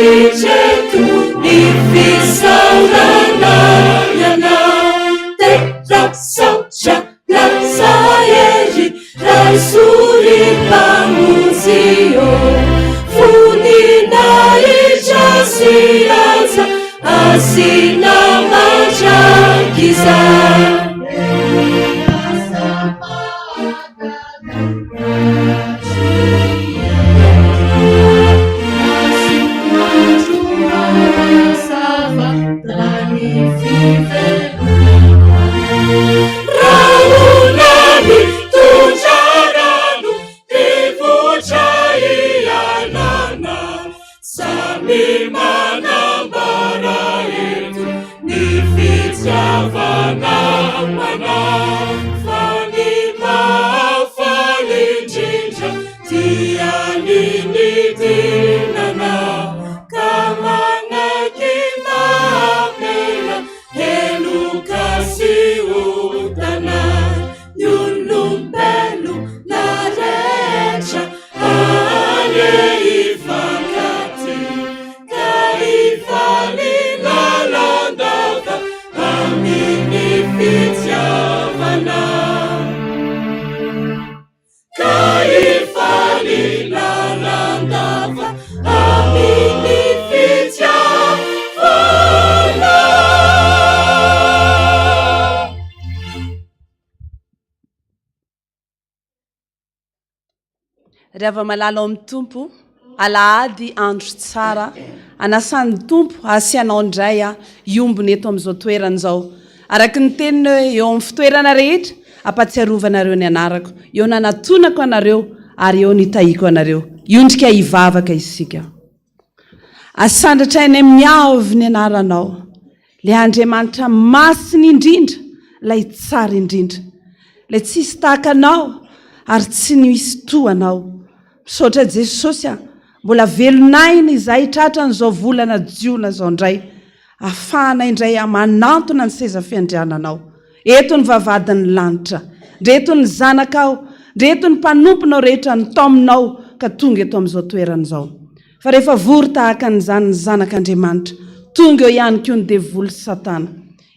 Dicetu nifisaurana yana tetrasaucha lasaeri raisuri pamuzio funina ijasiaza asina machakiza Rehava malala ao amin'ny tompo alahady andro tsara anasan'ny tompo asianao indray iombony eto amin'izao toerana izao araka ny teniny hoe eo amin'ny fitoerana rehetra ampatsiarovanareo ny anarako eo nanatonako anareo ary eo nitahiko anareo iondrika hivavaka isika asandratrainy amin'ny avy ny anaranao le Andriamanitra masiny indrindra lay tsara indrindra le tsisy tahakanao ary tsy nisy toanao misaotra Jesosy mbola velonaina izay tratra n'izao volana jiona izao indray afahana indray manantona ny seza fiandriananao eto ny vavadin'ny lanitra ndreto ny zanakao ndreto ny mpanomponao rehetra ny taominao ka tonga eto amin'izao toerana izao fa rehefa vory tahaka n'izany ny zanak'Andriamanitra tonga eo ihany koa ny devoly Satana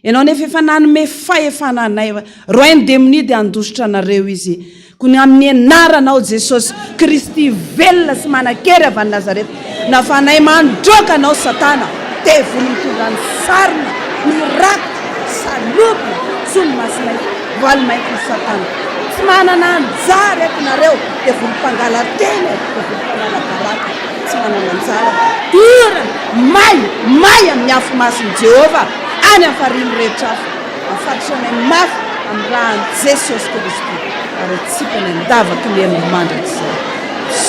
ianao nefa efa nanome fahefana anay roainy demoni dia andositra anareo izy kony amin'ny anaranao Jesosy Kristy velona sy manan-kery avy any Nazareta nafanay mandroaka anao Satana devoly mitondra ny sarina miraka salobina sono masinay valimaiky ny Satana tsy manana anjara ekonareo devoly mpangalateny devoly mpangalat-baraka tsy manana anjara irana may amin'ny afo masiny Jehova any amin'ny fariny rehetra afo afatrany mafy amin'ny rahan'i Jesosy Kristy ary tsipany andavaka ny amin'ny mandraka izay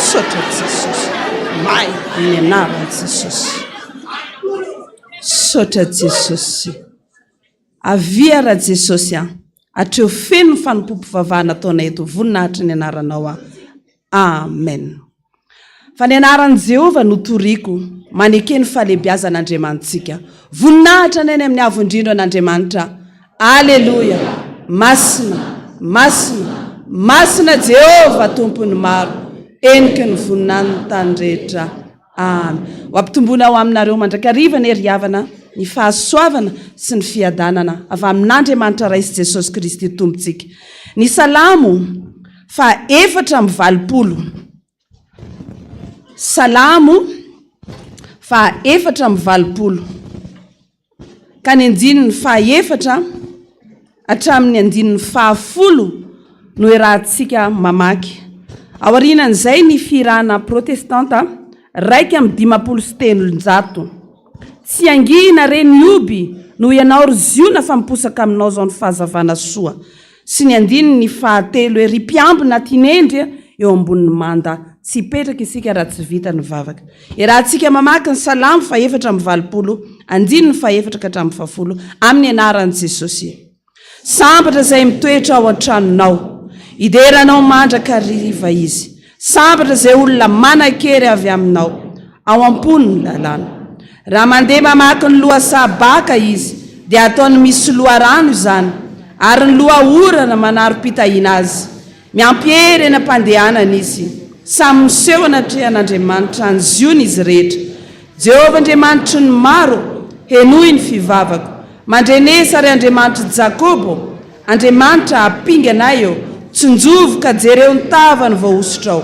sotra Jesosy may amin'ny anaran'i Jesosy sotra Jesosy aviara Jesosy atreo feno ny fanompompivavahana ataonay eto voninahitra ny anaranao amen fa ny anaran'i Jehova no toriko maneke ny fahalebiazan'Andriamanitsika voninahitra ny amin'ny avo indrindra an'Andriamanitra aleluia masina Jehova tompony maro eniky ny voninahiny ny tany rehetra amen ho ampitomboana ao aminareo mandrakariva ny eriavana ny fahasoavana sy ny fiadanana avy amin'Andriamanitra raisy Jesosy Kristy tompontsika ny salamo fa 4:20 salamo fa 4:20 ka ny andininy fa 4 hatramin'ny andininy fa 10 no irahantsika mamaky aorianan'izay ny firana protestanta 1:10 tsy angina reny oby no ianao ryziona fa miposaka aminao zao ny fahazavana soa sy ny andininy ny fahatelo ry-piambina tinendry eo ambonin'ny manda tsy petraka isika raha tsy vita ny vavaka irahantsika mamaky ny salamo fa 4:20 andininy fa 4:10 amin'ny anaran'i Jesosy sambatra izay mitoetra ao an-tranonao ideranao mandraka riva izy sambatra izay olona manan-kery avy aminao ao am-poniny lalàna raha mandeha mamaky ny loha sabaka izy dia ataony misy loha rano izany ary ny loha orana manaro-pitahiana azy miampiery eny am-pandehanana izy samy miseho anatrehan'andriamanitra ny ziony izy rehetra. Jehovah andriamanitry ny maro henohy ny fivavako, mandrenesa ary andriamanitra Jakobo, andriamanitra apinga anay eo, tsinjovo ka jereo ny tavany voaositra ao.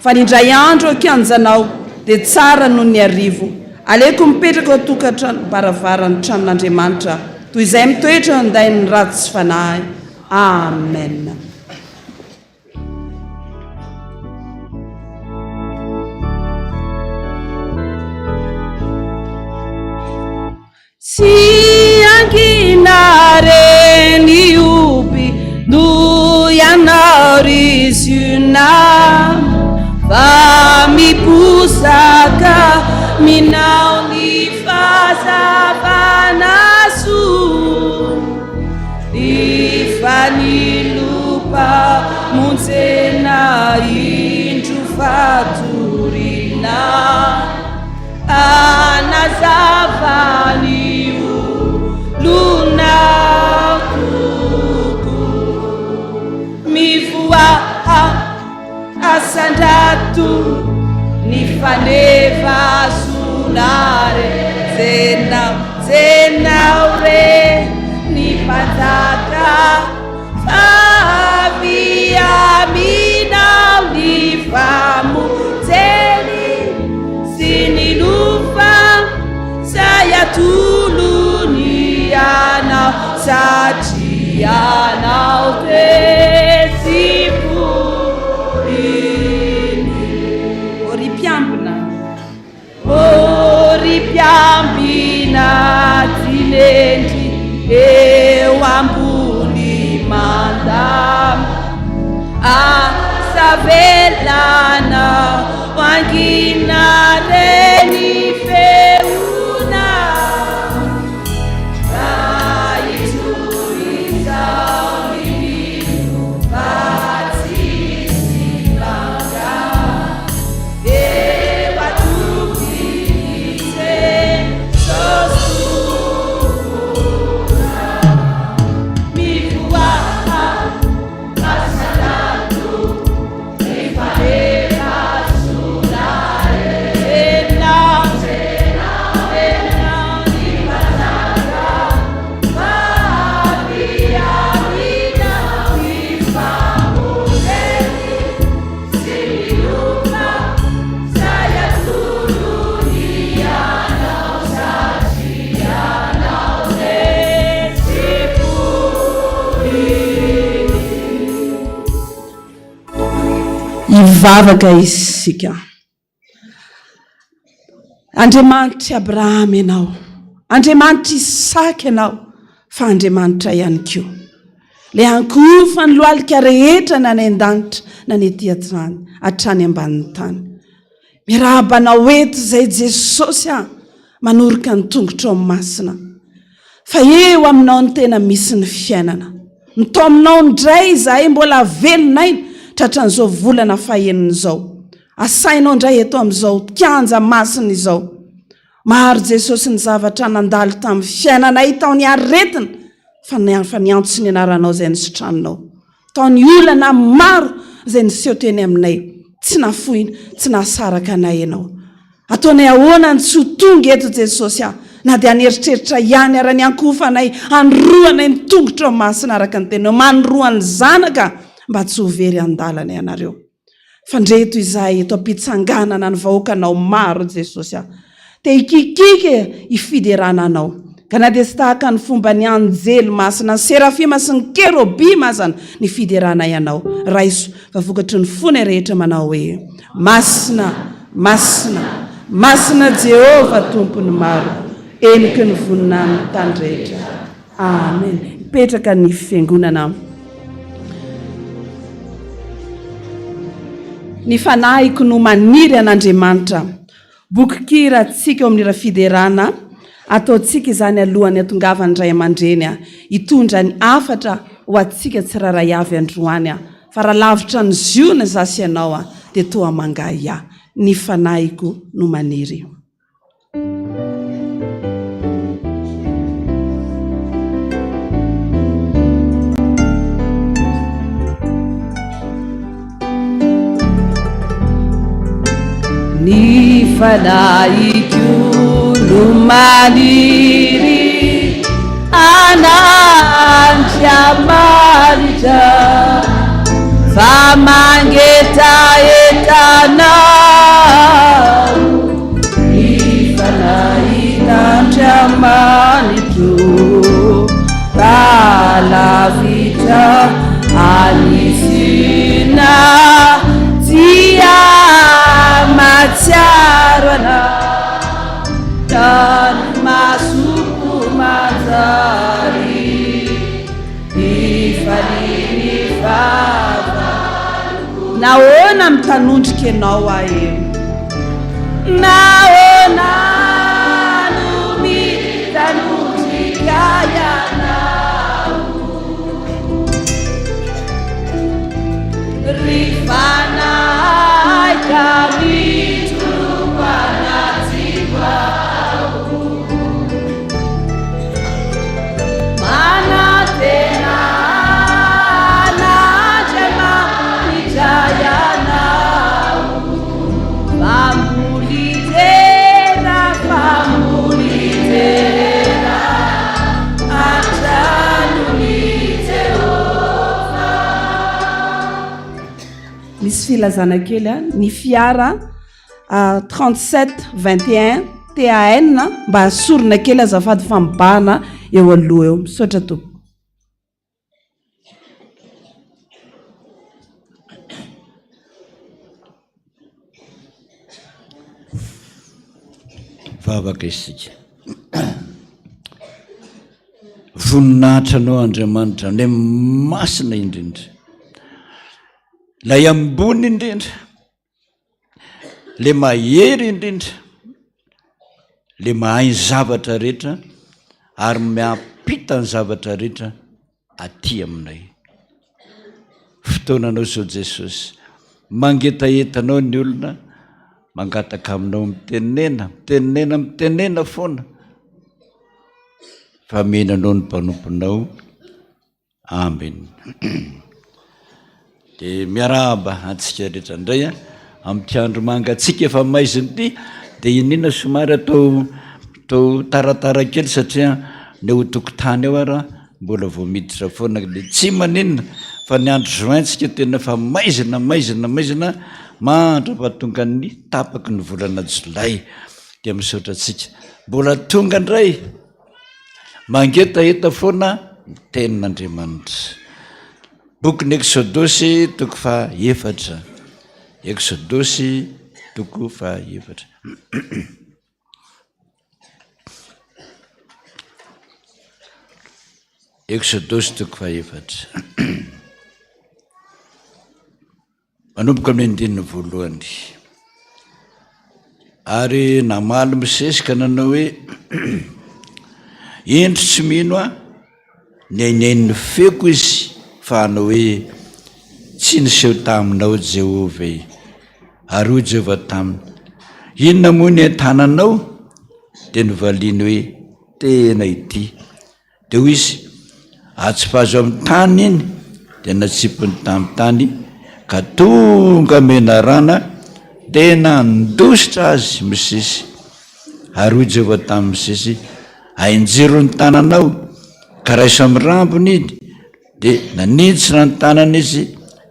Fa nindray andro akianjanao dia tsara noho ny arivo. Aleko mipetraka ao tokantrano baravarany tranon'andriamanitra, toy izay mitoetra eo andainy ratsy sy fanahy. Amen. Si anginare ni ubi nu yanaurisuna va mi pusaka minau ni fasa vanasu ifani lupa munsena inju faturina anazavani luna kuku mivua asandatu nifaneva sunare zenaure nipataka avia mina nifamu zeni sinilufa saya tuluni ana sajiana utesifu ini oripiambina tilendi ewambuni mandam asavelana wangina reni feuna ivavaka isika. Andriamanitra Abrahama ianao, Andriamanitra Isaka ianao, fa Andriamanitra ihany koa. Le ankofa ny lohalika rehetra na any an-danitra na ny etỳ hatrany ambanin'ny tany. Mirabanao eto izay Jesosy manoroka ny tongotra ao masina. Fa eo aminao ny tena misy ny fiainana. Mitao aminao ndray izahay mbola velonaina tratran'izao volana fahenin'izao. Asainao ndray eto amin'izao kianja masina izao. Maro Jesosy ny zavatra nandalo tamin'ny fiainanay taony aretina fa niantso ny anaranao izay nisotranonao. Taony olana maro izay niseho teny aminay, tsy nafoina, tsy nasaraka anay ianao. Ataonay ahoana ny tsy ho tonga eto Jesosy na dia haneritreritra ihany ara ny ankofanay androanay ny tongotra masina araka ny tenao, mandroany zanaka mba tsy ho very andalana ianareo. Fandreto izahay eto ampitsanganana ny vahoakanao maro Jesosy te ikikike ifiderana anao. Ka na dia sy tahaka ny fomba ny anjely masina, ny serafima sy ny kerobima azany ny fiderana ianao. Raiso fa vokatry ny fony rehetra manao hoe masina, masina, masina Jehova tompony maro, eniky ny voninany tany rehetra. Amen. Petraka ny fiangonana. Ny fanahiko no maniry an'Andriamanitra. Boky kira atsika amin'ny rafiderana, ataontsika izany alohany atongavany ray aman-dreny hitondra ny afatra ho atsika tsiraray avy androany fa raha lavitra ny ziona zasy ianao dia toa mangahy ny fanahiko no maniry. fanaiko no maniry anandriamanitra fa mangetaetanao ny fanahin'andriamanitro talavitra anisina dia matsiaro anao tany masoko manjary ifaliny vavalo nahoana mitanondrika ianao ahe nahoana no mitanondrika ianao rifanaika mitrompanatsikwao manatena anandriamanitra ianao famolitera antranony Jehova. Misy filazana kely ny fiara 3721 TAN mba asorona kely azafady famibahana eo aloha eo misaotra tompo. Vavaka isika voninahitra anao Andriamanitra le masina indrindra lay ambony indrindra le mahery indrindra le mahay zavatra rehetra ary miampita ny zavatra rehetra aty aminay fotoananao zao Jesosy mangetaetanao ny olona mangataka aminao mitenenena foana fa menanao ny mpanomponao amen. De miarahaba antsika rehetra indray amin'ny andro mangatsika efa maiziny ity de inina somary atao taratara kely satria ny ho tokotany ao ara mbola vao miditra foana de tsy maninona fa ny andro jointsika tena fa maizina mandrapa tonga ny tapaky ny volana jolay dia misaotra antsika mbola tonga indray mangetaeta foana ny tenin'Andriamanitra. Bokin'ny Exodosy toko faha-efatra. Exodosy toko faha-efatra. Exodosy toko faha-efatra. Manomboka amin'ny andininy voalohany. Ary namaly misesika nanao hoe endry tsy mino ny ainyain'ny feko izy fa hanao hoe tsy niseho taminao Jehova ary hoy Jehova taminy inona moa ny tananao dia novaliany hoe tena ity dia hoy izy atsipazo amin'ny tany iny dia natsipony tamin'ny tany ka tonga menarana tena ndositra azy misisy ary hoy Jehova tamin'ny misisy ainjiro ny tananao ka raiso amin'ny rambony iny dia nanitsina ny tanana izy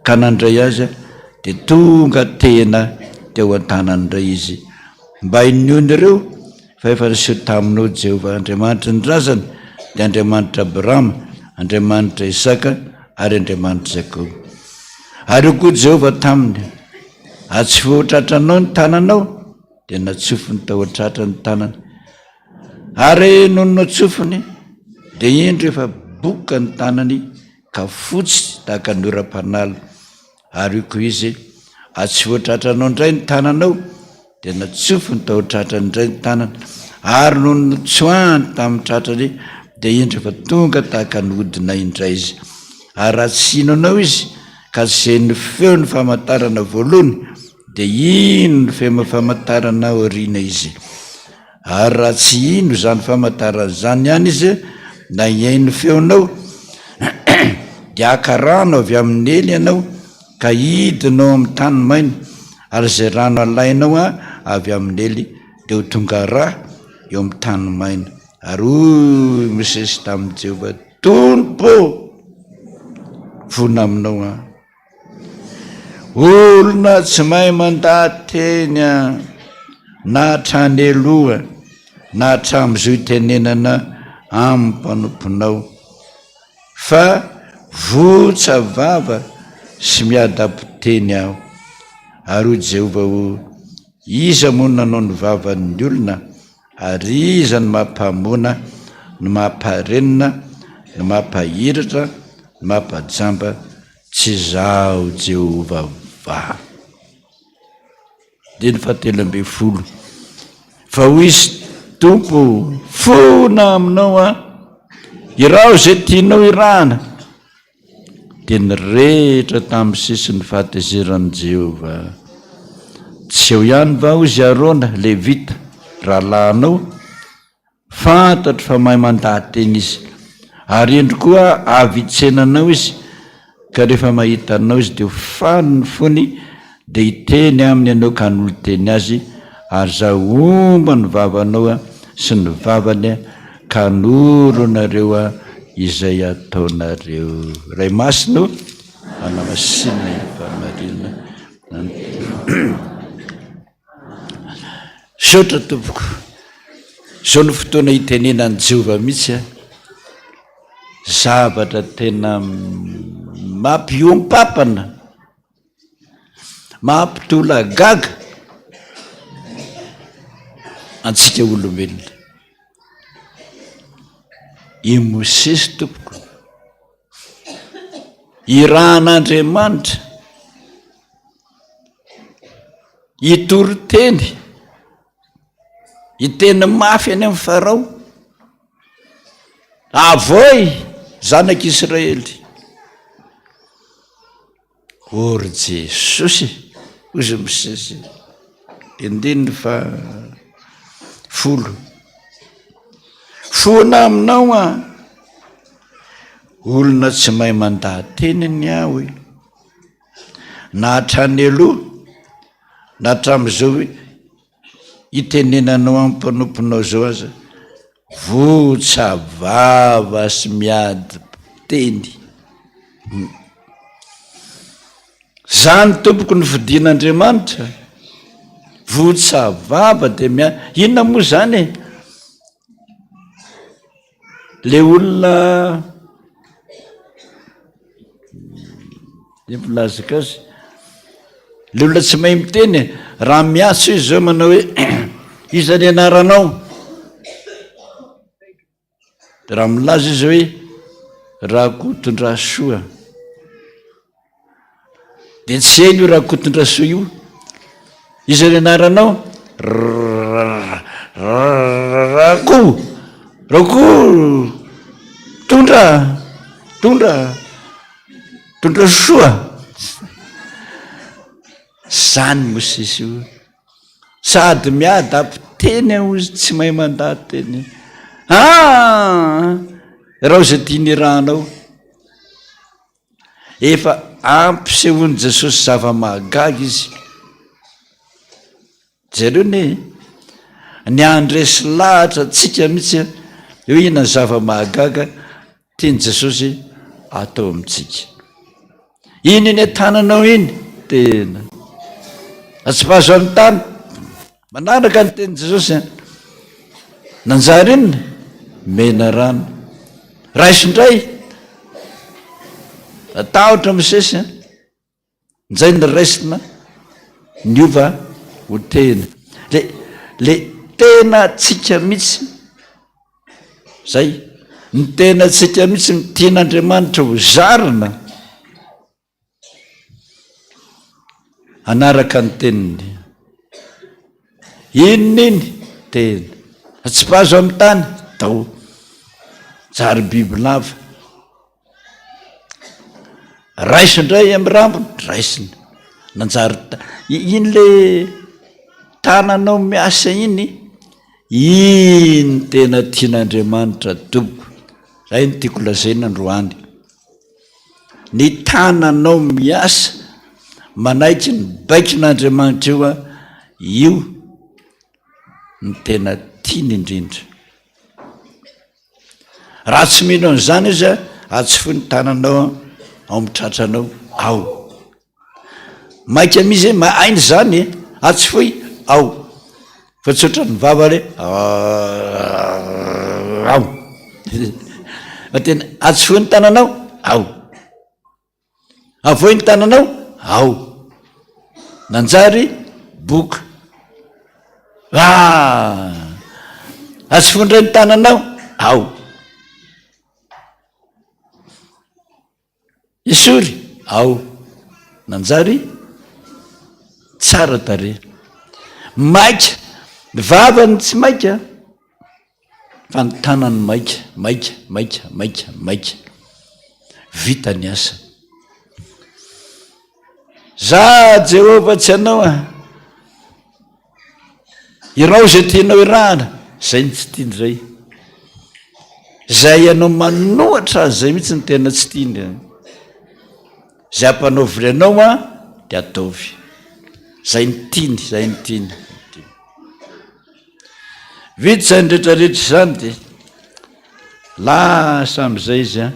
ka nandray azy dia tonga tena teo an-tanany indray izy mba iniony ireo fa efa niseho taminao Jehova Andriamanitra ny razana dia Andriamanitra Abrahama, Andriamanitra Isaka ary Andriamanitra Jakoba. Ary koa Jehova taminy atsy voatratra-nao ny tananao dia natsofony tao atratra ny tanana ary nono natsofony dia indro efa boka ny tanany ka fotsy tahaka ny oram-panala ary koa izy atsy voatratra-nao indray ny tananao dia natsofony tao atratra indray ny tanana ary nono natsoahany tamin'ny tratrany dia indro efa tonga tahaka ny hodina indray izy ary raha tsy inonao izy ka zay ny feo ny famantarana voalohany dia ino ny feo famantarana aoriana izy ary raha tsy ino zany famantarana zany ihany izy na iainy feonao dia akarano avy amin'ny ely ianao ka hidinao amin'ny tany maina ary zay rano alainao a avy amin'ely de ho tonga raha eo amin'ny tany maina. Ary oy misesy tamin'i Jehovah, tompo vona aminao a, olona tsy mahay mandateny a, na hatrany aloha na hatramin'izao itenenana amin'ny mpanomponao, fa votsa vava sy miadam-poteny aho. Ary ho Jehovah ho, iza moa nanao ny vavan'ny olona, ary iza ny mampahamona, ny mampaharenina, ny mampahiratra, ny mampajamba, tsy zaho Jehovah va. De ny 17. Fa ho izy tompo fona aminao a, iraho zay tianao irahana. De ny rehetra tamin'ny sisin'ny fahatezeran'i Jehovah, tsy eo ihany va ozy Arona Levita rahalahinao, fantatro fa mahay mandateny izy, ary endry koa avy itsenanao izy, ka rehefa mahita anao izy de ho faniny fony, de hiteny aminy ianao ka nolo teny azy, ary za omba ny vavanao a sy ny vavany a, ka noro nareo a izay ataonareo. Ray masino anamasiny famarina. Saotra tompoko, zao ny fotoana hitenenan'i Jehovah mihitsy a, zavatra tena mampiompapana, mampitola gaga antsika olombelona. I Mosesy tompoko, irahan'Andriamanitra, itory teny, iteny mafy any amin'ny Farao, avoy zanak'Israely. Ory Jesosy, ozy Mosesy, indininy fa 10. Fona aminao a, olona tsy mahay mandateniny aho e, na hatrany aloha na hatramin'izao itenenanao amin'ny mpanomponao zao aza, votsa vava sy miady teny. Zany tompoko ny fidin'Andriamanitra, votsa vava de inona moa zany e? Le olona mpilazaka azy, le olona tsy mahay miteny, raha miaso izy zao manao hoe iza ny anaranao, de raha milaza izy hoe Rakotondrasoa, de tsy hainy io Rakotondrasoa io, iza ny anaranao, Rako tondra soa. Zany Mosesy io, sady miadam-poteny ozy tsy mahay mandateny. Raha zay tiany rahanao, efa ampisehoan'i Jesosy zava-mahagaga izy. Zareo ny andresy lahatra tsika mihitsy eo inona zava-mahagaga tiany Jesosy atao amintsika. Iny tananao iny tena atsipazo amin'ny tany, manaraka ny teny Jesosy nanjary inona mena rano, raisindray atahotra Mosesy nzay ny raisina niova ho tena. Le tena tsika mihitsy zay, ny tena tsika mihitsy ny tian'Andriamanitra ho zarina anaraka ny teniny. Inoniny tena atsipazo amin'ny tany tao, jary biby lava, raisindray amin'ny rambony raisina, nanjary iny le tananao miasa iny tena tian'Andriamanitra tompoko. Zay ny tiako lazaina androany, ny tananao miasa manaiky ny baikin'andriamanitra io a io ny tena tiany indrindra. Raha tsy mino an'izany izy a atsofoy ny tananao ao mitratranao ao. Maika mizy ainy zany atsofoy ao fa tsotra ny vava le ao tena atsofoy ny tananao ao, avoy ny tananao ao, nanjary boka atsofoy ndray ny tananao ao, isory ao, nanjary tsara tare. Maika ny vavany tsy maika fa ny tanany maika maika maika maika maika, vita ny asa. Za Jehova tsy anao a, ianao zay tianao irahana zay ny tsy tiany zay, zay ianao manohatra azy zay mihitsy ny tena tsy tiany. Zay ampanaovy anao a de ataovy, zay ny tiany, zay ny tiany. Vita zay ny rehetrarehetra zany de lasa am'izay izy a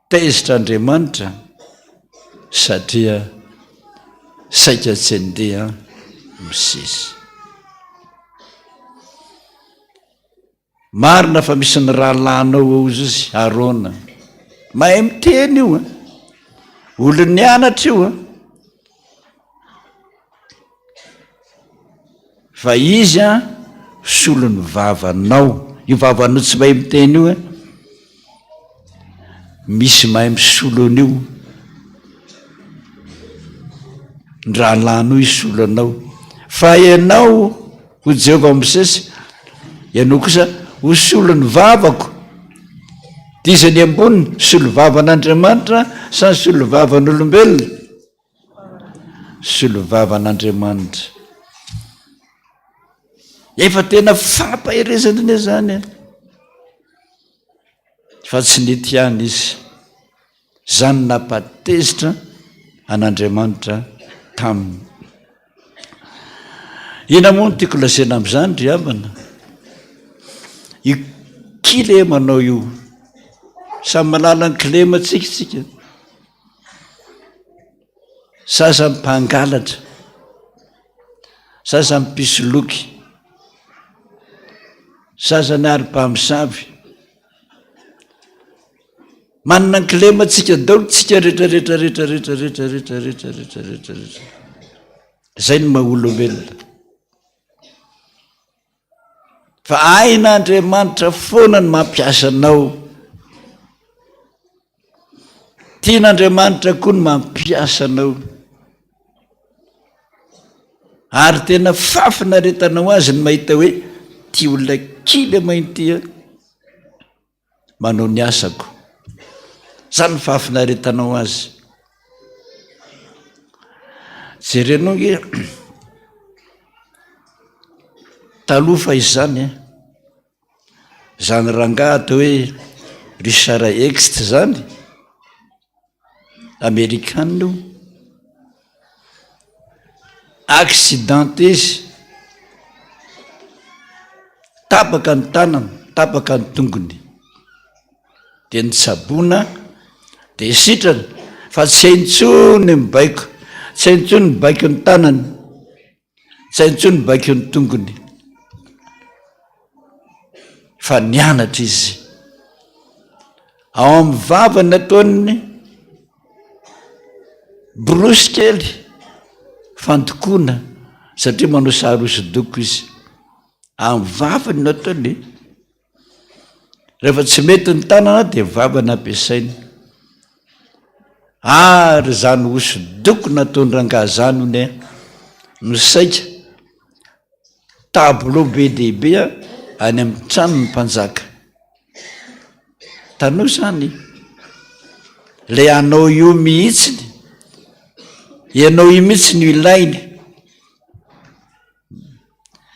tezitra Andriamanitra satria saika tsy andeha misesy. Marina fa misy ny rahalanao ao izy Arona, mahay miteny io a, olony anatra io a, fa izy a solony vavanao. Io vavanao tsy mahay miteny io a, misy mahay misolo an'io, ny rahalanao isolo anao. Fa ianao ho Jehova misesy, ianao kosa ho solo ny vavako. Dia izy ny amboniny solo vavan'Andriamanitra sa solo vavan'olombelona? Solo vavan'Andriamanitra. Efa tena fampahirezana ne zany fa tsy nety ihany izy, zany napatezitra an'Andriamanitra taminy. Ina moa no tiako lasena am'izany ry havana? Io kilemanao io, samy malala ny kilema tsika, sasa mpangalatra, sasa mpisoloky, sasa ny ary-mpamosavy. Manana ny kilema tsika daholo tsika rehetra. Zay ny maha-olombelona. Fa ain'Andriamanitra foana ny mampiasa anao, tian'Andriamanitra koa ny mampiasa anao, ary tena fafinaretanao azy ny mahita hoe ty olona kily mainty manao ny asako. Zany fafinaretanao azy. Jerenao nge taloha fa izany zany rangahy atao hoe Richard Exte zany, Amerikanina io, accidenté izy, tapaka ny tanany, tapaka ny tongony, de nitsabona de sitrana fa tsy haintsony mibaiko, tsy haintsony mibaiko ny tanany, tsy haintsony mibaiko ny tongony, fa nianatra izy. Ao amin'ny vavany ataony borosy kely fandokoana satria manao sary hosodoko izy. Amin'ny vavany no ataony, rehefa tsy mety ny tanana dia vavany ampiasainy. Ary zany hosodoko nataony rangahy zany hony no saika tableau be dehibe any amin'ny tranony mpanjaka. Tanao zany le anao io mihitsiny, ianao io mihitsy ny ilainy,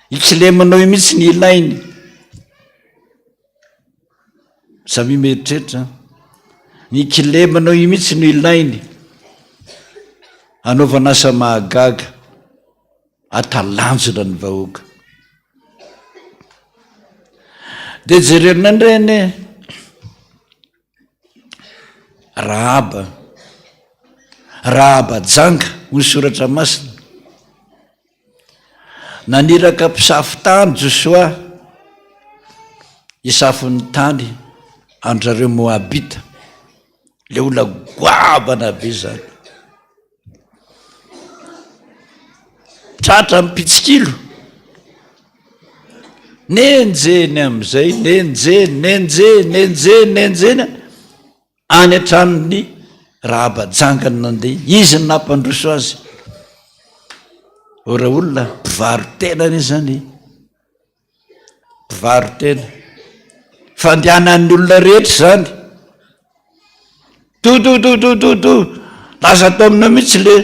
ikilemanao io mihitsy ny ilainy. Samy mieritreritra, ny kilemanao io mihitsy ny ilainy, anaovana asa mahagaga, atalanjona ny vahoaka. dia jerena indreny rahaba janga ny soratra masina, naniraka mpisafitany Josoa isafin'ny tany andrareo Moabita, le olona goabana be zany, tratra mipitsikilo, nenjeny am'izay nenjeny any antranony Rahaba jangany nandeha, izy ny nampandroso azy. Ora olona mpivarotena ny zany, mpivarotena fandehanan'ny olona rehetra zany, to lasa atao amina mihitsy le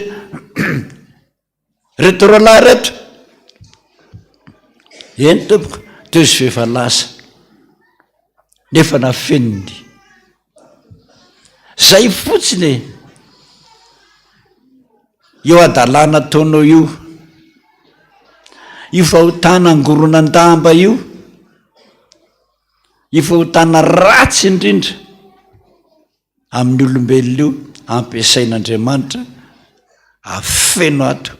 retorolahy reto, eny tompoko teo izy fefa lasa nefa nafeniny. Zay fotsiny eo adalàna ataonao io fahotana angoronan-damba io fahotana ratsy indrindra amin'ny olombelona io ampiasain'Andriamanitra afeno ato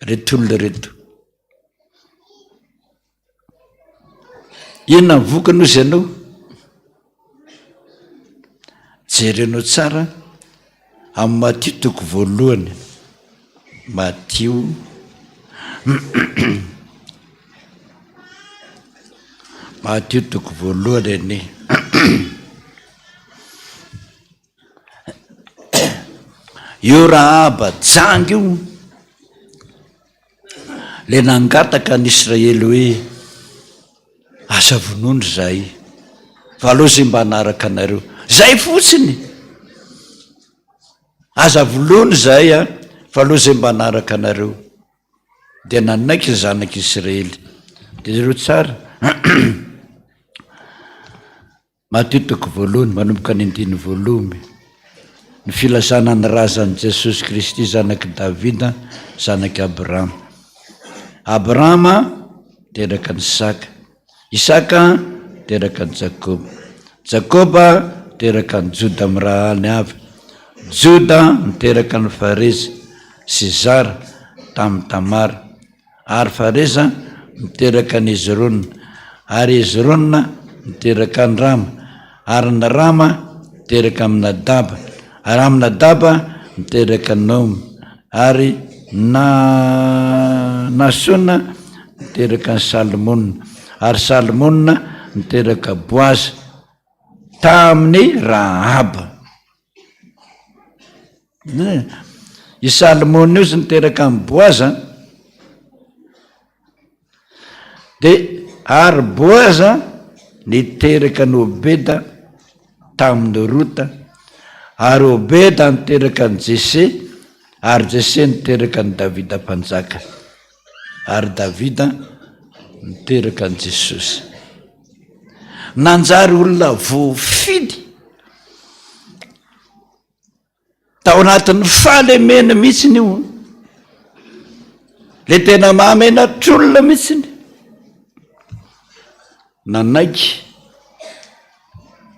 reto olona reto. Inona ny vokany ozy ianao? Jerenao tsara amin'ny Matio toko voalohany, Matio Matio toko voalohany eny io Rahaba jangy io le nangataka ny Israely hoe asa vonondry zay fa aloha zay mba hanaraka anareo, zay fotsiny, aza volony zay fa aloha zay mba hanaraka anareo. Dia nanaiky ny zanak'Israely. Dia zereo tsara Matio toko voalohany manomboka ny 9 volume, ny filazana ny razan'i Jesosy Kristy zanaky Davida, zanaky Abrahama. Abrahama teraka ny Isaka teraka ny Jakoba teraka ny Joda amiraha ny avy, Joda niteraka ny Fareza sy Zara tamin'ny Tamara, ary Fareza niteraka ny Hezrona, ary Hezrona niteraka ny Rama, ary ny Rama niteraka amin'ny Nadaba, ary amin'ny Nadaba niteraka ny Naomi, ary Nasona niteraka ny Salmona, ary Salmona niteraka Boaza tamin'ny Rahaba. I Salmona io sy niteraka amin'ny Boaza, dia ary Boaza niteraka ny Obeda tamin'ny Rota, ary Obeda niteraka ny Jese, ary Jese niteraka ny Davida mpanjaka, ary Davida niteraka ny Jesosy. Nanjary olona voafidy tao anatin'ny fahalemena mihitsiny io, le tena mahamenatr'olona mihitsiny, nanaiky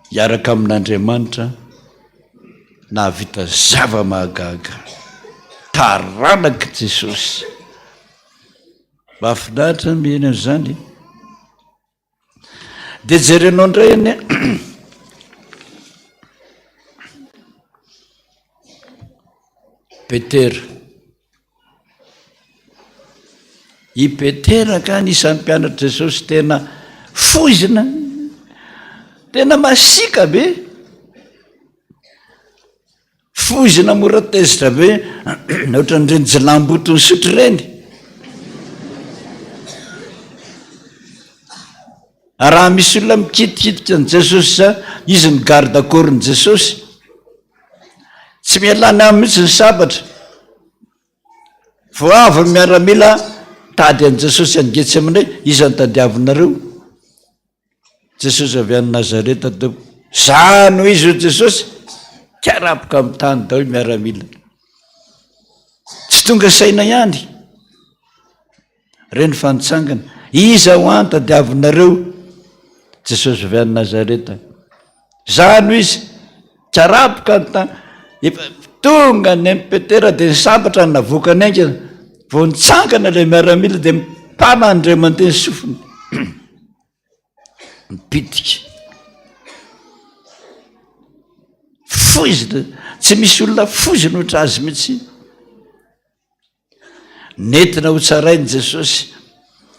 hiaraka amin'Andriamanitra, nahavita zava-mahagaga, taranaky Jesosy. Mahafinaritra mihena zany. Dia jerenao indray eny Petera, i Petera ka nisan'ny mpianatra Jesosy tena foizina, tena masika be, foizina mora tezitra be, ohatran'ireny jilamboto ny sotro ireny. Raha misy olona mikitikitika ny Jesosy sa izy ny garde corps ny Jesosy, tsy mialany amin'ny mihitsy ny sabatra, vo avy miaramila tady an'i Jesosy any Getsemane, izy ny tadiavinareo. Jesosy avy any Nazareta teo, za no izy o Jesosy, karapoka amin'ny tany dao miaramila. tonga saina ihany reny fanitsangana iza ho any tadiavinareo jesosy avy any nazareta zany ho izy tsarapoka ny tany tonga ny any petera dia nisambatra ny navokany aika vo nitsangana ilay miaramila dia mipana andray mandeha ny sofiny mipitika foizina tsy misy olona foizina ohatra azy mihitsy nentina ho tsarainy jesosy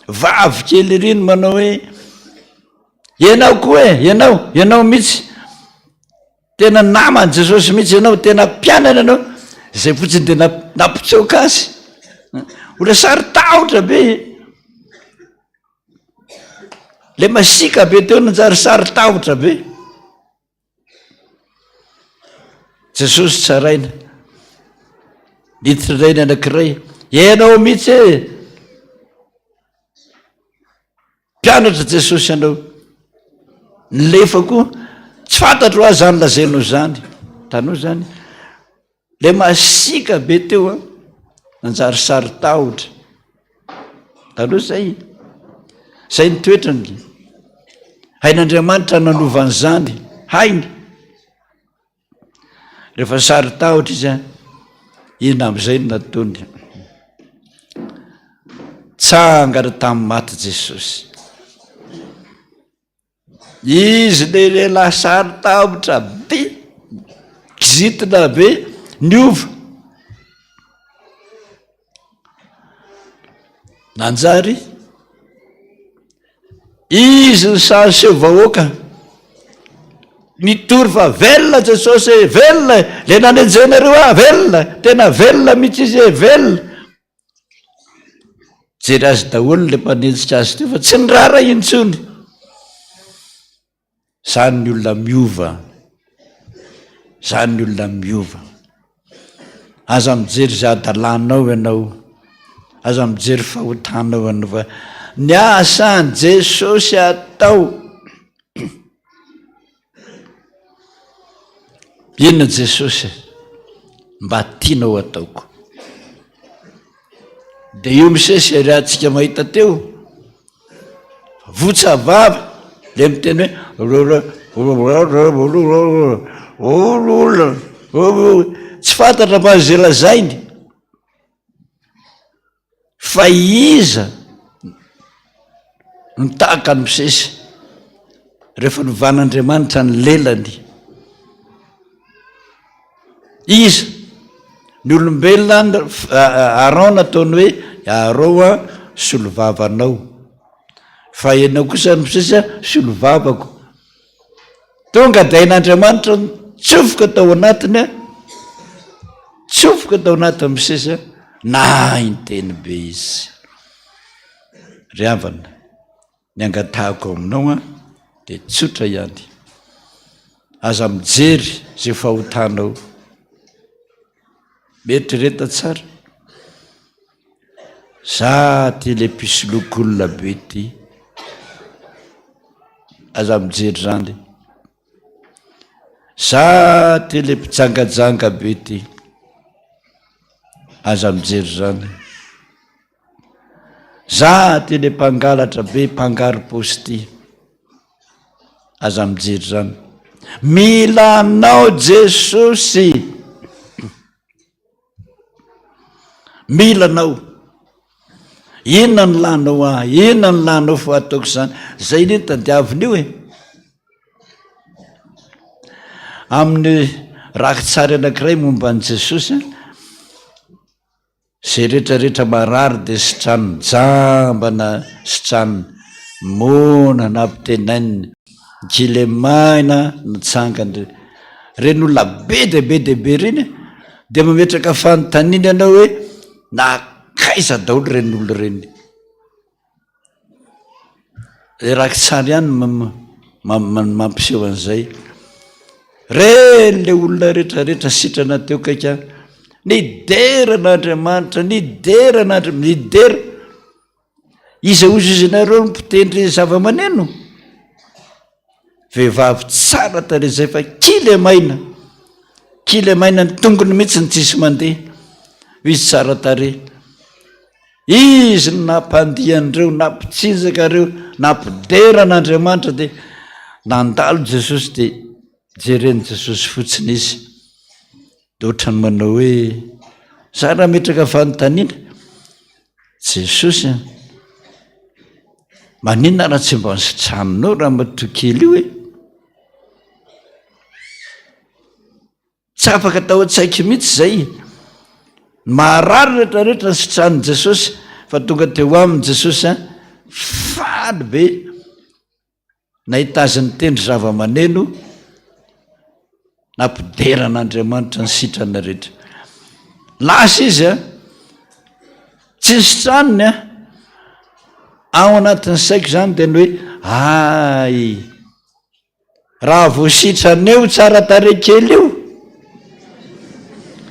vavy kely riny manao hoe ianao koa ianao mihitsy tena namany jesosy mihitsy ianao tena mpianana ianao zay fotsiny dia nampitsoka azy ola sary tahotra be le masika be teo nanjary sary tahotra be jesosy tsaraina nitrirainy anankiray ianao mihitsy e mpianatra jesosy ianao nylefako tsy fantatro azy zany lazainao zany tanao zany le masika be teo a nanjary sary tahotra tanao zay nytoetrany hain'Andriamanitra nanovany zany hainy rehefa sary tahotra izy a ina am'izay no nataony tsangana tamin'ny maty jesosy izy lehilahy sary tahotra be kizitina be niova nanjary izy ny saseho vahoaka nitory fa velona jesosy velona le nanenjenareo velona tena velona mihitsy izy velona jery azy daholo le mpanenjika azy teo fa tsy nirara intsony zany ny olona miova aza mijery za adalanao ianao aza mijery fahotanao ianao fa ny asany jesosy atao inona jesosy mba tianao ataoko dia io misesy ariantsika mahita teo votsavava le miteny hoe tsy fantatra mazy zay lazainy fa iza nitahaka ny misesy rehefa novan'Andriamanitra ny lelany iza ny olombelona Aron nataony hoe Aron a solovavanao fa ianao kosa ny misesy solovavako tonga dia hain'Andriamanitra tsofoka tao anatiny tsofoka tao anatiny misesy na inteny be izy ry havana ny angatahako aminao a dia tsotra ihany aza mijery zay fahotanao mieritreretra tsara za ty le pisolokolona be ty aza mijery zany za ty le mpijangajanga be ty aza mijery zany za ty le mpangalatra be mpangary posty aza mijery zany mila anao jesosy mila anao inona ny lanao inona ny lanao fa ataoko zany zay ny tadiaviny io e amin'ny rakitsary anankiray momba ny jesosy zay rehetrarehetra marary dia sitrany jambana sitrany mona nampitenainy kilemaina nitsangany reny olona be deabe reny dia mametraka fanontaniana ianao hoe nakaiza daholo reny olo reny rakitsary ihany mampiseho an'izay reny le olona rehetrarehetra sitrana teo kaika nideran'Andriamanitra nidera iza ozy izy nareo mpitendry zava-maneno vehivavy tsara tare zay fa kile maina ny tongony mihitsy ny tsisy mandeha izy tsara tare izy nampandihan'ireo nampitsinjakareo nampideran'andriamanitra dia nandalo jesosy dia jereny jesosy fotsiny izy de ohatrany manao hoe za raha metraka fanontaniana jesosy maninona raha tsy mba nysitranonao raha matokely io e tsy afaka tao an-tsaiky mihitsy zay maharary rehetrarehetra ny sitran'ny jesosy fa tonga teo aminy jesosy faly be nahitaziny tendry zava-maneno nampideran'andriamanitra ny sitrana rehetra lasa izy tsy nysitranony ao anatin'ny saiko zany dia ny hoe ay raha vo sitrana eo tsara tare kely io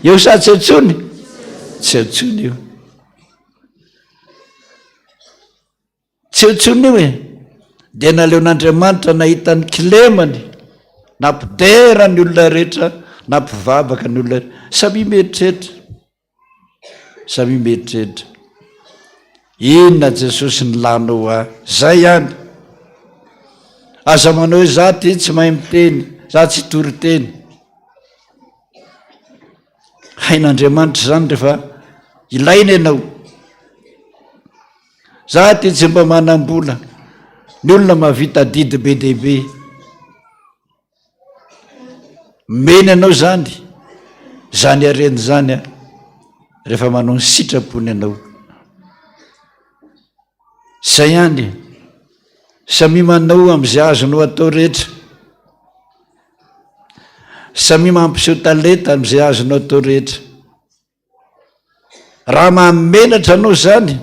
eo sa tsy antsony tsy antsony io tsy antsony io e dia naleon'andriamanitra nahitany kilemany nampiderany olona rehetra nampivavaka ny olona rehetra samy meritreritra inona jesosy ny lanao a zay ihany aza manao hoe za ty tsy mahay miteny za tsy tory teny hain'andriamanitra zany rehefa ilaina ianao za ty tsy mba manam-bola ny olona mahavita didy be dehibe meny anao zany zany areny zany rehefa manao ny sitrapony ianao zay ihany samy manao am'izay azonao atao rehetra samy mampiseho talenta am'izay azonao atao rehetra raha mamenatra anao zany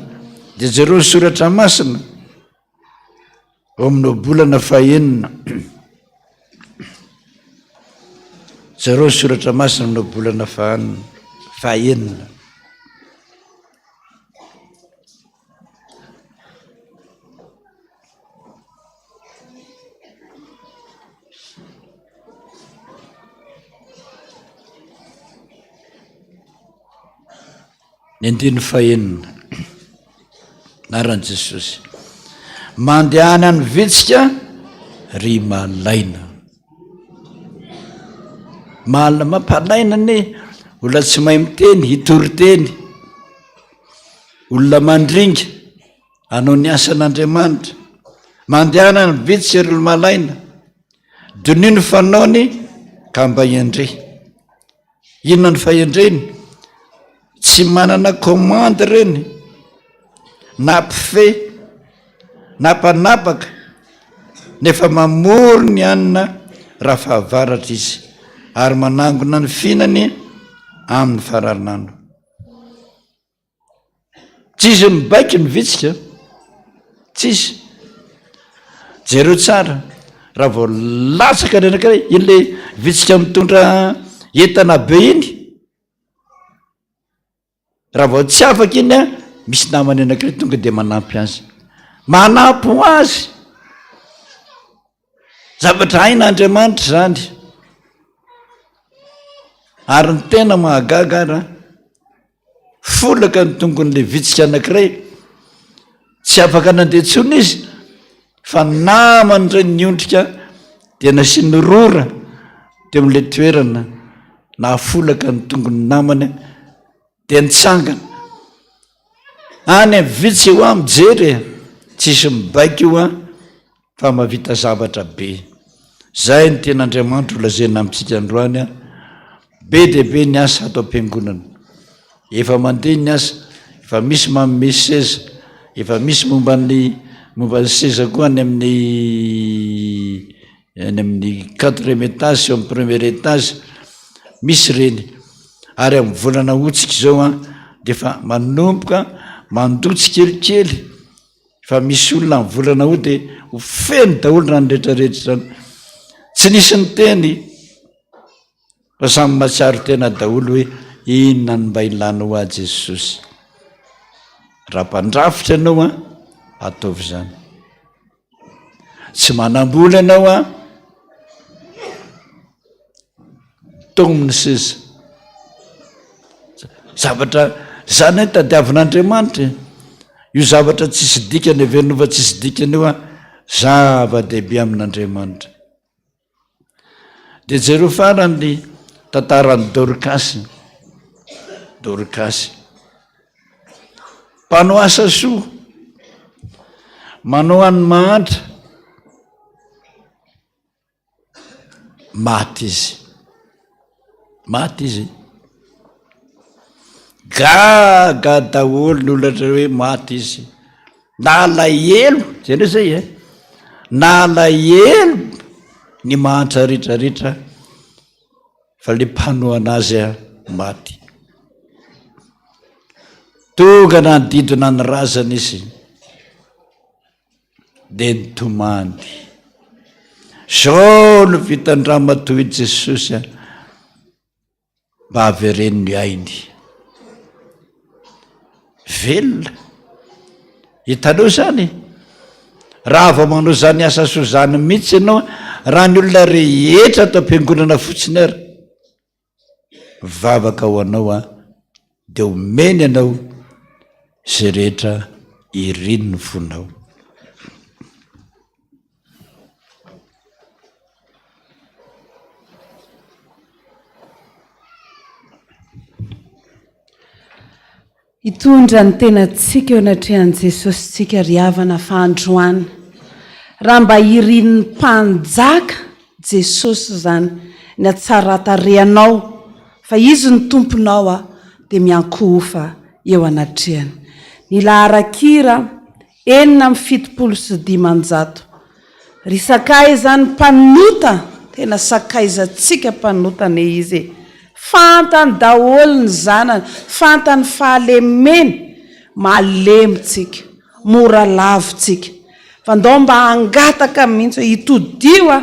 dia jereo ny soratra masina ao aminao bolana fahenina jereo ny soratra masina aminao bolana fahenina ny andiny fahenina naran'i jesosy mandehany any vitsika ry malaina mampalaina ne olona tsy mahay miteny hitory teny olona mandringa anao ny asan'andriamanitra mandehana any vitsika ry malaina donino fanaony ka mba iendre inona ny fahendreny tsy manana kommandy reny nampife nampanapaka nefa mamory ny anina raha fahavaratra izy ary manangona ny fihinany amin'ny fararinandro tsisy mibaiky ny vitsika tsisy jereo tsara raha vao latsaka ny anankiray in'le vitsika mitondra entana be iny raha vao tsy afaka iny misy namany anankiray tonga dia manampy azy manampy ho azy zavatra hain'andriamanitra zany ary ny tena mahagaga ara folaka ny tongon'le vitsika anankiray tsy afaka nandetsona izy fa namany ray ny ondrika dia nasiany rora teo amin'le toerana nafolaka ny tongony namany dia nitsangana any vitsika eo mijery tsisy mibaika io fa mahavita zavatra be zay ny ten'andriamanitra olazena amintsika androany be dia be ny asa atao am-piangonana efa mandeha ny asa efa misy manome seza efa misy momba ny seza koa any amin'ny 4e étage sy amin'ny premier étage misy reny ary amin'ny volana otsika zao dia efa manomboka mandotsy kelikely fa misy olona amin'ny volana ho dia ho feny daholo rany rehetrarehetra zany tsy nisy ny teny fa samy matsiaro tena daholo hoe inona ny mba ilanao a jesosy raha mpandrafitra ianao ataovy zany tsy manam-bola ianao tognony seza zavatra zany hoe tadiavin'Andriamanitra io zavatra tsisy dikany avenofa tsisy dikany io a zava-dehibe amin'Andriamanitra. dia jereo farany tantarany Dorikasy mpanao asa soa manao any mahatra maty izy gaga daholo ny olatra hoe maty izy na alahelo zany hoe zay na alahelo ny mahatra ritraritra fa le mpanoa anazy a maty tonga na nydidona ny razana izy dia nitomany. Zao no vitandramatoa i Jesosy a mba havereny ny ainy velona. Hitanao zany raha vao manao zany asa soa zany mihitsy ianao raha ny olona rehetra atao am-piangonana fotsiny ary vavaka ho anao a dia omeny ianao zay rehetra iriny ny fonao. hitondra ny tenantsika eo anatrehan'i Jesosy tsika ry havana fa androany raha mba irin'ny mpanjaka Jesosy zany ny atsaratarehanao fa izy ny tomponao a dia miankohofa eo anatrehany. Ny laharan-kira 4:7 ry sakay zany mpanota tena sakaizantsika mpanotana izy fantany daholo ny zanany fantany fahalemeny malemitsika mora lavitsika fa ndao mba hangataka mihitsy hitodio a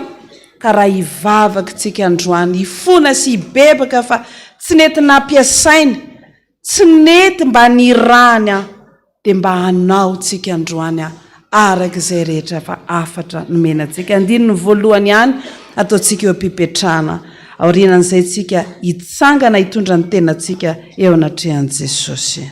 ka raha hivavaka tsika androany hifona sy hibebaka fa tsy nety nampiasainy tsy nety mba nirany a dia mba hanao tsika androany a araka izay rehetra fa afatra nomenantsika. Andininy voalohany ihany ataontsika eo ampipetrahana aorianan'izay tsika hitsangana hitondra ny tenantsika eo anatrehan'i Jesosy.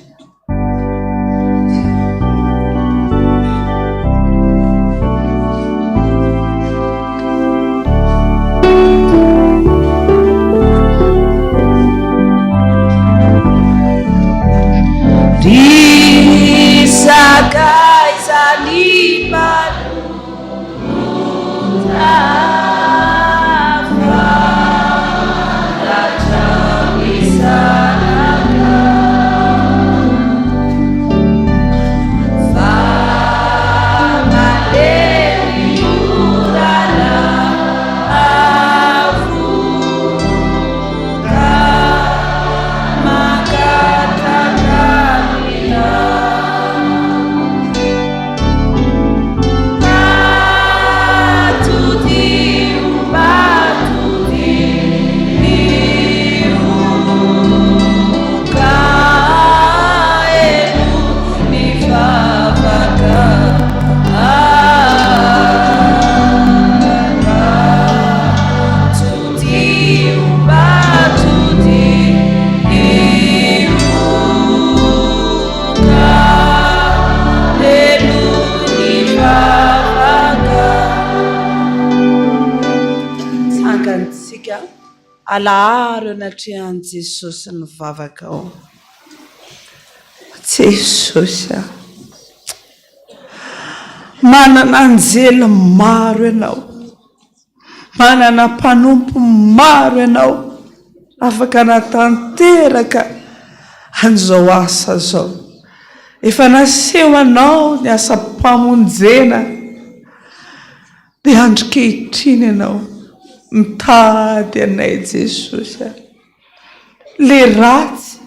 Alaharo anatrehan'i Jesosy ny vavaka ao. Jesosy a manana anjely maro ianao, manana mpanompo maro ianao afaka natanteraka an'izao asa zao. Efa naseho anao ny asa-pamonjena dia andro kehitriny ianao mitady anay Jesosy a le ratsy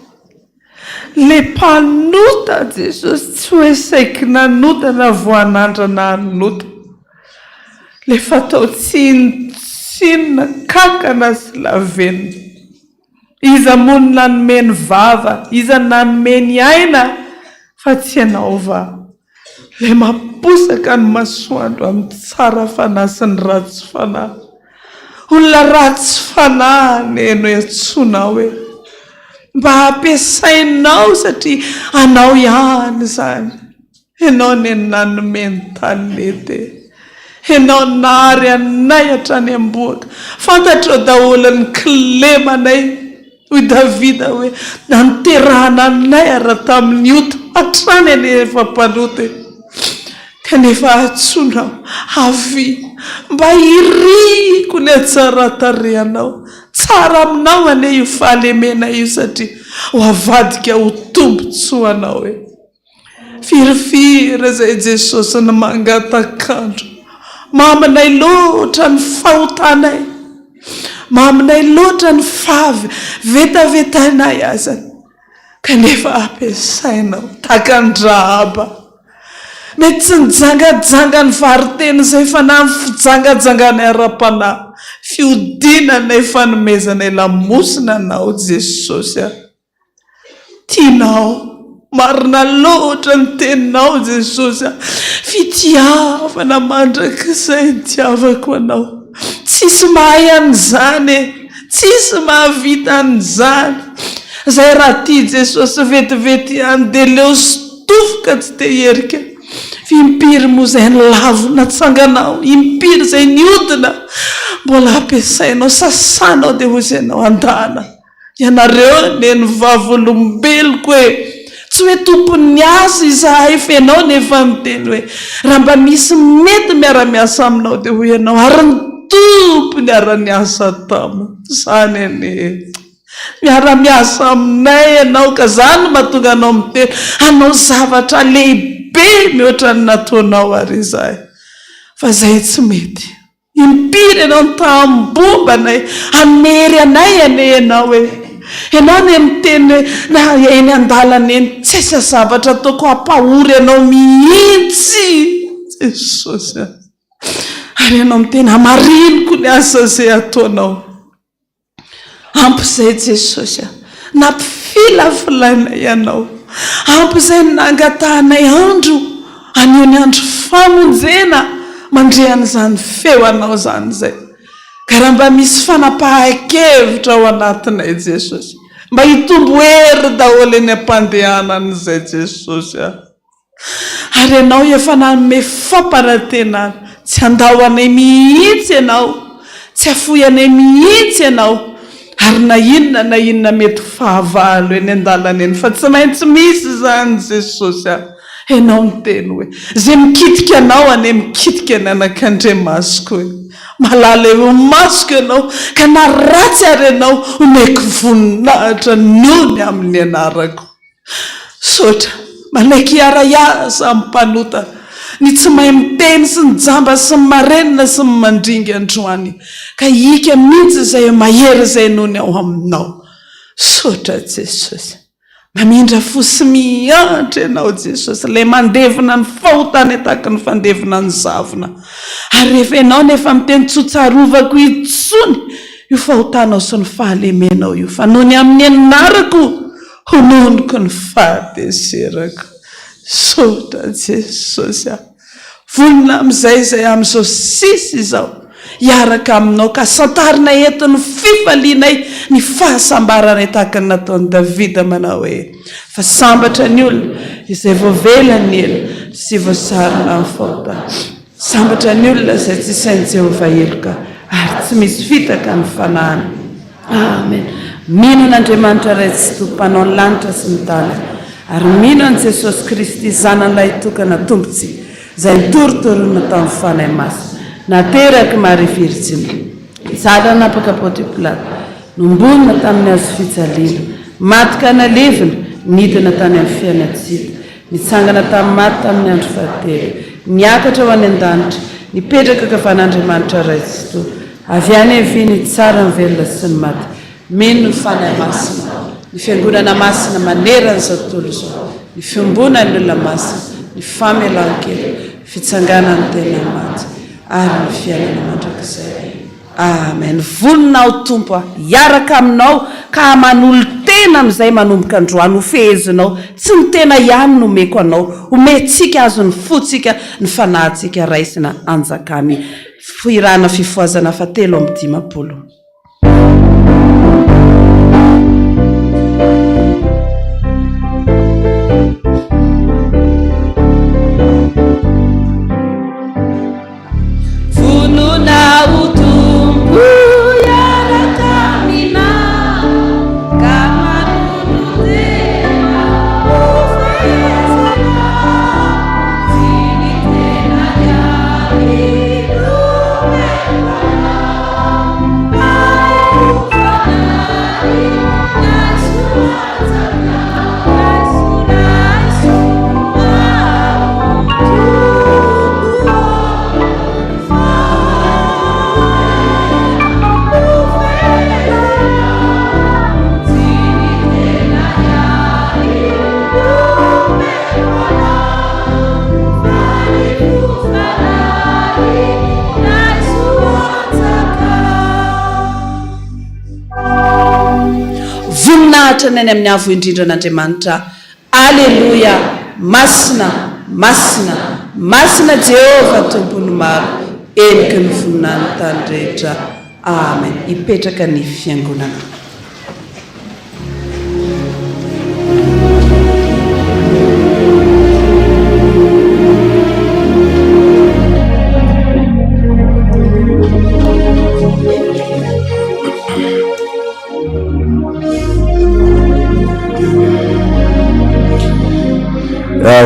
le mpanota Jesosy tsy hoe saiky nanota na voanandra na hanota le fatao tsinona kankana sy lavenina iza mono nanomeny vava iza nanomeny aina fa tsy ianao va le maposaka ny masoandro amin'ny tsara fanahy sy ny ratsy fanahy olona ratsy fanahy neno antsona hoe mba hampiasainao satria anao ihany zany. Ianao ny nanome talete, ianao nary anay hatrany amboaka. Fantatrao daholo ny kilemanay hoy Davida hoe nanterahana anay raha tamin'ny ota hatrany any efa-palote. Kanefa atsonao avy mba iriko ny atsara-tarehanao. Tsara aminao ane io fahalemena io satria ho avadika ho tombontsoanao hoe firifira zay Jesosy ny mangatakandro. Maminay loatra ny fahotanay, maminay loatra ny vetavetanay azany. Kanefa ampiasainao takan-drahaba. Mety tsy nijangajanga ny variteny zay fa na ny fijangajangany ara-panahy. Fiodinanay fanomezanay lamosina anao Jesosy. Tianao marina loatra ny teninao Jesosy. Fitiavana mandrakizay ny tiavako anao. Tsisy mahay an'izany, tsisy mahavita an'izany. Zay raha ty Jesosy vetivety andeleo stofoka tsy te herika. Impiry moa zay ny lavina tsanganao, impiry zay niodina. Mbola ampiasainao, sasanao dia hoy ianao andana. Ianareo ny vavolombeloko hoe tsy hoe tompony asa izahay fa ianao nefa miteny hoe raha mba misy mety miara-miasa aminao dia hoy ianao ary ny tompony ara-niasa tamiko. Zany ane miara-miasa aminay ianao ka zany mahatonga anao miteny anao zavatra lehibe mihoatra ny nataonao ary izahay. Fa zay tsy mety. Impiry ianao ny tambombanay amery anay ane ianao hoe ianao ny miteny na eny andalana eny tsy aisa zavatra ataoko hampahory ianao mihitsy Jesosy. Ary ianao miteny hamariniko ny asa zay ataonao. Ampy zay Jesosy, nampifilafilana ianao. Ampy zay nangatahanay andro anio ny andro famonjena mandrehan'izany feo anao zany zay. Ka raha mba misy fanapahan-kevitra ao anatinay Jesosy, mba hitombo hery daholo eny ampandehanan'izay Jesosy. Ary ianao efa nanome fampanantenana, tsy andahoanay mihitsy ianao, tsy afoy anay mihitsy ianao. Ary na inona mety fahavalo eny an-dalana eny fa tsy maintsy misy zany Jesosy. Ianao miteny hoe zay mikitika anao ane mikitika ny anak'Andriamasiko hoe malala eo masoko ianao ka na ratsy ary ianao omeko voninahitra nohony amin'ny anarako. Sotra malaiky hiara-hiasa amin'ny mpanota ny tsy mahay miteny sy ny jamba sy ny marenina sy ny mandringa androany ka hika mihitsy zay mahery zay nohony ao aminao. Sotra Jesosy, mamindra fo sy miantra ianao Jesosy, ilay mandevina ny fahotany tahaka ny fandevina ny zavina. Ary rehefa ianao nefa miteny tsotsarovako itsony io fahotanao sy ny fahalemenao io, fa nohony amin'ny anarako hononiko ny fahateserako. Sotra Jesosy, vonina amin'izay zay amin'izao sisy izao hiaraka aminao ka santarina eto ny fifalianay ny fahasambarana tahaka ny nataon'i Davida manao hoe fa sambatra ny olona izay voavelany elo sy voasarona amin'ny fahotana. Sambatra ny olona izay tsy sain'i Jehovah eloka ary tsy misy fitaka ny fanahany. Amen. Mino an'Andriamanitra iray tsy tompanao ny lanitra sy ny tany, ary mino an' Jesosy Kristy zanan'ilay tokana tompontsika izay nitorotorona tamin'ny fanahy masina nateraky Maria Virginy, zala napaka Ponty Pilato, nombonina tamin'ny hazo fijaliana, maty ka nalevina, nidina tany amin'ny fiainatsika, nitsangana tamin'ny maty tamin'ny andro fahatelo, niakatra ho any an-danitra, nipetraka ka van'Andriamanitra iray tsy toa, avy any amin'ny tsara ny velona sy ny maty. Mino ny fanahy masina, ny fiangonana masina maneran'izao tontolo izao, ny fiombonan'ny olona masina, ny famelan-kely, fitsanganan'ny tena maty ary ny fiainana mandrakizay. Amen. Vonina ao Tompo, hiaraka aminao ka manolo tena amin'izay manomboka androany ho fehezinao, tsy ny tena ihany nomeko anao, omentsika azo ny fotsika ny fanahintsika raisina anjakamy. Firana fifoazana fatelo amin'ny 10. mahafinaritra ny any amin'ny avo indrindra an'andriamanitra. Aleloia. Masina, masina, masina Jehova tompony maro, eniky ny voninany tany rehetra. Amen. Ipetraka ny fiangonana.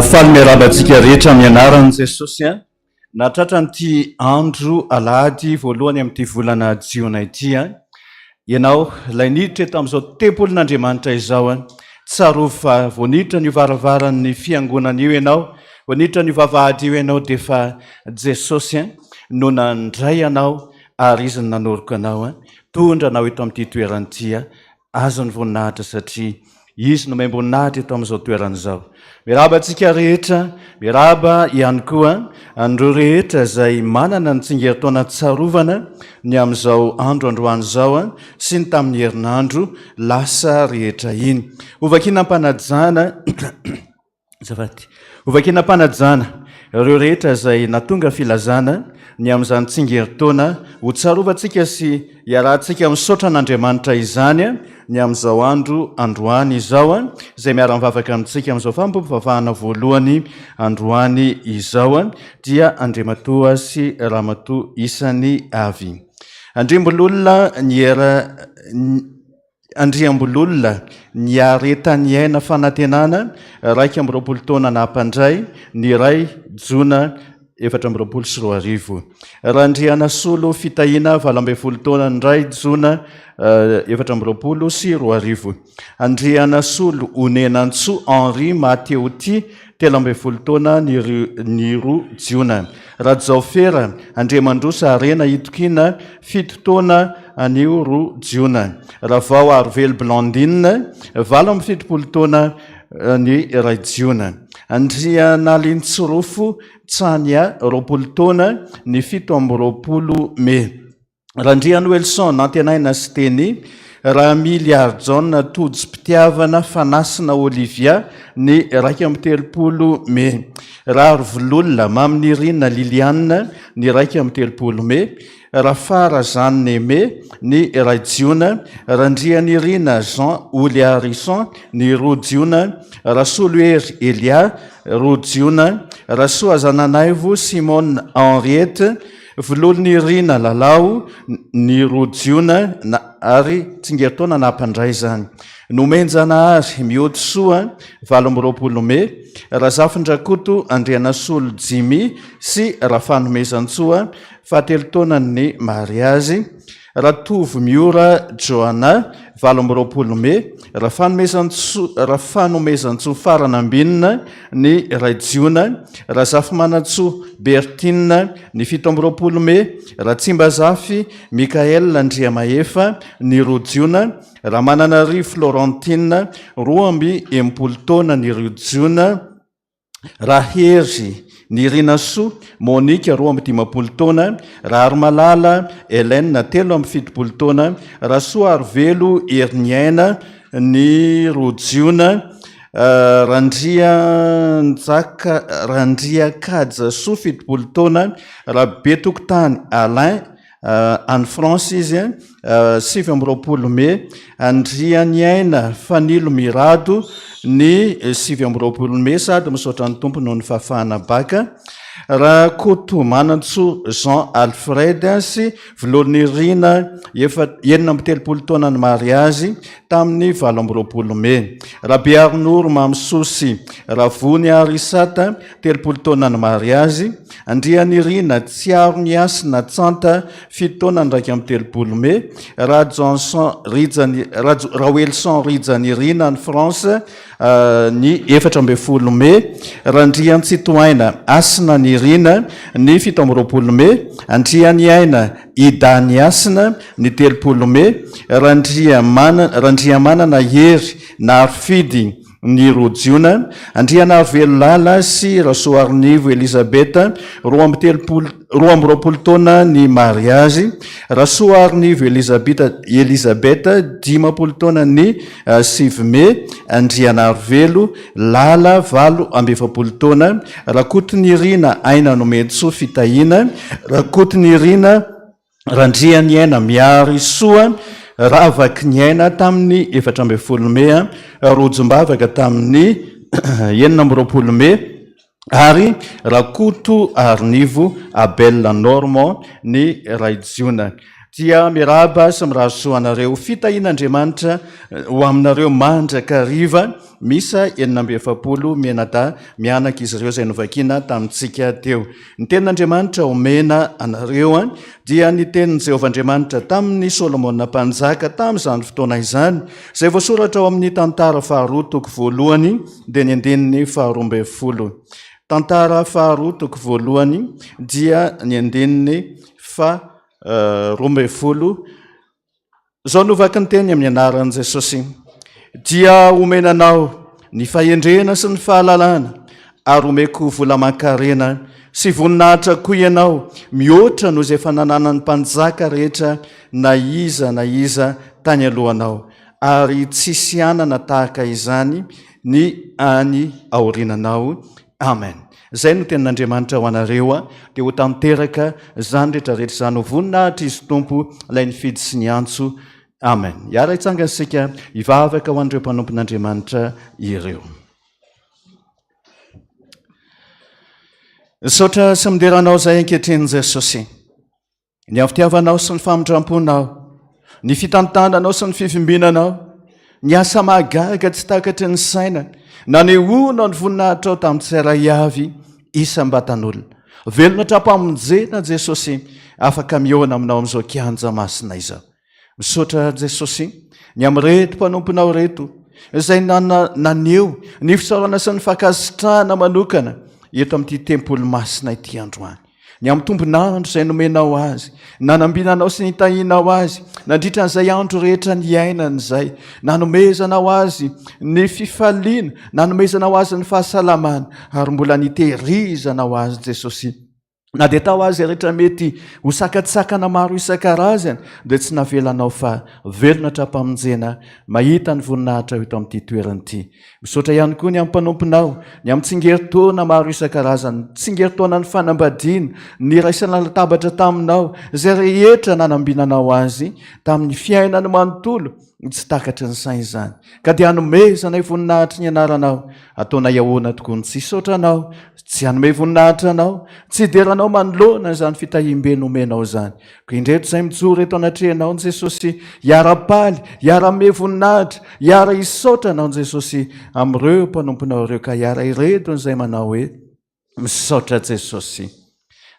Faly miarabantsika rehetra amin'ny anaran'i Jesosy a natratra nyity andro alahady voalohany amin'ity volana jiona ity a ianao ilay niditra eto amin'izao tempolin'Andriamanitra izao a tsarova fa voaniditra ny varavaran'ny fiangonana io ianao, voaniditra ny vavahady io ianao dia fa Jesosy a no nandray ianao ary izy nanoroko anao a tondra anao eto amin'ity toeran'ity a azo ny voninahitra satria izy no maimboninahitra eto amin'izao toeran'izao. Miraba antsika rehetra, miraba ihany koa andro rehetra izay manana ny tsingeritaona tsarovana ny amin'izao andro androany izao a sy ny tamin'ny herinandro lasa rehetra iny. Ovakinam-panajana ovakinam-panajana ireo rehetra izay natonga filazana ny amin'izany tsingeritaona ho tsarovantsika sy iarahantsika misaotra an'Andriamanitra izany a ny amin'izao andro androany izao a izay miara-mivavaka amintsika amin'izao fampivavahana voalohany androany izao a dia Andriamatoa sy Ramatoa isany avy. Andriambololona ny aretany aina fanantenana 2 taona nampandray ny iray jona 420. Randriana solo fitahina 12 taona ndray jona 420. Andriana solo Onenantso Henri Mateoti 13 taona ny 2 jiona. Radzaofera Andriamandrosa Arena Itokina 7 taona ny 2 jiona. Ravao Arvel Blandine 17 taona ny 2 jiona. Andriana Lintsirofo Tsania 20 taona ny 17 me. Randriana Welson Nantenaina sy teny raha Miliard John Tojo Pitiavana Fanasina Olivia ny 13 me. Raha Arvololona Maminirina Liliane ny 13 me. Rafara Jeanne me ny 2 jiona. Randrianirina Jean Oliarisson ny 2 jiona. Rasoloery Elia 2 jiona. Rasoa Zananaivo Simone Henriette Vololonirina Lalao ny 2 jiona ary tsingeritaona nampandray zany. Nomenjanahary Mihodosoa 20 me. Razafindrakoto Andrianasolo Jimy sy Rafanomezantsoa 7 taona ny mariazy. Ratovo Miora Joana 20 me. Rafanomezantsoa Faranambinina ny 2 jiona. Razafimantsoa Bertine ny 17 me. Ratsimbazafy Mikael Andriamaefa ny 2 jiona. Ramananary Florentine 12 taona ny 2 jiona. Rahery Nirinaso Monique 12 taona. Raharomalala Hélène 17 taona. Rasoa Arvelo Herniaina ny 2 jiona. Randria Kaja Soa 70 taona. Rabetokotany Alain Anne Francis 17 me. Andrianiaina Fanilo Mirado ny 17 me sady misaotra ny tompo noho ny fahafahana baka. Raha Kotomanantso Jean Alfred sy Volonirina 13 taona ny mariazy tamin'ny 20 me. Rabe Arnoro Mamsosy Ravony Arisata 30 taona ny mariazy. Andrianirina Tsiaroniasina Tsanta 7 taona ny 30 me. Raoelson Rijanirina ny France ny 14 me. Randriantsitoaina Asina Nirina ny 17 me. Andrianiaina Idaniasina ny 30 me. Randriamanana Hery Narfidy ny rojiona andriana velolala sy rasoarinivo elizabeta roa amby roapolo taona ny mariazy rasoarinivo elizabeta 10 taona ny sivme andriana velo lala 7 taona rakotiny rina aina nometso fitahina rakotiny rina randriany aina miary soa ravaky ny aina tamin'ny 7 mea rojombavaka tamin'ny 9 me ary rakoto arinivo abel normand ny raijiona dia miraba sy mirahasoanareo fitahin'andriamanitra ho aminareo mandraka riva misa 7 menada mianaka izy ireo zay novakina tamintsika teo ny tenin'andriamanitra omena anareo dia ny tenin' jehovahandriamanitra tamin'ny solomona mpanjaka tamin'izany fotoana izany zay voasoratra ao amin'ny tantara faharoa toko voalohany dia ny andininy faharoa ambin'ny folo tantara faharoa toko voalohany dia ny andininy roa ambin'ny folo zao novaka ny teny amin'ny anaran'i Jesosy dia omenanao ny fahendrena sy ny fahalalana ary omeko vola-mankarena sy voninahitra koa ianao mihoatra noho izay fananana ny mpanjaka rehetra na iza tany alohanao ary tsisy anana tahaka izany ny any aorinanao amen. Zay no tenin'Andriamanitra ho anareo dia ho tanteraka zany rehetrarehetra zany ho voninahitra izy tompo ilay ny fidy sy ny antso amen. Iara hitsangana isika hivavaka ho an'ireo mpanompon'Andriamanitra ireo. Misaotra sy mideranao zay ankehitriny Jesosy, ny avitiavanao sy ny famindramponao, ny fitantananao sy ny fifimbinanao, ny asa mahagaga tsy takatry ny saina, na ny ona ny voninahitra ao tamin'ny tsirairay avy isam-batan'olona. Velona trapamonjena Jesosy, afaka miona aminao amin'izao kianja masina izao. Misaotra Jesosy, ny am'reto mpanomponao reto, izay naneo ny fisaorana sy ny fakasitrahana manokana eto amin'ity tempolo masina ity androany. Ny amin'ny tombonandro izay nomenao azy, nanambinanao sy nitahinao azy, nandritra n'izay andro rehetra ny ainany izay, nanomezanao azy ny fifaliana, nanomezanao azy ny fahasalamana, ary mbola nitehirizanao azy Jesosy. Na dia tao azy rehetra mety ho sakatsakana maro isan-karazany dia tsy navelanao fa velona trapamonjena mahita ny voninahitra eto amin'ity toerana ity. Misaotra ihany koa ny amin'ny mpanomponao, ny amin'ny tsingeritaona maro isan-karazany, tsingeritaona ny fanambadiana, ny raisana latabatra taminao, izay rehetra nanambinanao azy tamin'ny fiainany manontolo tsy takatry ny saina izany. Ka dia hanomezana voninahitra ny anaranao, ataona iahoana tokoa ny tsy saotranao, tsy hanome voninahitra anao, tsy deranao manoloana izany fitahim-be nomenao izany. Ko indreto izay mijoro eto anatrehanao Jesosy, hiara-paly, hiara-me voninahitra, hiara hisaotranao Jesosy amin'ireo mpanomponao ireo, ka hiara ireto izay manao hoe misaotra Jesosy.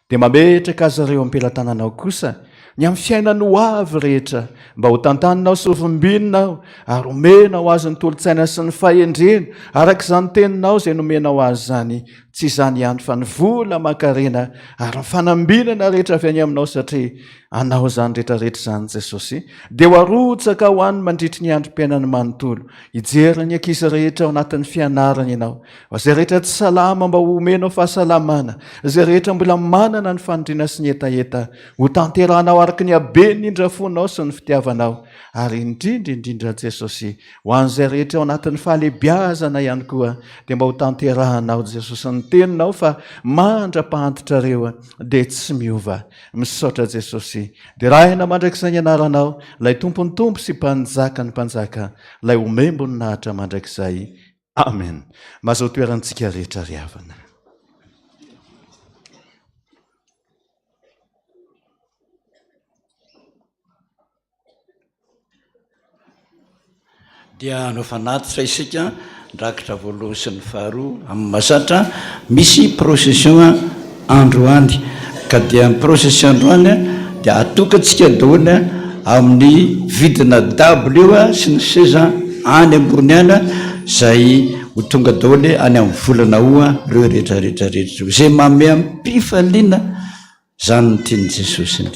Dia mametraka azy ireo ampelantananao kosa ny amin'ny fiainany ho avy rehetra, mba ho tantaninao sy hovimbinao, ary omenao azy ny tolotsaina sy ny fahendrena, araka izany teninao izay nomenao azy zany, tsy izany ihany fa ny vola mankarena ary ny fanambinana rehetra avy any aminao, satria anao zany rehetrarehetra zany Jesosy. Dia ho arotsaka ho any mandritry ny androm-piainany manontolo, hijery ny ankizy rehetra ao anatin'ny fianarana ianao, izay rehetra tsy salama mba ho omenao fahasalamana, izay rehetra mbola manana ny fanondrina sy ny etaeta, ho tanteranao araka ny habeny indrafonao sy ny fitiavanao, ary indrindra Jesosy ho an'izay rehetra ao anatin'ny fahalebiazana ihany koa, dia mba ho tanterahanao Jesosy ny teninao fa mandra-pahantitra reo dia tsy miova. Misaotra Jesosy, dia rahina mandrakizay ny anaranao, lay tompony tompo sy mpanjaka ny mpanjaka, lay omemboninahitra mandrakizay. Amen. Mahazo toerantsika rehetra ry havana. Dia nofanatitra isika ndrakitra voalohany sy ny faharoa amin'ny masatra misy procession androany, ka dia amin'ny procession androany dia atokantsika daholo amin'ny vidina W sy ny seza any ambony any, zay ho tonga daholo any amin'ny volana hoa reo rehetrarehetrarehetra zay mame ampifaliana zany ny tiany Jesosy.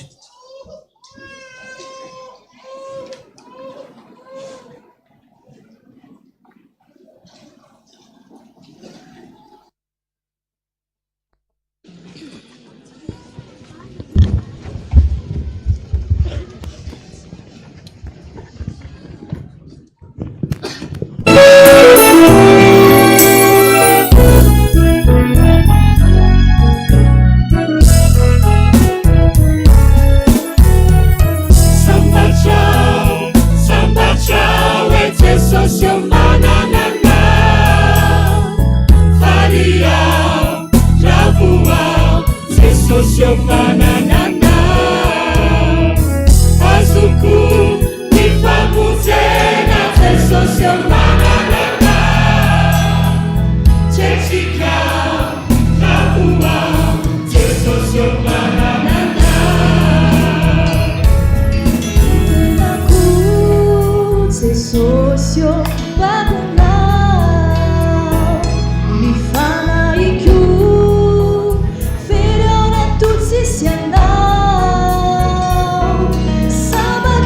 mananana faria ravua jesosio mananana azoko nifamonjena jesosio mananana jessica ravua jesosio mananana jesosio vagonao mifanaiku feriona tutsy sy andao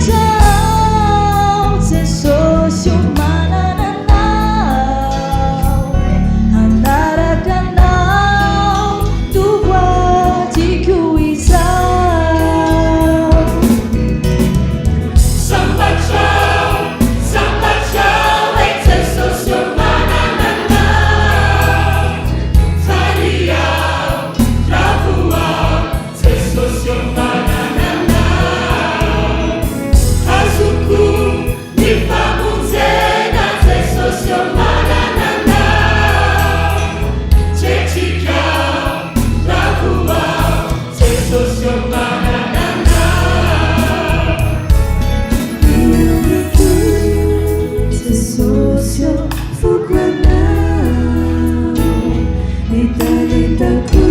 sabatrao jesosio manananao andarakanao tovoatiko izao sambatrao e jesosio mananana faria ravua jesosio mananana azoko nifamonjena jesosio mananana jessica ravua jesosio mananana jesosio fukuanao nitaletaku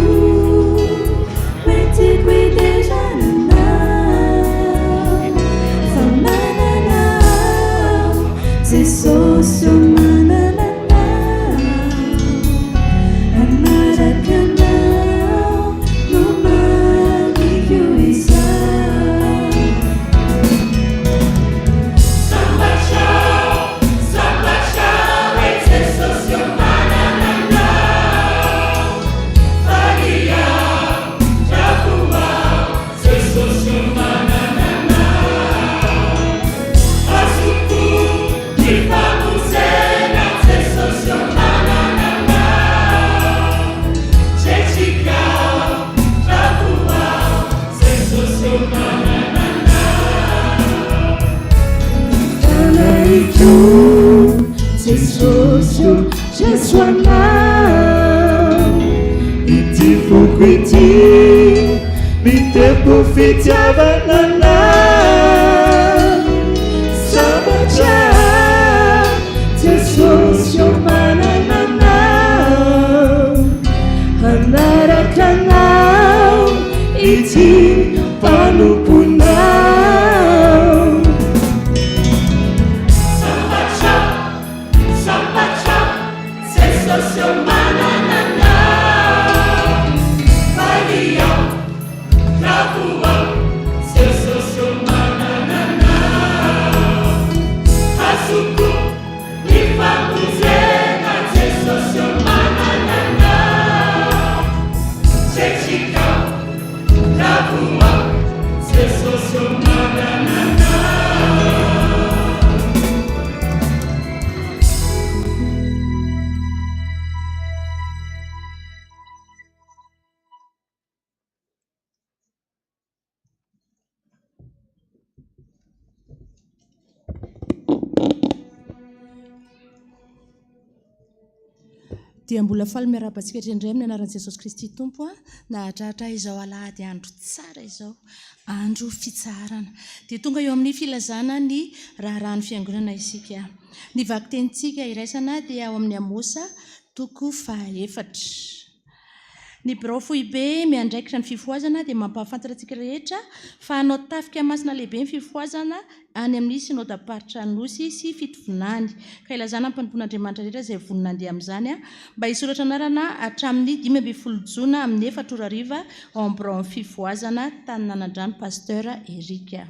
mety kuidejananao famananao jesosio manananao anarakanao no maniko izao sambatrao e jesosio mananana faria ravua jesosio mananana azoko nifamonjena jesosio mananana jessica ravua jesosio mananana Anaiku jesosio jesuanao ity foko ity miteko fitiavananao sabatra jesosio manananao anarakanao ity panomponao sambatrao jesosio mananana faria ravua jesosio mananana azoko nifamonjena jesosio mananana jessica ravua jesosio mananana dia mbola faly miarabantsika hatrendray amin'ny anaran'i jesosy kristy tompo a nahatratra izao alahady andro tsara izao andro fitsarana dia tonga eo amin'ny filazana ny raharahany fiangonana isika ny vaky tenintsika iraisana dia ao amin'ny Amosa toko 4 ny birao fohibe miandraikitra ny fifoazana dia mampahafantatra antsika rehetra fa hanao tafika masina lehibe ny fifoazana any amin'ny synodaparitra Anosy sy fitovinany ka ilazana ny mpanompon'Andriamanitra rehetra izay vonona andeha amin'izany mba hisoratra anarana hatramin'ny 15 Jona amin'ny 4 ariva ao amin'ny birao fifoazana tany Nanandrano pasteur Erika.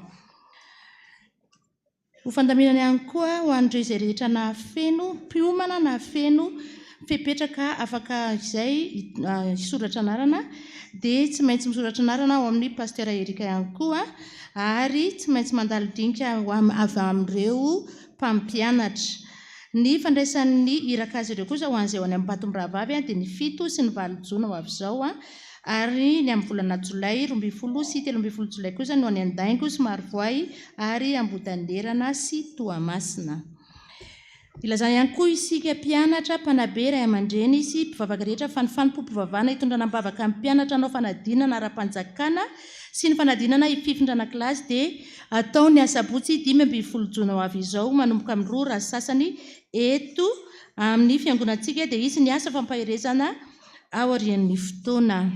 Ho fandaminana ihany koa ho an'ireo izay rehetra nahafeno mpiomana nahafeno fepetraka afaka izay hisoratra anarana dia tsy maintsy misoratra anarana ao amin'ny pasteur Erika ihany koa ary tsy maintsy mandalo dinika avy amin'ireo mpampianatra. Ny fandraisan'ny irakazy ireo kosa ho an'izay ho any amin'ny Batombrahavavy dia ny 7 sy ny 8 Jona ho avy izao ary ny amin'ny volana Jolay 12 sy 13 Jolay kosa no any Andaingo sy Marivoay ary Ambotanderana sy Toamasina. ilazana ihany koa isika mpianatra mpanabe ray aman-dreny sy mpivavaka rehetra fanifanompo mpivavana hitondrana mibavaka amin'ny mpianatra anao fanadinana ara-panjakana sy ny fanadinana ififindrana kilasy dia atao ny asabotsy 5 jona ho avy izao manomboka amin'ny 2 raha sasany eto amin'ny fiangonantsika dia isy ny asa fampahirezana ao arian'ny fotoana.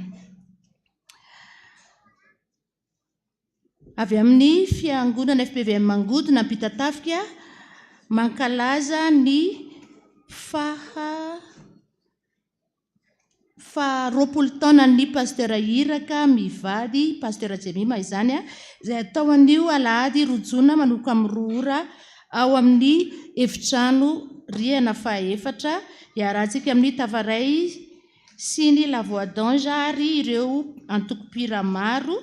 Avy amin'ny fiangonana FPVM Mangodina Ampitatafika mankalaza ny faharoapolo taona ny pastera Iraka mivady pastera Jemima izany izay atao an'io alahady rojona manomboka amin'ny 2 ora ao amin'ny efitrano rihana fahaefatra iarahantsika amin'ny Tavaray sy ny Lavoadange ary ireo antokopira maro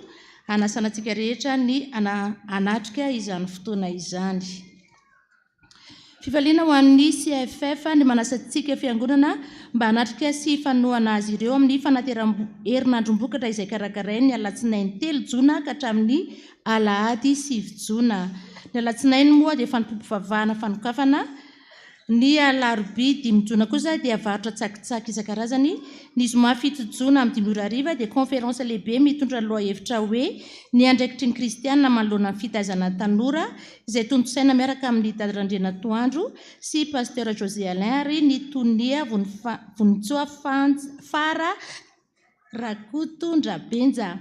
anasanantsika rehetra ny anatrika izany fotoana izany. Fifaliana ho an'ny CFF ny manasantsika fiangonana mba hanatrika sy fanohana azy ireo amin'ny herinandrom-bokatra izay karakarainy ny alatsinainy 3 jona ka hatramin'ny alahady 7 jona. Ny alatsinainy moa dia fanompompivavahana fanokafana. Ny alarobia 5 jona kosa dia varotra tsakitsaky isan-karazany. Ny zoma 7 jona amin'ny 5 ora hariva dia conférence lehibe mitondra lohahevitra hoe ny andraikitry ny kristianina manoloana ny fitazana tanora izay tontosaina miaraka amin'ny dadirandrena Toandro sy pasteur José Alain ary ny Tonia Vonitsoa Fara Rakoto Ndrabenja.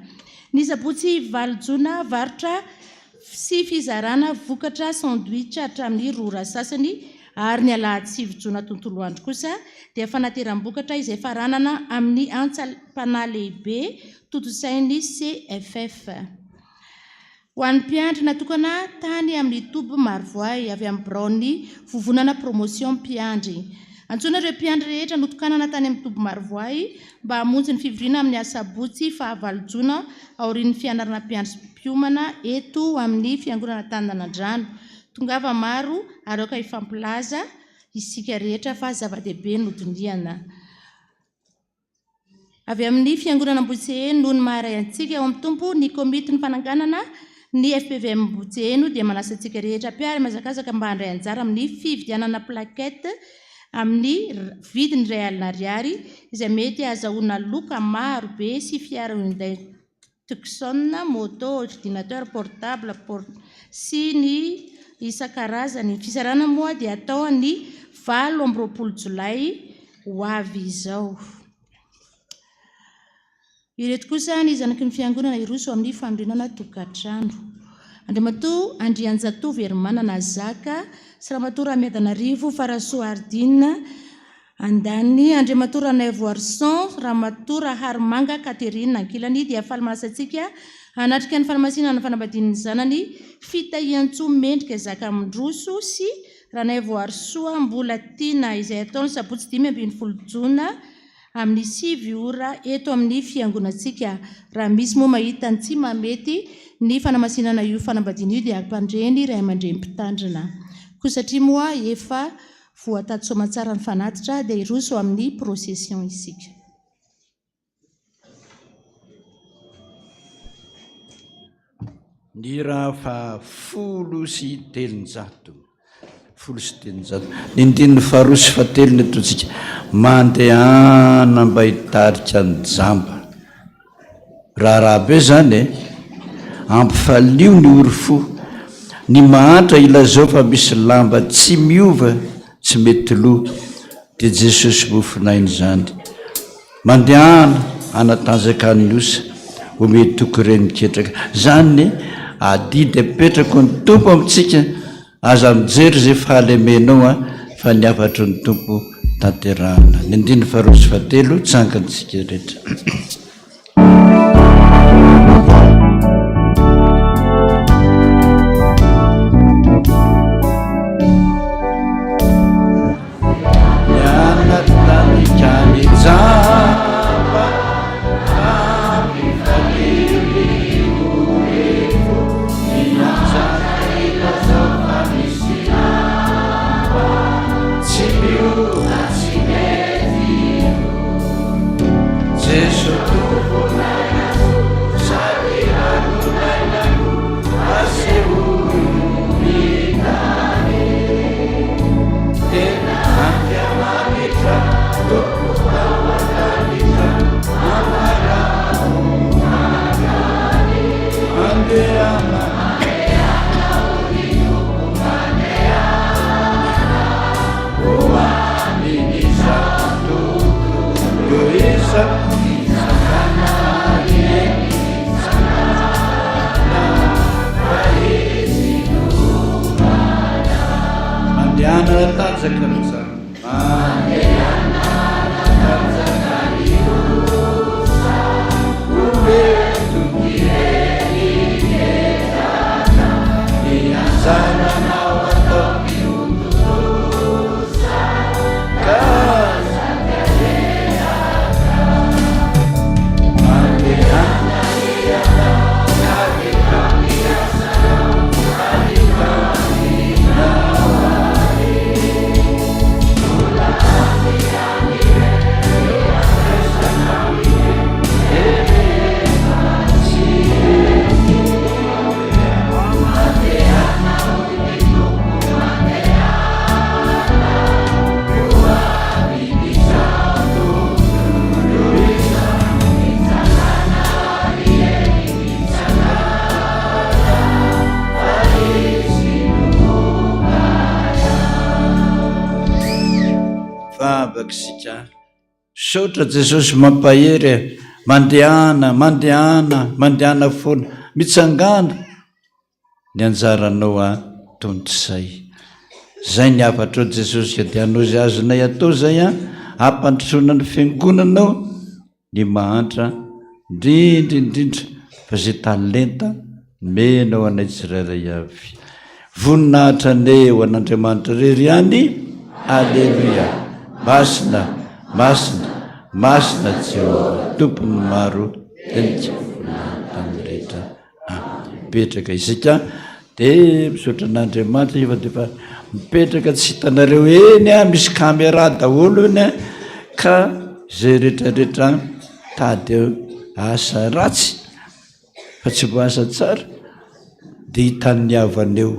Ny sabotsy 9 jona varotra sy fizarana vokatra sandwich hatramin'ny 2 ora sasany ary ny alahady 7 jona tontolo andro kosa dia fanateram-bokatra izay faranana amin'ny antsampana lehibe tontosain'ny CFF. Ho an'ny mpiandry natokana tany amin'ny Tobo Marvoay avy amin'ny Braony vovonana promotion mpiandry. Antsoina ireo mpiandry rehetra notokanana tany amin'ny Tobo Marvoay mba hamonjy ny fivoriana amin'ny asabotsy 9 jona aorian'ny fianarana mpiandry mpiomana eto amin'ny fiangonana Tananandrano. Tongava maro aroka ifampilaza isika rehetra fa zava-dehibe nodiniana. Avy amin'ny fiangonana Ambotseeno noho ny maharay antsika ao amin'ny tompo ny komity ny fananganana ny FPVM Ambotseeno dia manasantsika rehetra mpiary mazakazaka mba handray anjara amin'ny fividianana plakety amin'ny vidiny R1 izay mety ahazahoana loka maro be sy fiara Hyundai Tucson, moto, ordinateur portable sy ny isan-karazany. Fisarana moa dia atao ny 20 Jolay ho avy izao. Ireto kosa ny zanaky ny fiangonana Iroso amin'ny fandrinana tokantrano. Andriamatoa Andrianjatovo Hermanana Zaka sy Ramatoa Ramiadanarivo Farasoa Ardina Andany, Andriamatoa Ranaivo Arson, Ramatoa Harimanga Katerina Ankilany dia faly manasantsika hanatrika ny fanamasinana ny fanambadian'ny zanany Fitahiantsoa Mendrika Zaka Mindroso sy Ranaivo Arsoa mbola tiana izay ataony sabotsy 15 jona amin'ny 7 ora eto amin'ny fiangonantsika. Raha misy moa mahita ny tsy mamety ny fanamasinana io fanambadiana io dia ampandreny ray aman-dreny mpitandrina. Koa satria moa efa voatady soamantsara ny fanatitra dia Iroso amin'ny procession isika. Ny raha fa 10 ny ndininy 9 netotsika mandehana mba hitarika ny jamba raha be zany ampifalio ny orofo ny mahantra ilazao fa misy lamba tsy miova tsy mety loha dia Jesosy mofinainy zany mandehana anatanjakany osa omety toko reny ketraka zany adidy apetrako ny tompo amintsika aza mijery zay fahalemenao fa niafatry ny tompo tanterahana. Ny ndiny 9 tsangantsika rehetra. Yeah. mivavaka sika sotra jesosy mampahery mandehana foana mitsangana ny anjaranao a tontrozay zay ny afatrao jesosy ka dia anao zay azonay atao zay a ampandrosoana ny fiangonanao ny mahantra indrindra fa zay talenta menao anay tsirairay avy voninahitra neo an'Andriamanitra rery any alleluia masina Jehova tompony maro tamin'ny rehetra mipetraka isika dia misaotra an'Andriamanitra efa defa mipetraka tsy hitanareo eny a misy caméra daholo eny a ka zay rehetrarehetra tady asa ratsy fa tsy voasa tsara dia hitan'ny avaneo.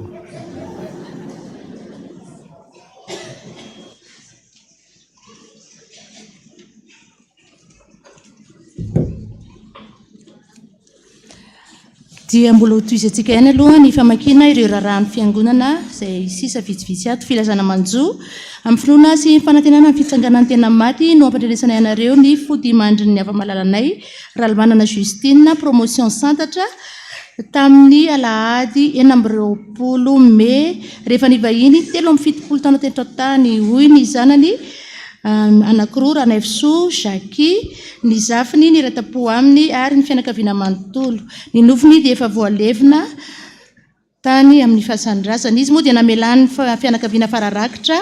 dia mbola hotoizantsika ihany aloha ny famakina ireo raharahany fiangonana izay sisa vitsivitsy ato filazana manjo amin'ny finoana sy fanantenana ny fitsanganany tena maty no ampandrenesana ianareo ny fodimandrin'ny avamalalanay ralmanana Justine promotion santatra tamin'ny alahady 9 Mey rehefa nivahiny 7 taona tetrotany hoy ny zanany anankiroa Ranaifisoa Jackie ny zafiny ny ratapo aminy ary ny fianakaviana manontolo ny nofiny dia efa voalevina tany amin'ny fahasandrasana izy moa dia namelany fianakaviana fararakitra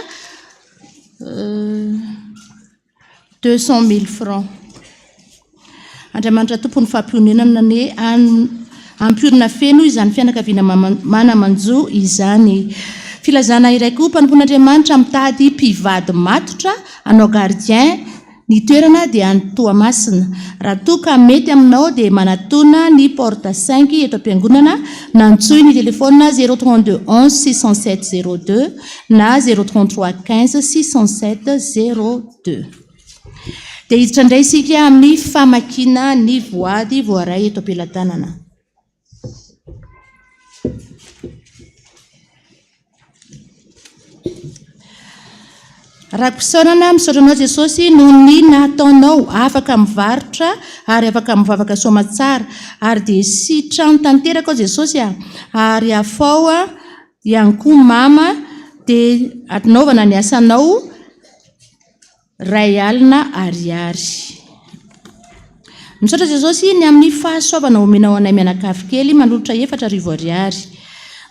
200,000 francs. Andriamanitra tompony fampionenana ny ampionana feno izany fianakaviana manamanjo izany. Filazana iray koa mpanompon'Andriamanitra mitady mpivady matotra anao gardien ny toerana dia any Toamasina. Raha toa ka mety aminao dia manatona ny porte 5 eto am-piangonana na antsoy ny telefona 032 11 607 02 na 033 15 607 02. Dia hiditra indray isika amin'ny famakina ny voady voaray eto am-pelatanana. Raha mpisaorana misaotranao Jesosy noho ny nataonao afaka mivarotra ary afaka mivavaka soamatsara ary dia sy trano tanteraka ao Jesosy ary afao ihany koa mama dia anaovana ny asanao 2 alina ariary. Misaotra Jesosy ny amin'ny fahasoavana omenao anay mianakavy kely manolotra 4,000 ariary.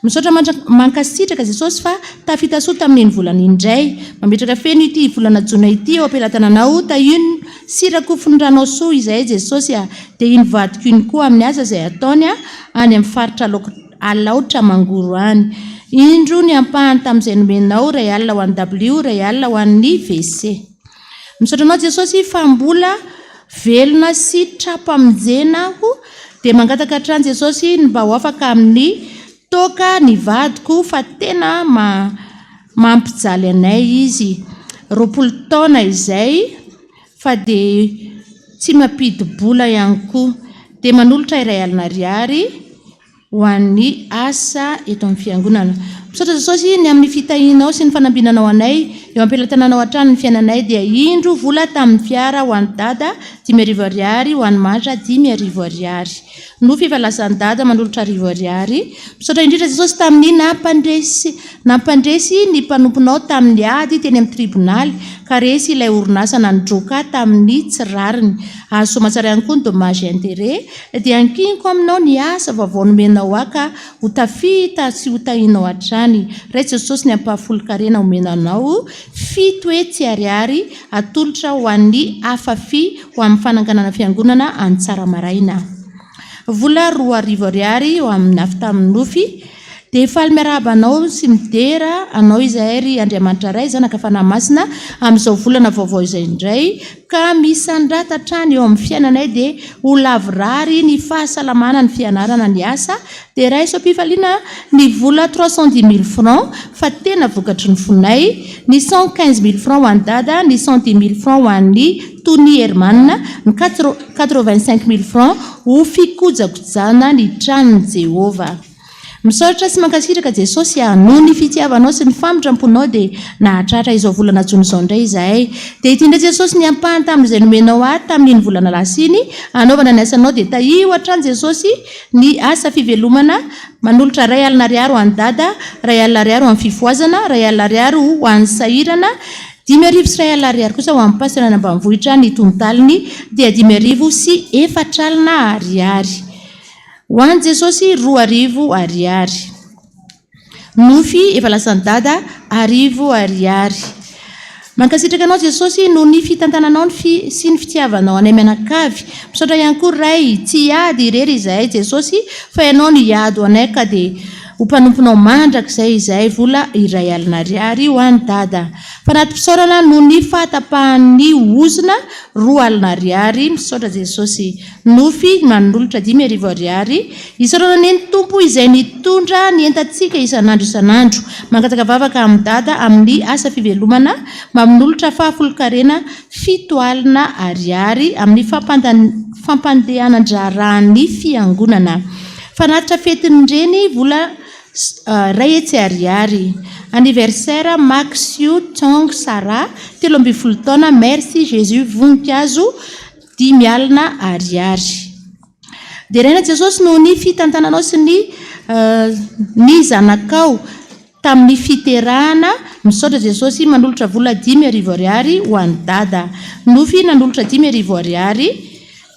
Misaotra mankasitraka Jesosy fa tafitasoa tamin'ny volana indray mametraka feno ity volana jona ity ao am-pelatananao tahino sirakofon-dranao soa izay Jesosy dia iny vadiko iny koa amin'ny asa izay ataony any amin'ny faritra alaotra mangoro any. Indro ny ampahany tamin'izay nomenao 2 alina ho an'ny W 2 alina ho an'ny WC. Misaotranao Jesosy fa mbola velona sy trapo-amonjena aho dia mangataka hatrany Jesosy ny mba ho afaka amin'ny toka ny vadiko fa tena mampijaly anay izy 20 taona izay fa dia tsy mampidi-bola ihany koa dia manolotra 2 alina ariary ho an'ny asa eto amin'ny fiangonana. Misaotra Jesosy ny amin'ny fitahinao sy ny fanambinanao anay eo am-pelatananao hatrany ny fiainanay dia indro vola tamin'ny fiara ho an'ny dada 10,000 ariary ho an'ny matra 10,000 ariary. No fifalasan'ny dada manolotra 1,000 ariary. Misaotra indrindra Jesosy tamin'ny nampandresy ny mpanomponao tamin'ny ady teny amin'ny tribonaly ka resy ilay orinasa nandroka tamin'ny tsirariny. Azo soamatsara ihany koa ny dommage intérêt dia ankiniko aminao ny asa vaovao nomenao aka ho tafita sy ho tahinao hatrany. Raitsy Jesosy ny ampahafolo-karena omenanao 7 ariary atolotra ho an'ny afafi ho amin'ny fananganana fiangonana any Tsaramaraina. Vola 2,000 ariary ho amin'ny nafitamin'ny nofy dia faly miarabanao sy midera anao izay Andriamanitra ray zanaka fanahy-masina amin'izao volana vaovao izay indray ka misandrata hatrany eo amin'ny fiainanay dia ho lavorary ny fahasalamana ny fianarana ny asa dia raha iso am-pifaliana ny vola 310,000 francs fa tena vokatry ny fonay ny 115,000 francs ho an'ny dada ny 110,000 francs ho an'ny Tony Hermanina ny 85,000 francs ho fikojakojana ny tranon'i Jehova. misaotra sy mankasitraka Jesosy noho ny fitiavanao sy ny famitramponao dia nahatratra izao volana jona izao indray izahay dia ity indray Jesosy ny ampahany tamin'izay nomenao ahy tamin'iny volana lasiny anaovana ny asanao dia tahio hatrany Jesosy ny asa fivelomana manolotra 2 alina ariary ho an'ny dada 2 alina ariary ho an'ny fifoazana 2 alina ariary ho an'ny sahirana 5,000 sy 2 alina ariary kosa ho an'ny pastorana ambanivohitra ny tontaliny dia 5,000 sy 4 alina ariary ho an'ny Jesosy 2,000 ariary nofy efa lasany dada 1,000 ariary mankasitraka anao Jesosy no ny fitantananao sy ny fitiavanao anay mianakavy misaotra ihany koa ray tsy ady irery izahay Jesosy fa ianao no iady ho anay ka dia ho mpanomponao mandrakizay izahay vola 2 alina ariary ho an'ny dada fa anaty mpisaorana no ny fahatapahan'ny ozona 2 alina ariary misaotra Jesosy nofy manolotra 5,000 ariary isaorana ny tompo izay nitondra ny entantsika isan'andro mangataka vavaka amin'ny dada amin'ny asa fivelomana manolotra fahafolokarena 7 alina ariary amin'ny fampandehanan-draharahan'ny fiangonana fanatitra fetin'ireny vola 2 ariary anniversaire Maxiu Tong Sara 13 taona merci Jésus voninkazo 10 alina ariary dia raina Jesosy no ny fitantananao sy ny zanakao tamin'ny fiterahana misaotra Jesosy manolotra vola 10,000 ariary ho an'ny dada nofy nanolotra 10,000 ariary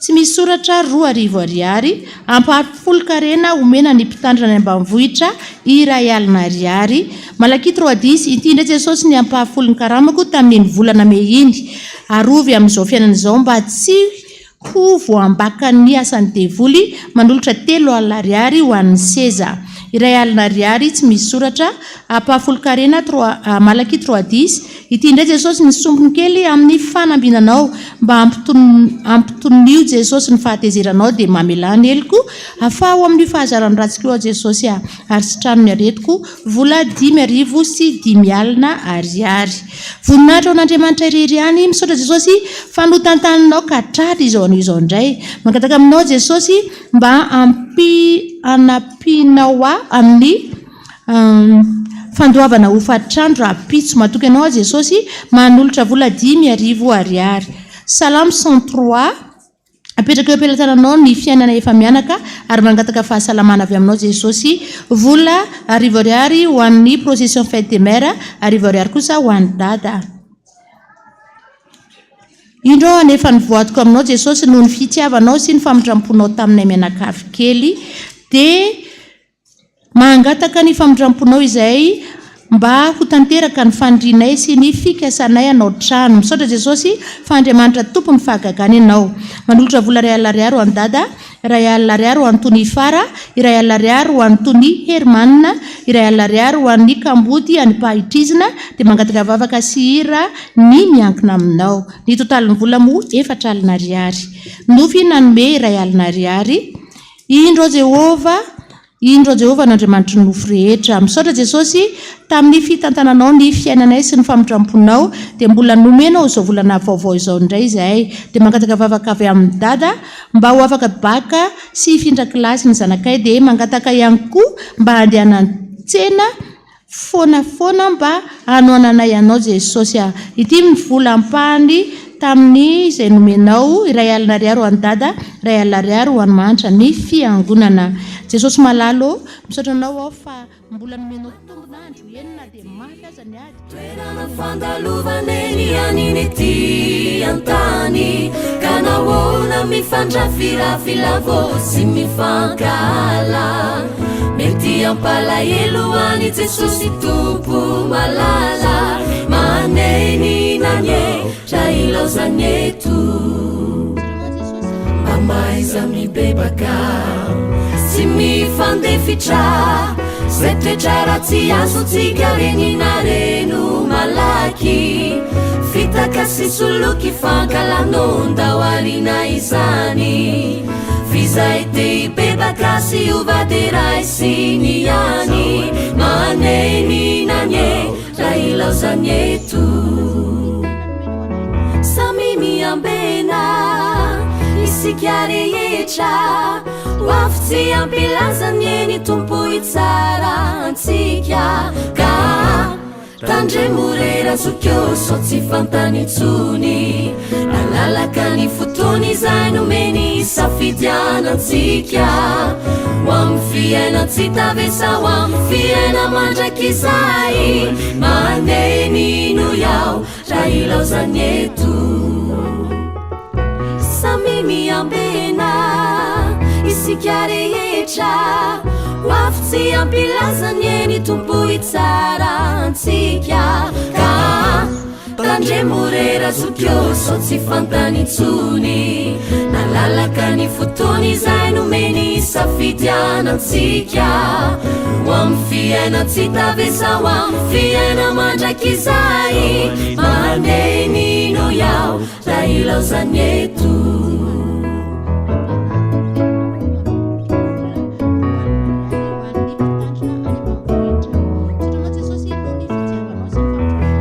tsy misy soratra 2,000 ariary ampahafolokarena omena ny mpitandrina ny ambanivohitra 2 alina ariary Malaki 3:10 ity indray Jesosy ny ampahafolony karamako tamin'ny volana Mei iny arovy amin'izao fiainana izao mba tsy ho voambakany asan'ny devoly manolotra 3 alina ariary ho an'ny seza 2 alina ariary tsy misy soratra ampahafolokarena Malaki 3:10 ity indray Jesosy ny sombony kely amin'ny fanambinanao mba ampitonio Jesosy ny fahatezeranao dia mamelany heliko afaho amin'ny fahazarany ratsika Jesosy ary sitrano ny aretiko vola 10,000 sy 10 alina ariary voninahitra ao n'Andriamanitra irery ihany misaotra Jesosy fanotantaninao ka tratra izao indray mangataka aminao Jesosy mba anapinao amin'ny fandoavana ho fatrandro apitso matoky anao Jesosy manolotra vola 10,000 ariary Salamo 103 apetraka eo ampelantananao ny fiainana efa mianaka ary mangataka fahasalamana avy aminao Jesosy vola 1,000 ariary ho an'ny procession fête des mères 1,000 ariary kosa ho an'ny dada indro anefa nivoatiko aminao Jesosy noho ny fitiavanao sy ny famitramponao taminay mianakavy kely dia mangataka ny famitramponao izay mba ho tanteraka ny fandrinay sy ny fikasanay anao trano misaotra Jesosy fa Andriamanitra tompony fahagagana ianao manolotra vola 2 alina ariary ho an'ny dada 2 alina ariary ho an'ny Tony Fara 2 alina ariary ho an'ny Tony Hermanina 2 alina ariary ho an'ny Kambody any Pahitrizina dia mangataka vavaka sy hira ny miankina aminao ny totaliny vola mo 4 alina ariary nofy nanome 2 alina ariary indro Jehova n'Andriamanitra nofo rehetra misaotra Jesosy tamin'ny fitantananao ny fiainanay sy ny famitramponao dia mbola nomenao izao volana vaovao izao indray izahay dia mangataka vavaka avy amin'ny dada mba ho afaka baka sy hifindra kilasy ny zanakay dia mangataka ihany koa mba handehanany tsena foana mba hanoananay ianao Jesosy ity ny vola ampahany tamin'ny izay nomenao 2 alina ariary ho an'ny dada 2 alina ariary ho an'ny manitra ny fiangonana Jesosy malalo misaotra anao ao fa mbola nomenao tombonandro enina dia mafy aza ny ady toerana fandalovaneny aniny ety antany ka nahoana mifandrafirafilavo sy mifankala mety ampalahelo any Jesosy tompo malala maneny nanye ra ilaozany eto mamaiza mibebaka sy mifandefitra zay toetra ratsy azotsika reninareno malaky fitaka sy soloky fankalanonda ho arina izany fizay te hibebaka sy hovaderay sy ny any maneny nanye ra ilaozany eto samy miambena isika rehetra wafitsy ampilazany eny tompo itsara antsika ka tandremorera zokeo so tsy fantany tsony nalalaka ny fotony zay nomeny safidianantsika hoamy fiaina tsy tavesa hoamy fiaina mandraky zay manenino yao raha ilao zany eto samy miambena isika rehetra wafitsy ampilazany eny tompo itsara antsika ka tandremorera zokeo so tsy fantany tsony nalalaka ny fotony zay nomeny safidianantsika hoamy fiaina tsy tavesa hoamy fiaina mandraky zay manenino yao raha ilao zany eto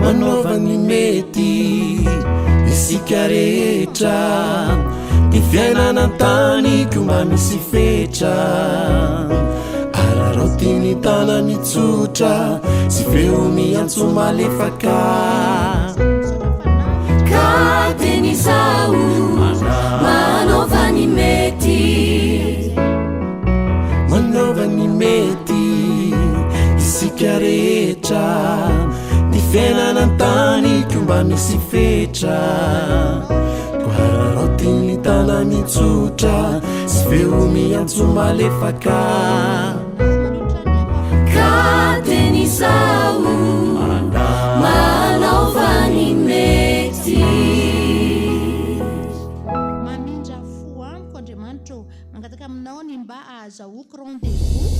manaovany mety isika rehetra ny fiainanantany ko mba misy fetra ararao tiany tanany tsotra sy feo miantso malefaka ka teny zao manaovany mety manaovany mety isika rehetra ny fiainanantany ko mba misy fetra ko ararao tiany tanany tsotra sy feo miantso malefaka ka teny zao manaovany mety mamindra fo amiko andriamanitra mangataka aminao ny mba ahazahoako rendez-vous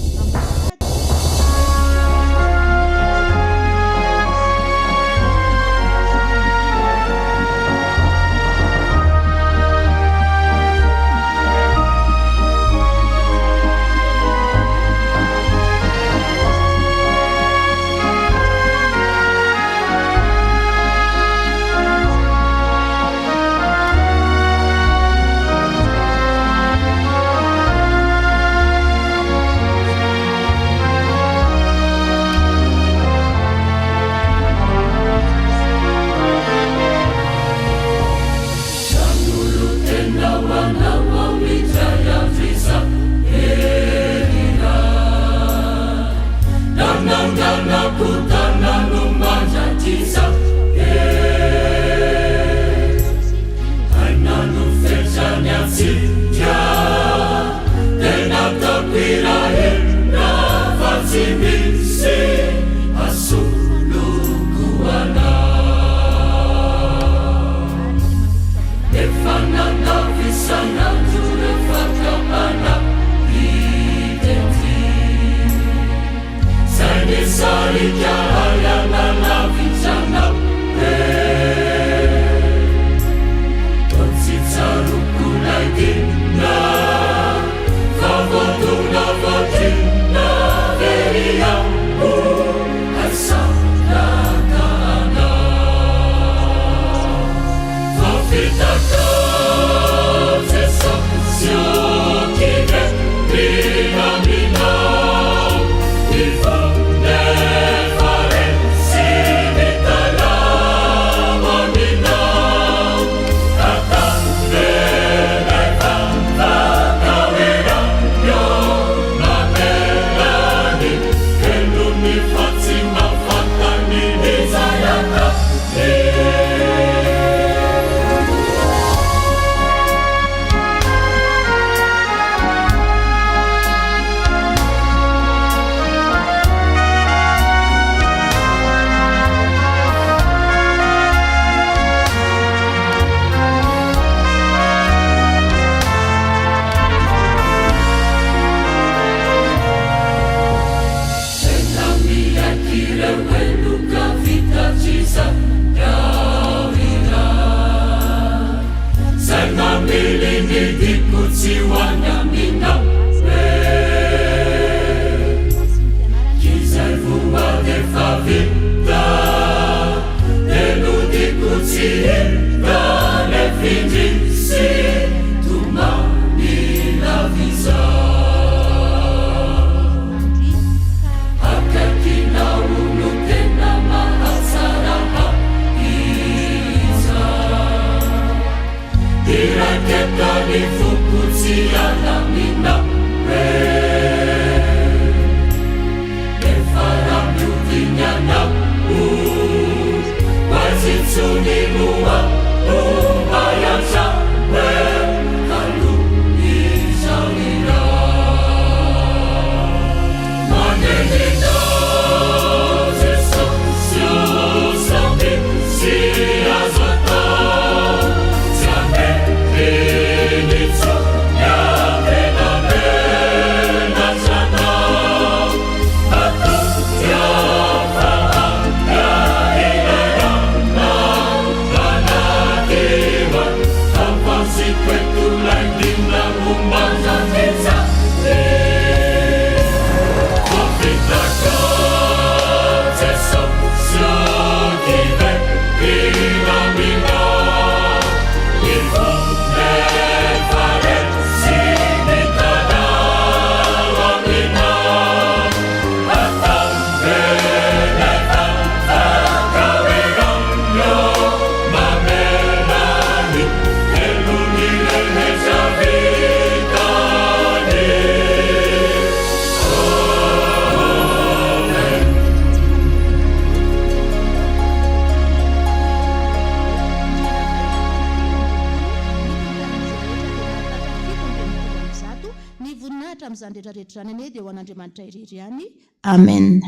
Amin'izany rehetrarehetra zany ane dia ho an'Andriamanitra irery ihany. Amen.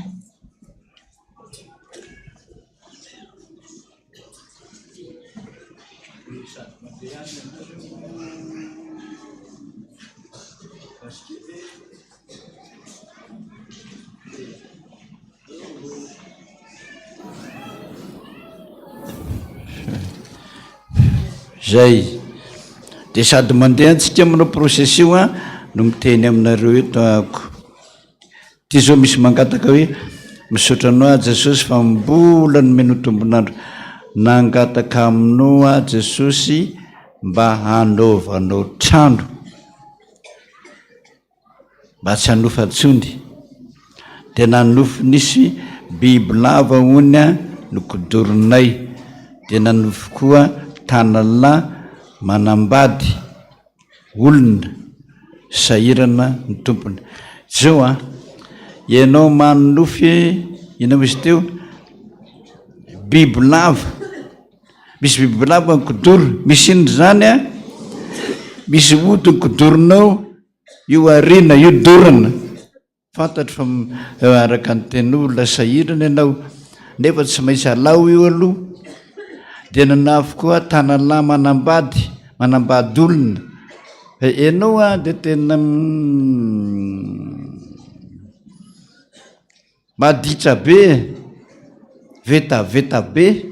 Zay dia sady mandeha antsika aminao processus io a no miteny aminareo eto ako ty zao misy mangataka hoe misaotra anao a Jesosy fa mbola nomeno tombonandro nangataka aminao a Jesosy mba hanaovanao trano mba tsy hanofa tsondy dia nanofo nisy biby lava hony a nokodoronay dia nanofo koa tanalahy manambady olona sahirana ny tompony zao a ianao manofy inao izy teo biby lava misy biby lava nikodoro misy indry zany a misy ody nikodoronao io arina io dorana fantatro fa araka ny ten'olona sahirana ianao nefa tsy maintsy alao io aloha dia nanafo koa tanalahy manambady olona ianao a dia tena maditra be vetaveta be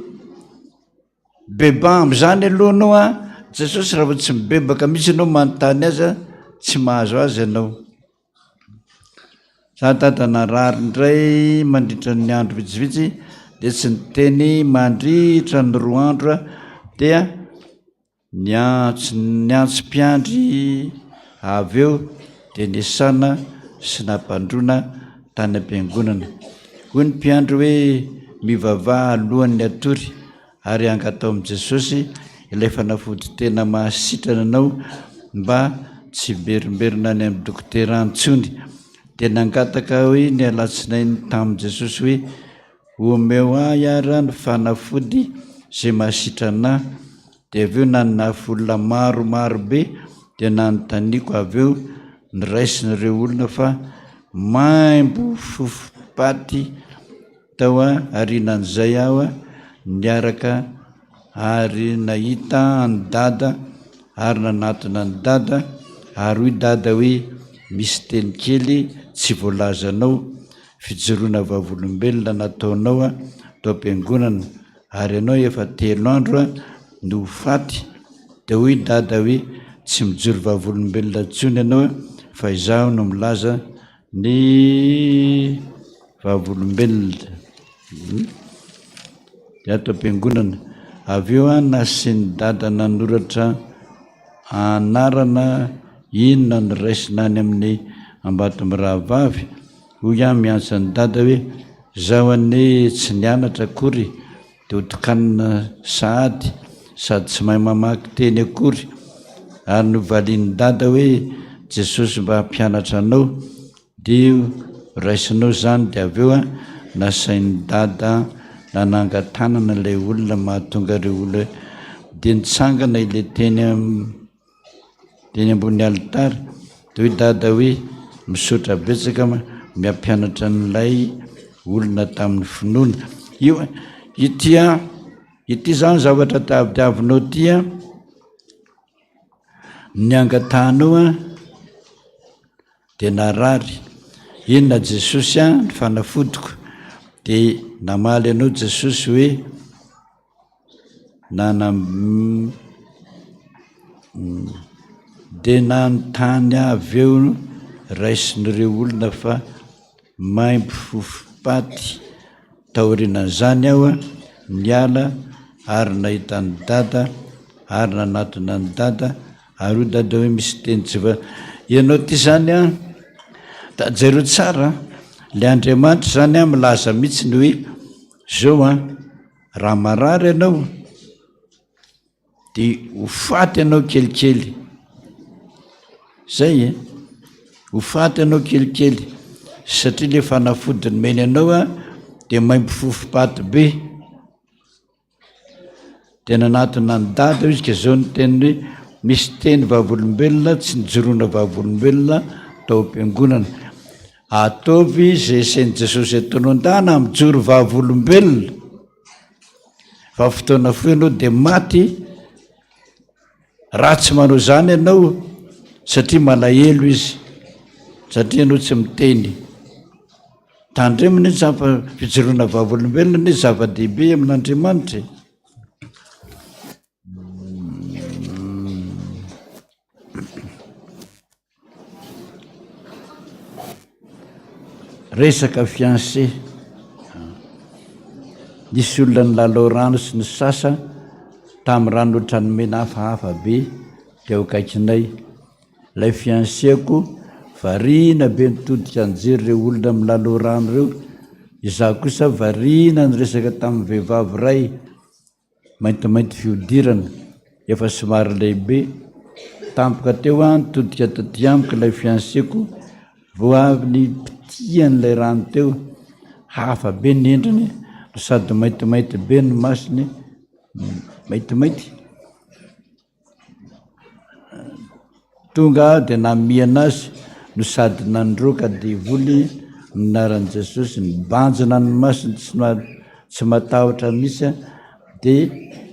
bebamby zany aloha anao a Jesosy raha tsy mibebaka mihitsy anao manontany aza tsy mahazo azy ianao za tatana rary indray mandritra ny andro vitsivitsy dia tsy niteny mandritra ny 2 andro dia niantso mpiandry avy eo dia nisana sy nampandrona tany am-piangonana hoy ny mpiandry hoe mivavaha alohan'ny atory ary angatao amin'i Jesosy ilay fanafody tena mahasitrana anao mba tsy berimberina any amin'ny dokotera antsony dia nangataka hoe ny alatsinainy tamin'i Jesosy hoe omeo ahy ara ny fanafody zay mahasitrana dia avy eo nanafy olona maromaro be dia nanontaniako avy eo niraisin'ireo olona fa maimbo fofopaty tao a arinan'izay aho a niaraka ary nahita ny dada ary nanatona ny dada ary hoy dada hoe misy teny kely tsy voalazanao fijoroana vavolombelona nataonao a tao am-piangonana ary ianao efa 3 andro a no faty dia hoy dada hoe tsy mijoro vavolombelona tsony ianao a fa izaho no milaza ny vavolombelona dia tao am-piangonana avy eo a nasiany dada nanoratra anarana inona ny raisina any amin'ny Ambatomirahavavy hoy a miantsa ny dada hoe zaho ane tsy nianatra akory dia hotokanina sahady sady tsy mahay mamaky teny akory ary novaliany dada hoe jesosy mba hampianatra anao de raisinao zany de avy eo a nasain'ny dada nanangatanana ilay olona mahatonga reo olona de nitsangana ile teny ambony alitara de hoe dada hoe misaotra betsaka miampianatra n'ilay olona tamin'ny finoana io ity zany zavatra tavidiavinao tya ny angatanao a de narary inona jesosy a ny fanafodiko de namaly anao jesosy hoe de nanontany avy eo raisin'ireo olona fa maimbo fofopaty taorianan'izany aho a niala ary nahitany dada ary nanatona ny dada ary ho dada hoe misy teny jeva ianao ty zany a da jereo tsara le Andriamanitra zany a milaza mihitsy ny hoe zao a raha marary ianao de ho faty ianao kelikely zay ho faty ianao kelikely satria le fanafodiny meny anao a de maimbo fofopaty be de nanatona ny dada izy ka zao ny teny hoe misy teny vavolombelona tsy nijoroana vavolombelona tao am-piangonana ataovy zay sain'i Jesosy ataonao ndana mijoro vavolombelona fa fotoana fo ianao de maty raha tsy manao zany ianao satria malahelo izy satria ianao tsy miteny tandremina fijoroana vavolombelona ny zava-dehibe amin'Andriamanitra resaka fiancé nisy olona ny lalao rano sy ny sasa tamin'ny rano oatra nomena hafahafa be de ao kaikinay lay fiancéko variana be nitodika anjery reo olona milalao rano reo izaho kosa variana ny resaka tamin'ny vehivavy ray maintimainty fiodirana efa somary lehibe tampoka teo a nitodika taty amiko lay fiancéko vo avy ny pitian'ilay rano teo hafa be ny endriny no sady maintimainty be ny masiny maintimainty tonga de namiana azy no sady nandroka devoly minaran'i Jesosy nibanjina ny masiny tsy matahotra misy a de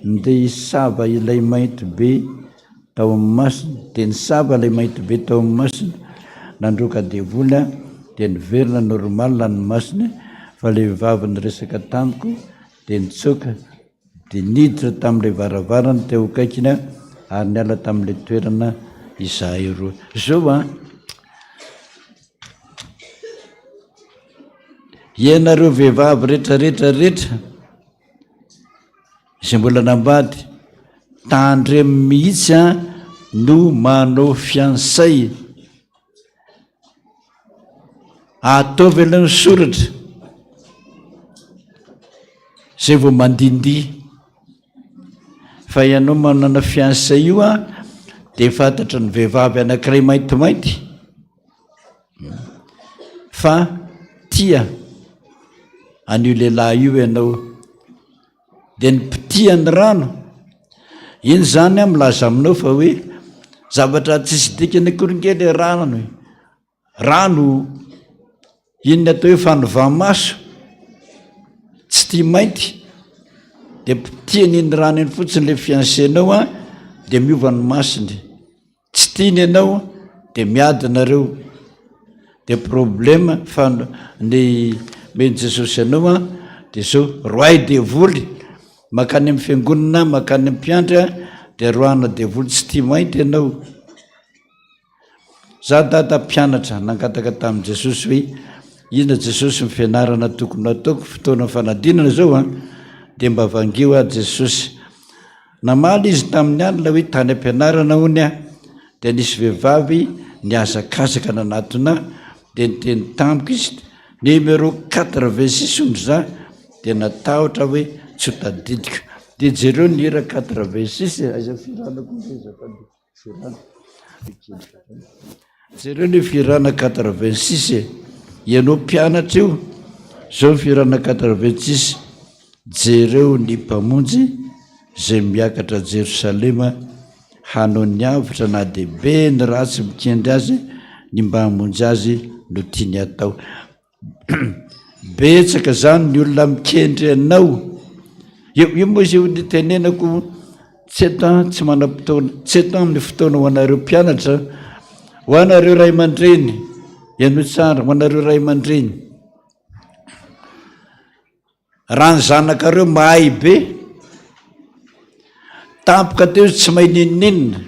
ndeha hisava ilay mainty be tao amin'ny masiny de nisava ilay mainty be tao amin'ny masiny nandroka devoly a de niverina normalina ny masiny fa le vehivavy ny resaka tamiko de nitsoka de niditra tamin'ilay varavarana teo akaikiny ary niala tamin'ilay toerana izahay roa zao a ianareo vehivavy rehetrarehetrarehetra izay mbola nambady tandremy mihitsy a no manao fiansay ataovy aloha ny soratra zay vao mandindihy fa ianao manana fiansay io a de fantatra ny vehivavy anankiray maintimainty fa tia an'io lehilahy io ianao de ny pitiany rano iny zany a milaza aminao fa hoe zavatra tsisy dikany akorongely rano rano iny ny atao hoe fanovamaso tsy tia mainty de pitiany iny rano iny fotsiny le fiansenao a de miova ny masiny tsy tiany ianao de miadinareo de problema fa ny meny Jesosy anao a de zao roay devoly makany amin'ny fiangonana makany amin'ny mpiandra de roana devoly tsy tia mainty ianao za dada mpianatra nangataka tamin'i Jesosy hoe inona Jesosy ny fianarana tokony ataoko fotoana fanadinana zao a de mba vangeo a Jesosy namaly izy tamin'ny alina hoe tany ampianarana hony a de nisy vehivavy niazakazaka nanatona de niteny tamiko izy numéro 86 ondry za de natahotra hoe tsy ho tadidiko de jereo nihira 86 aiza firanako jereo ny firana 86 e ianao mpianatra io zao ny firana 86 jereo ny mpamonjy zay miakatra Jerosalema hanao ny avitra na dehibe ny ratsy mikendry azy ny mba hamonjy azy no tiany atao betsaka zany ny olona mikendry anao io moa izy io ny tenenako tsy etan tsy manam-potoana tsy etan amin'ny fotoana ho anareo mpianatra ho anareo ray aman-dreny ianao tsara ho anareo ray aman-dreny raha ny zanakareo mahay be tampoka teo tsy mahay ninninina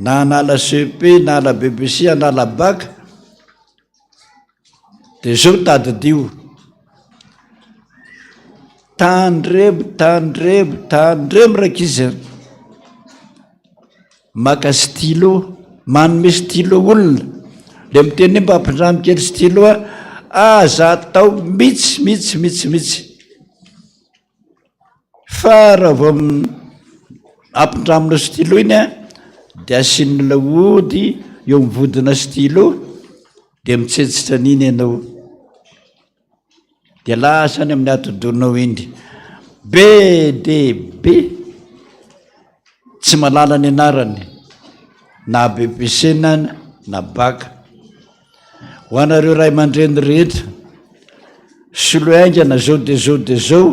na anala CEP na ala BBC anala bac de zao tadidio tandremo raiky izy maka stylo manome stylo olona le miteny mba ampindramy kely stylo za atao mitsy fa raha vo ampindramina stylo iny de asin'ny laody eo mivodina stylo de mitsetsitra an'iny ianao de lasany amin'ny atodonao iny be dehibe tsy malala ny anarany na BBC na bac ho anareo ray aman-dreny rehetra solo aingana zao de zao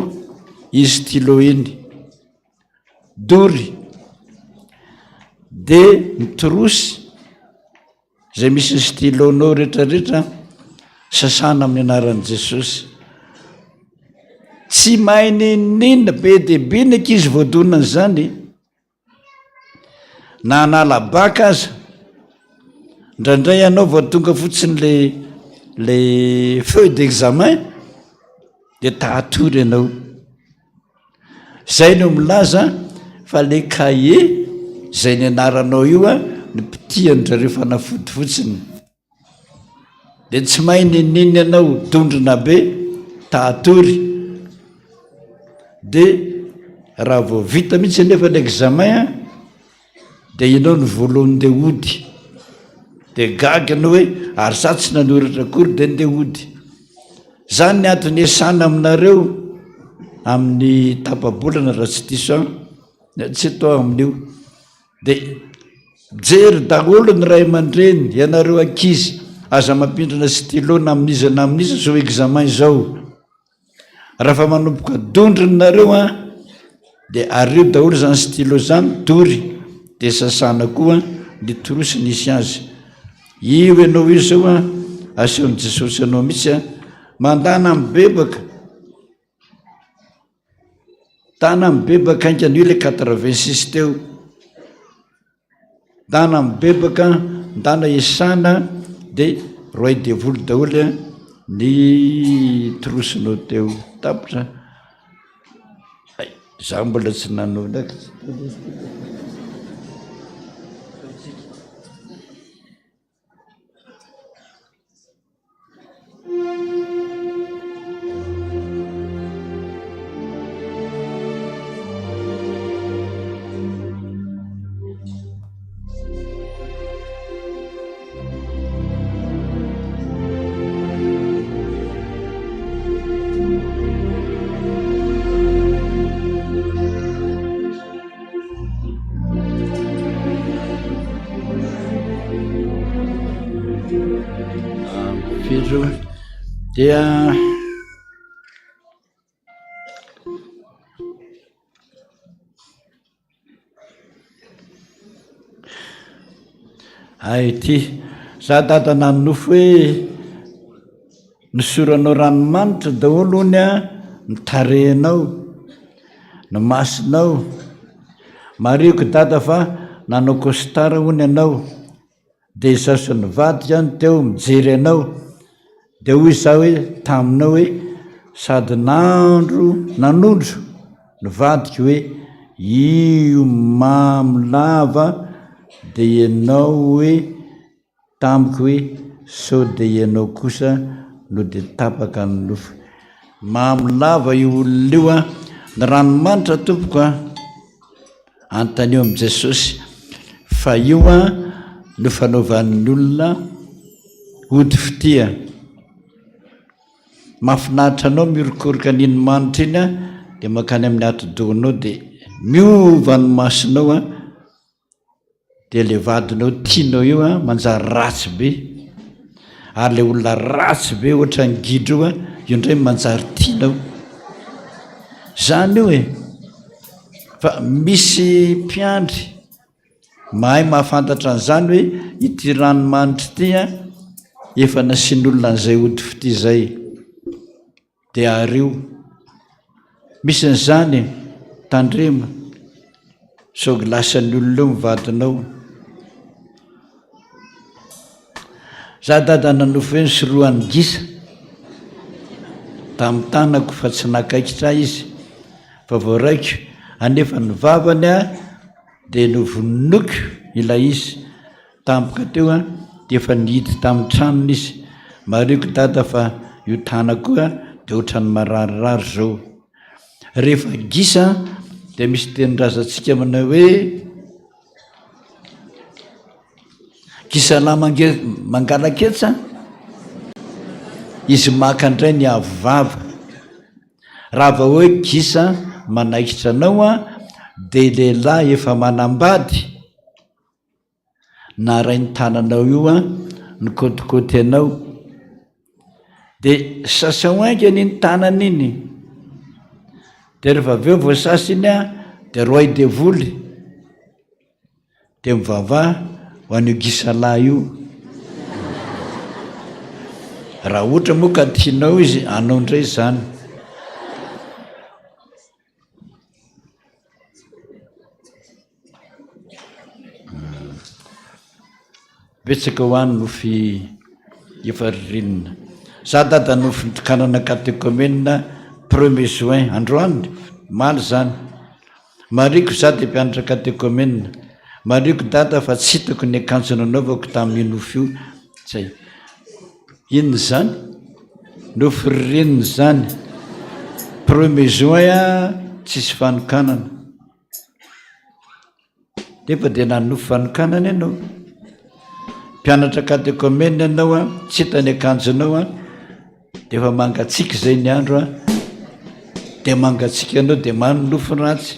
izy stylo iny dory de mitorosy zay misy ny stylonao rehetrarehetra sasana amin'ny anaran'i Jesosy tsy mahay ninina be dehibe ny ankizy voadonany zany na anala bac aza ndraindray ianao vao tonga fotsiny le feuille d'examen de tahatory ianao zay no milaza fa le cahier zay ny anaranao io ny pitian'ndrareo fanafody fotsiny de tsy mahay ninina ianao dondrina be tahatory de raha vao vita mihitsy nefa ny examen de ianao ny voalohany de ody de gaga anao hoe ary sa tsy nanoratra akory de nde ody zany ny antony esana aminareo amin'ny tapabolana raha tsy diso tsy atao amin'io de jery daholo ny ray aman-dreny ianareo ankizy aza mampindrana stylo na amin'iza zao examen zao raha fa manomboka dondrinareo de areo daholo zany stylo zany dory de sasana koa ny torosy nisy azy io ianao io zao aseon'i Jesosy anao mihitsy mandana mibebaka tana mibebaka aingany io le 86 teo dana mibebaka ndana esana de roy devoly daholo ny torosinao teo tapitra za mbola tsy nanao ndraiky dia ty za dada nanonofo hoe nisoranao ranomanitra daholo ony mitarehinao ny masinao marioko dada fa nanao costara ony ianao de zaso ny vadika any teo mijery anao de hoy za hoe taminao hoe sady nanondro ny vadika hoe io mamy lava de ianao hoe tamiko hoe sao de ianao kosa no de tapaka ny nofo mamy lava io olona io ny ranomanitra tompoko antaneo am' Jesosy fa io a no fanaovan'ny olona ody fitia. Mahafinaritra anao miorokoroka niny manitra iny a de makany amin'ny atodoanao de miova ny masonao a de le vadinao tianao io a manjary ratsy be ary le olona ratsy be ohatra ngidro io a io ndray manjary tianao zany io e. Fa misy mpiandry mahay mahafantatra an'izany hoe ity ranomanitra ity a efa nasian'olona an'izay ody fity zay de ario misy n'izany tandrema so lasan'ny olona eo mivadinao. Za dada nanofo hoe soroan'ny gisa tamin'ny tanako fa tsy nakaikitra izy fa voaraiko anefa ny vavany a de novonoko ilay izy tampoka teo a de efa nihity tamin'ny tranony izy. Marioko dada fa io tanako a de ohatrany mararirary zao. Rehefa gisa de misy tenindrazatsika manao hoe gisa lahy mangalaketsa izy maka indray ny avovava. Raha vao hoe gisa manaikitra anao a de lehilahy efa manambady na ray ny tananao io a ny kôtikôty anao de sasa oainga niny tanana iny de rehefa avy eo voasasa iny a de roay devoly de mivavaha ho an'io gisa lahy io. Raha ohatra moa ka tianao izy anao ndray zany. Betsaka ho any nofy efa ririnina. Za dada nofy nitokanana catéchomène 1er juin androany maly zany. Mariko za de mpianatra catéchomène. Mariko dada fa tsy hitako ny akanjo nanaovako tamin'ny nofy io. Zay inona zany nofy ririnina zany 1er juin a tsisy fanokanana nefa de nanofy fanokanana ianao. Mpianatra catéchomène ianao a tsy hitany akanjonao a de efa mangatsiaka zay ny andro a de mangatsiaka anao de manonofy ratsy.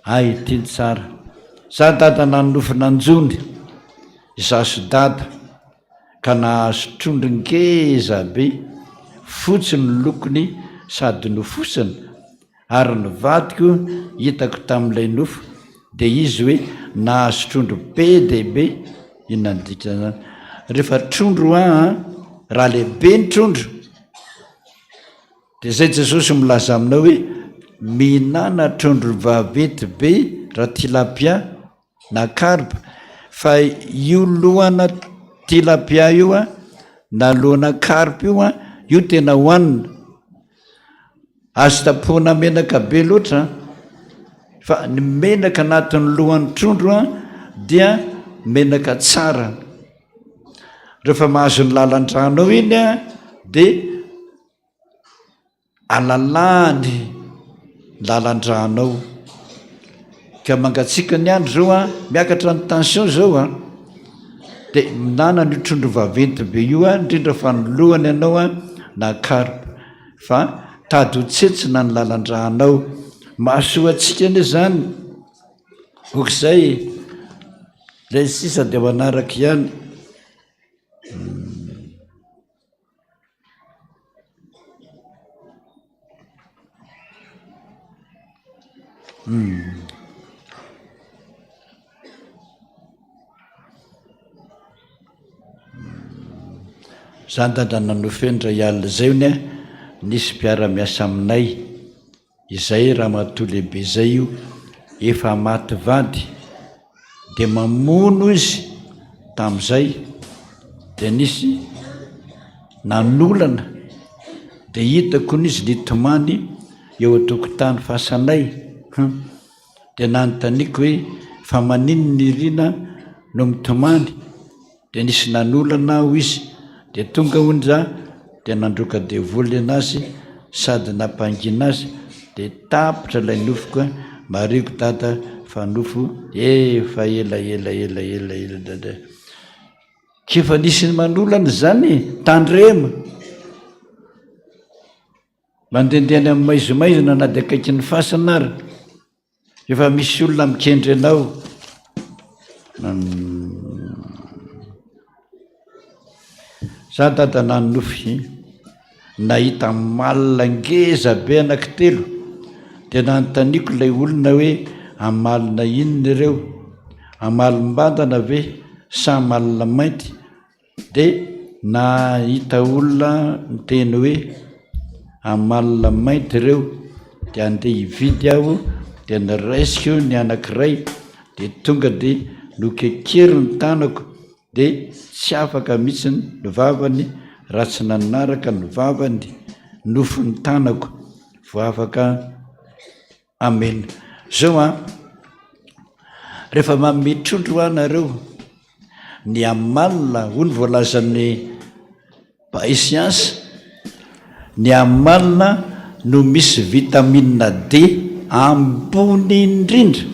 Ay tiany tsara. Za dada nanofy nanjony zaso dada ka nahazo trondro ngeza be fotsy ny lokony sady nofosana ary ny vadiko hitako tamin'ilay nofo de izy hoe nahazo trondro be dehibe. Inona ndikana zany? Rehefa trondro a raha lehibe ny trondro de zay Jesosy milaza aminao hoe mihinana trondro vaventy be raha tilapia na karpa fa io lohana tilapia io a na lohana karpa io a io tena hohanina. Azo tapohana menaka be loatra fa ny menaka anatin'ny lohan'ny trondro a dia menaka tsara. Rehefa mahazo ny lalan-dranao iny a de alalany lalan-dranao ka mangatsika ny andro zao a miakatra ny tension zao a de minana ny trondro vaventy be io a indrindra fa ny lohany ianao a na karpa fa tady ho tsetsina ny lalan-dranao. Mahasoa atsika ane zany okizay lay sisa de manaraka ihany. Zany dada nanofendra ialina zay ony a nisy mpiara-miasa aminay izay raha matoa lehibe zay io efa maty vady de mamono izy tam'izay de nisy nanolana de hitako n'izy nitomany eo atokotany fasanay de nanontaniako hoe fa manino ny rina no mitomany de nisy nanolana aho izy de tonga ondra de nandroka devoly anazy sady nampangina azy de tapitra ilay nofo koa mariko tata fa nofo efa elaelaelaelaela dada kefa nisy manolana zany tandrema mandendehany amin'ny maizomaizona na de akaiky ny fasanary efa misy olona mikendry anao za tata nany nofy nahita malina ngeza be anankitelo de nanontaniako ilay olona hoe amalina inona ireo amalimbantana ve sa malina mainty de nahita olona miteny hoe amalina mainty ireo de andeha hividy aho de niraisiko ny anankiray de tonga de nokekery ny tanako de tsy afaka mihitsy ny vavany raha tsy nanaraka ny vavany nofo ny tanako vo afaka amena zao rehefa mametrondro anareo ny amalina ho ny voalazan'ny paisiansa ny amalina no misy vitamine D ambony indrindra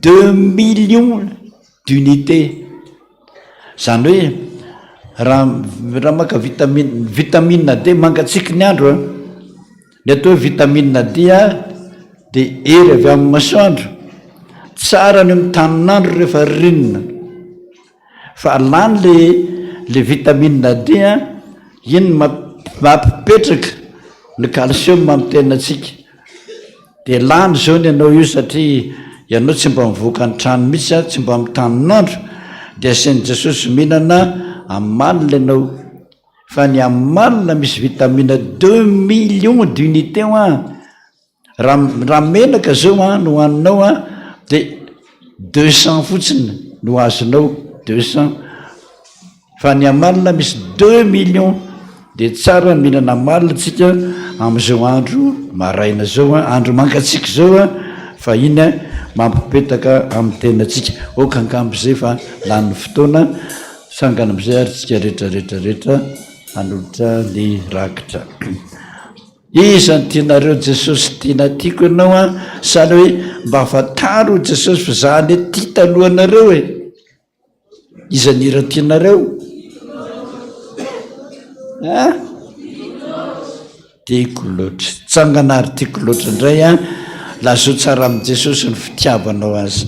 2 millions d'unité zany hoe raha maka vitamine D mangatsiky ny andro ny atao hoe vitamine D de ery avy amin'ny masoandro tsara ny amin'ny tanin'andro rehefa rinina fa lany le vitamine D iny mampipetraka ny calcium amitenantsika de lany zao ny anao io satria ianao tsy mba mivoaka ny trano mihitsy tsy mba mitanin'andro de asain'i Jesosy mihinana amalina ianao fa ny amalina misy vitamine 2 millions d'unité raha menaka zao no haninao de 200 fotsiny no azonao 200 fa ny amalina misy 2 millions de tsara mihinana amalina tsika am'izao andro maraina zao andro mangatsiaka zao fa iny mampipetaka amin'ny tenatsika okangambo zay fa lany fotoana sangana am'izay ary tsika rehetrarehetrarehetra anolotra ny rakitra izany tianareo Jesosy tiana tiako ianao sany hoe mba afataro Jesosy fa zany ty talohanareo izany ira tianareo tiako loatra tsangana ary tiako loatra indray lazao tsara amin'i Jesosy ny fitiavanao azy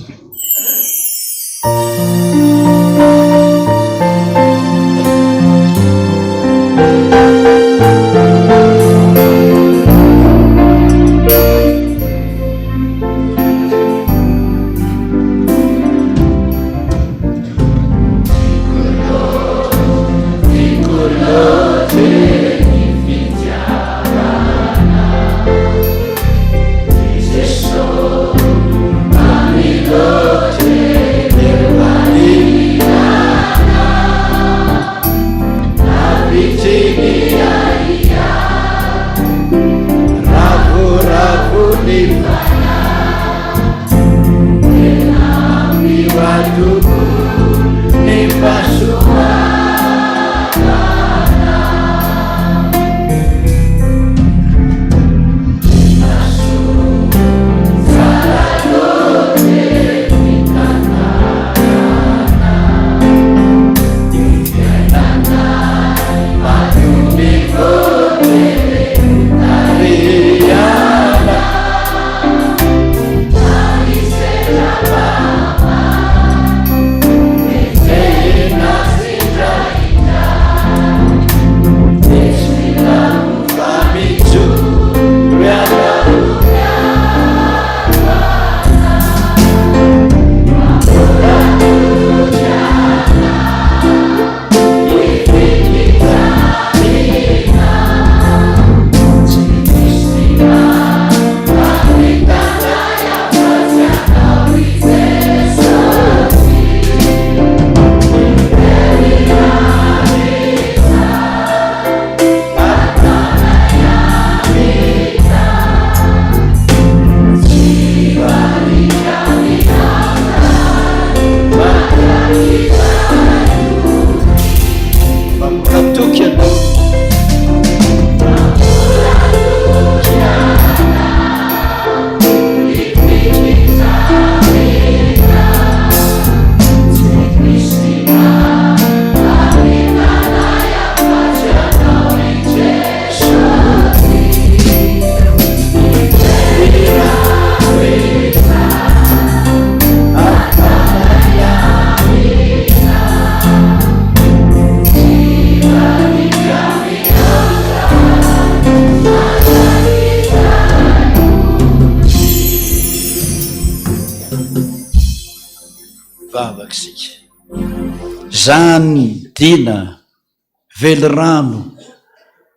Amilote, vakisika zany dina velorano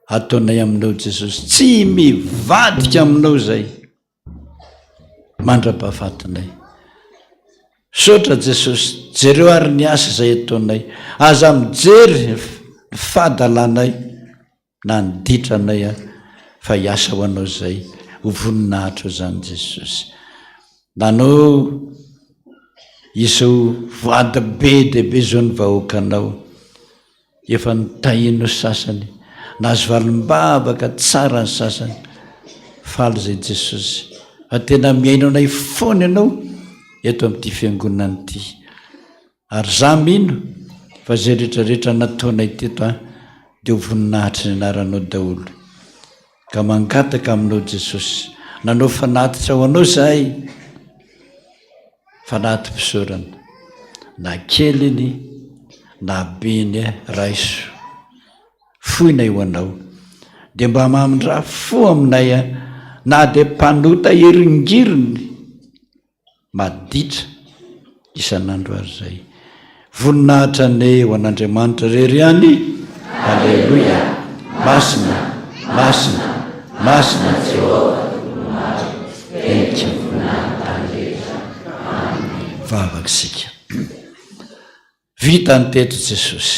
ataonay aminao jesosy tsy mivadika aminao zay mandra-pahafatinay sotra jesosy jereo ary ny asa zay ataonay aza mijery fadalanay na niditranay fa hiasa ho anao zay ho voninahitra zany jesosy nanao izao voady be dehibe zao ny vahoakanao efa nitahino sasany nazo valim-bavaka tsara ny sasany faly zay jesosy fa tena miaino anay fony ianao eto amin'ity fiangonana ity ary za mino fa zay rehetrarehetra nataonay teto dia ho voninahitra ny anaranao daholo ka mangataka aminao jesosy nanao fanatitra ho anao zahay fanatim-pisaorana na kely iny na beny raiso foinay ho anao dia mba mamindra fo aminay na dia mpanota heringiriny maditra isan'andro ary zay voninahitra nay ho an'Andriamanitra rery any alleloia masina masina masina Jehova enka vavakisika vita ny teto jesosy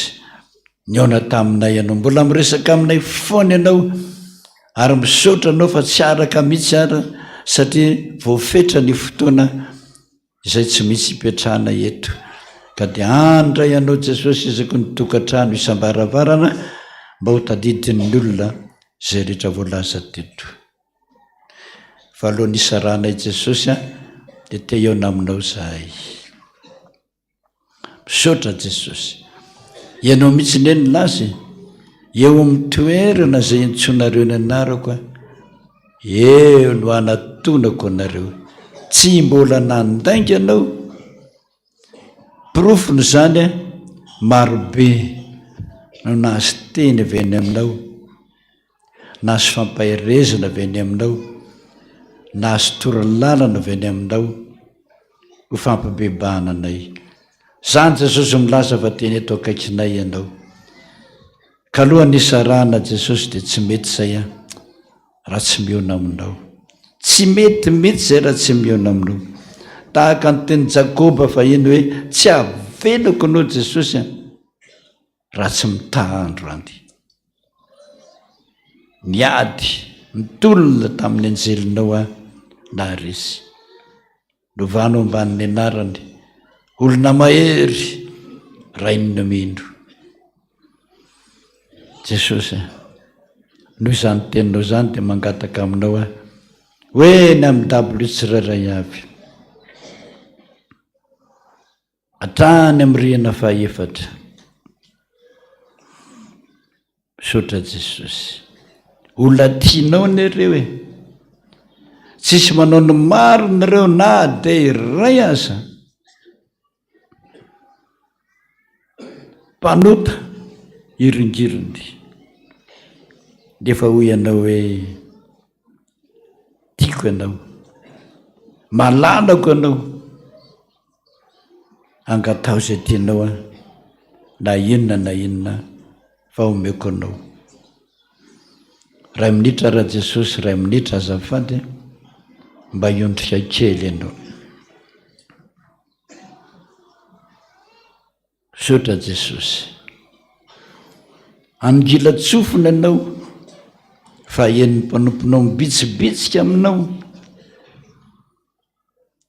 niona taminay ianao mbola miresaka aminay foana ianao ary misaotra anao fa tsy araka mihitsy ara satria voafetra ny fotoana izay tsy misy hipetrahana eto ka dia andray ianao jesosy izako ny tokantrano isam-baravarana mba ho tadidiny olona zay rehetra voalaza teto fa aloha nisaranay jesosy dia te eona aminao zahay misaotra jesosy ianao mihitsy neny lazy eo amin'ny toerana zay intsonareo ny anarako eo no anatonako anareo tsy mbola nandainga ianao pirofony zany marobe no nahazo teny avy any aminao nahazo fampahirezana avy any aminao nahazo toralalana avy any aminao ho fampibebahana anay zany jesosy milaza fa teny eto akaikinay ianao ka aloha nisarana jesosy dia tsy mety zay raha tsy miona aminao tsy mety mety zay raha tsy miona aminao tahaka ny teny Jakoba fa iny hoe tsy aveloko anao jesosy raha tsy mitahandro andy niady nitolona tamin'ny anjelinao na resy novano amban'ny anarany olona mahery rainona mindro jesosy noho izany teninao zany dia mangataka aminao hoe ny amin'ny dablo tsirairay avy hatrany amin'ny rihana fahaefatra misaotra jesosy olona tianao nareo tsisy manao ny maro nareo na dia iray aza mpanota iringiriny dia efa hoy ianao hoe tiako ianao malalako ianao angatao zay tianao na inona fa omeko anao 2 minitra raha jesosy 2 minitra azafady mba iondrika kely ianao sotra jesosy angila tsofina ianao fa en'ny mpanomponao mibitsibitsika aminao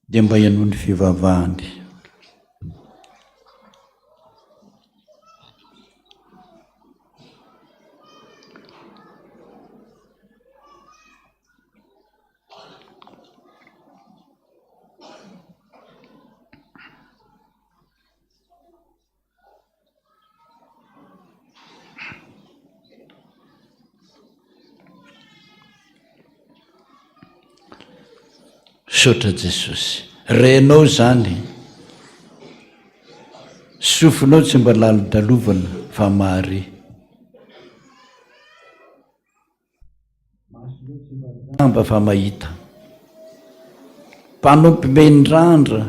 dia mba ianoho ny fivavahany sotra jesosy renao zany sofinao tsy mba lalo-dalovana fa mary amba fa mahita mpanompo mendrandra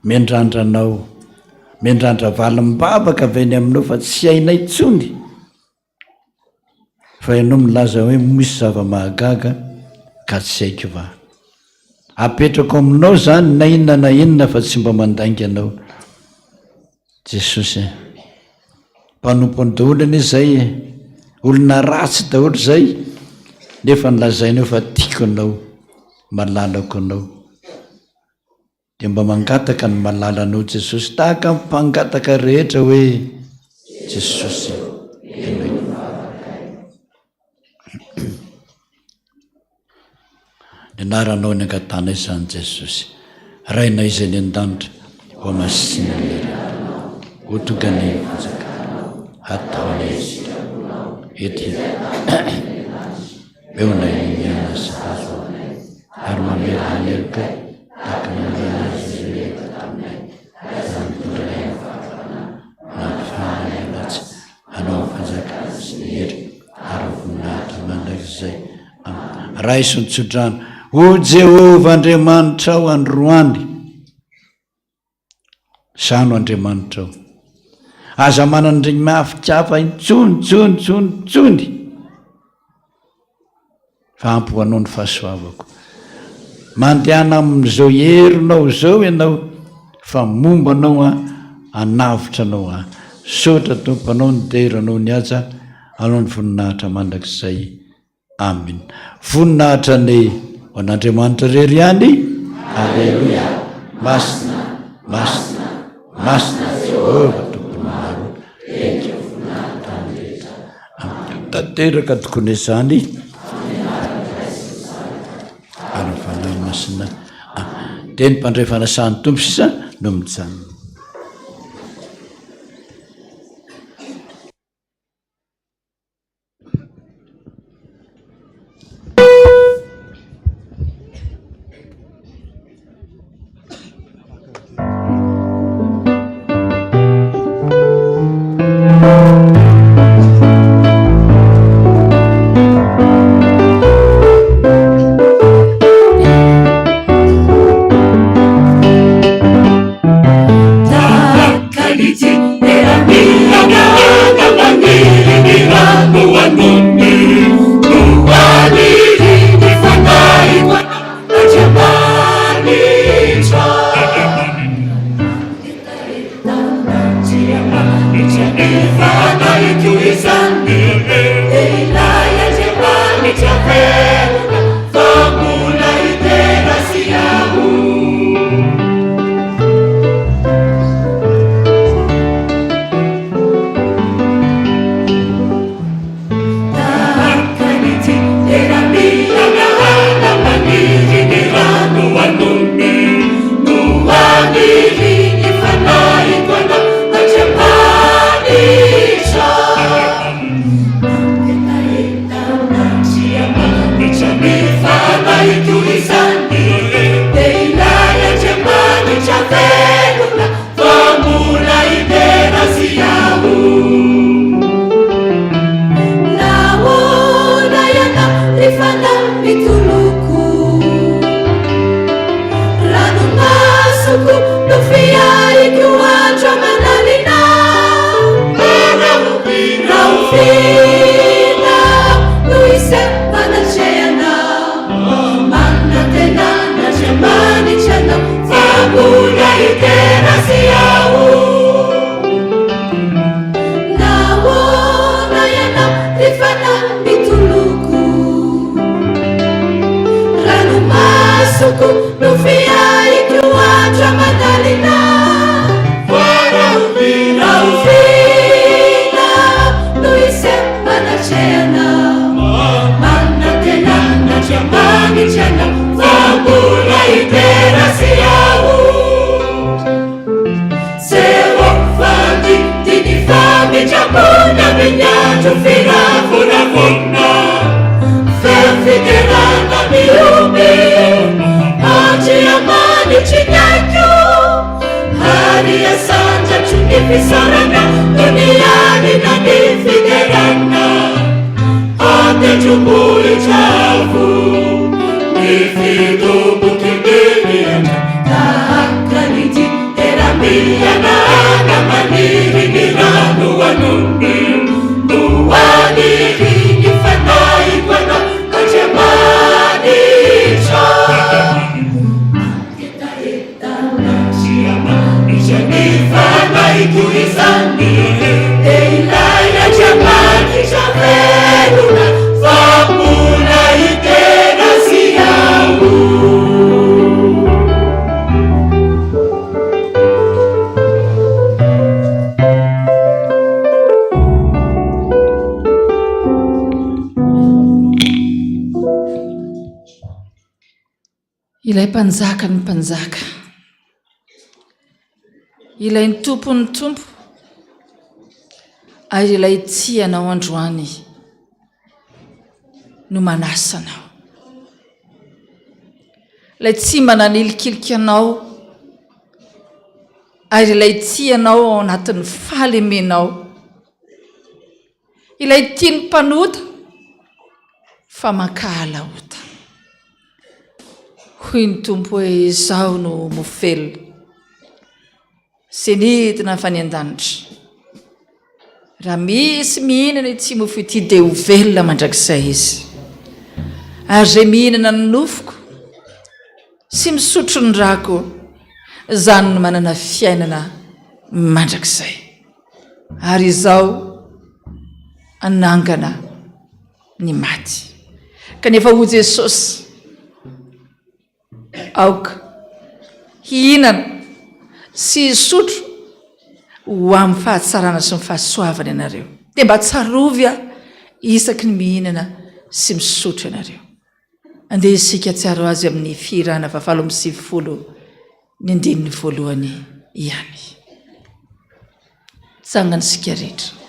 mendrandranao mendrandra valim-babaka aveny aminao fa tsy hainay tsony fa ianao milaza hoe misy zava-mahagaga ka tsy haiko va apetrako aminao zany na inona na inona fa tsy mba mandainga anao Jesosy mpanompony daholany zay olona ratsy daholo zay nefa nilazainao fa tiako anao malalako anao dia mba mangataka ny malalanao Jesosy tahaka mpangataka rehetra hoe Jesosy nianaranao ny angatanay izany Jesosy rainay izay ny an-danitra ho masina ho tonga ny ataonay ety eonay miana sy ary mameranelika tahaka nampifanaelatsy anao fanjaka sy hery ary voninahitra mandrakizay raha isonotsodrano o Jehova Andriamanitra ao androany sano Andriamanitra ao aza manan'ireny mahafikafa intsony fa ampy ho anao ny fahasoavako mandehana amin'izao herinao zao ianao fa momba anao anavitra anao sotra tomponao ny deranao ny aja anao ny voninahitra mandrakizay amin voninahitra ny an'Andriamanitra rery ihany alleluia masina Jehova tompony maro eka voninahitra ny rehetra tanteraka tokony izany ary fanahy masina dia ny mpandray fanasahany tompo sisa no mijanona Tahakkan iti era mia na ilay mpanjaka ny mpanjaka, ilay ny tompo ary ilay tianao androany no manasanao, ilay tsy mananilikilika anao ary ilay tianao ao anatin'ny fahalemenao, ilay tia ny mpanota fa mankahalaota. Hoy ny tompo hoe izao no mofelona senidina fa ny an-danitra, raha misy mihinana tsy mofo ity dia ho velona mandrakizay izy, ary zay mihinana ny nofoko sy misotro ny rako zany no manana fiainana mandrakizay, ary izao anangana ny maty. Kanefa ho Jesosy aoka hihinana sy hisotro ho amin'ny fahatsarana sy ny fahasoavana ianareo, dia mba tsarovy isaky ny mihinana sy misotro ianareo. Andeha isika tsiaro azy amin'ny firana 7:20 ny andininy voalohany ihany. Tsangana isika rehetra.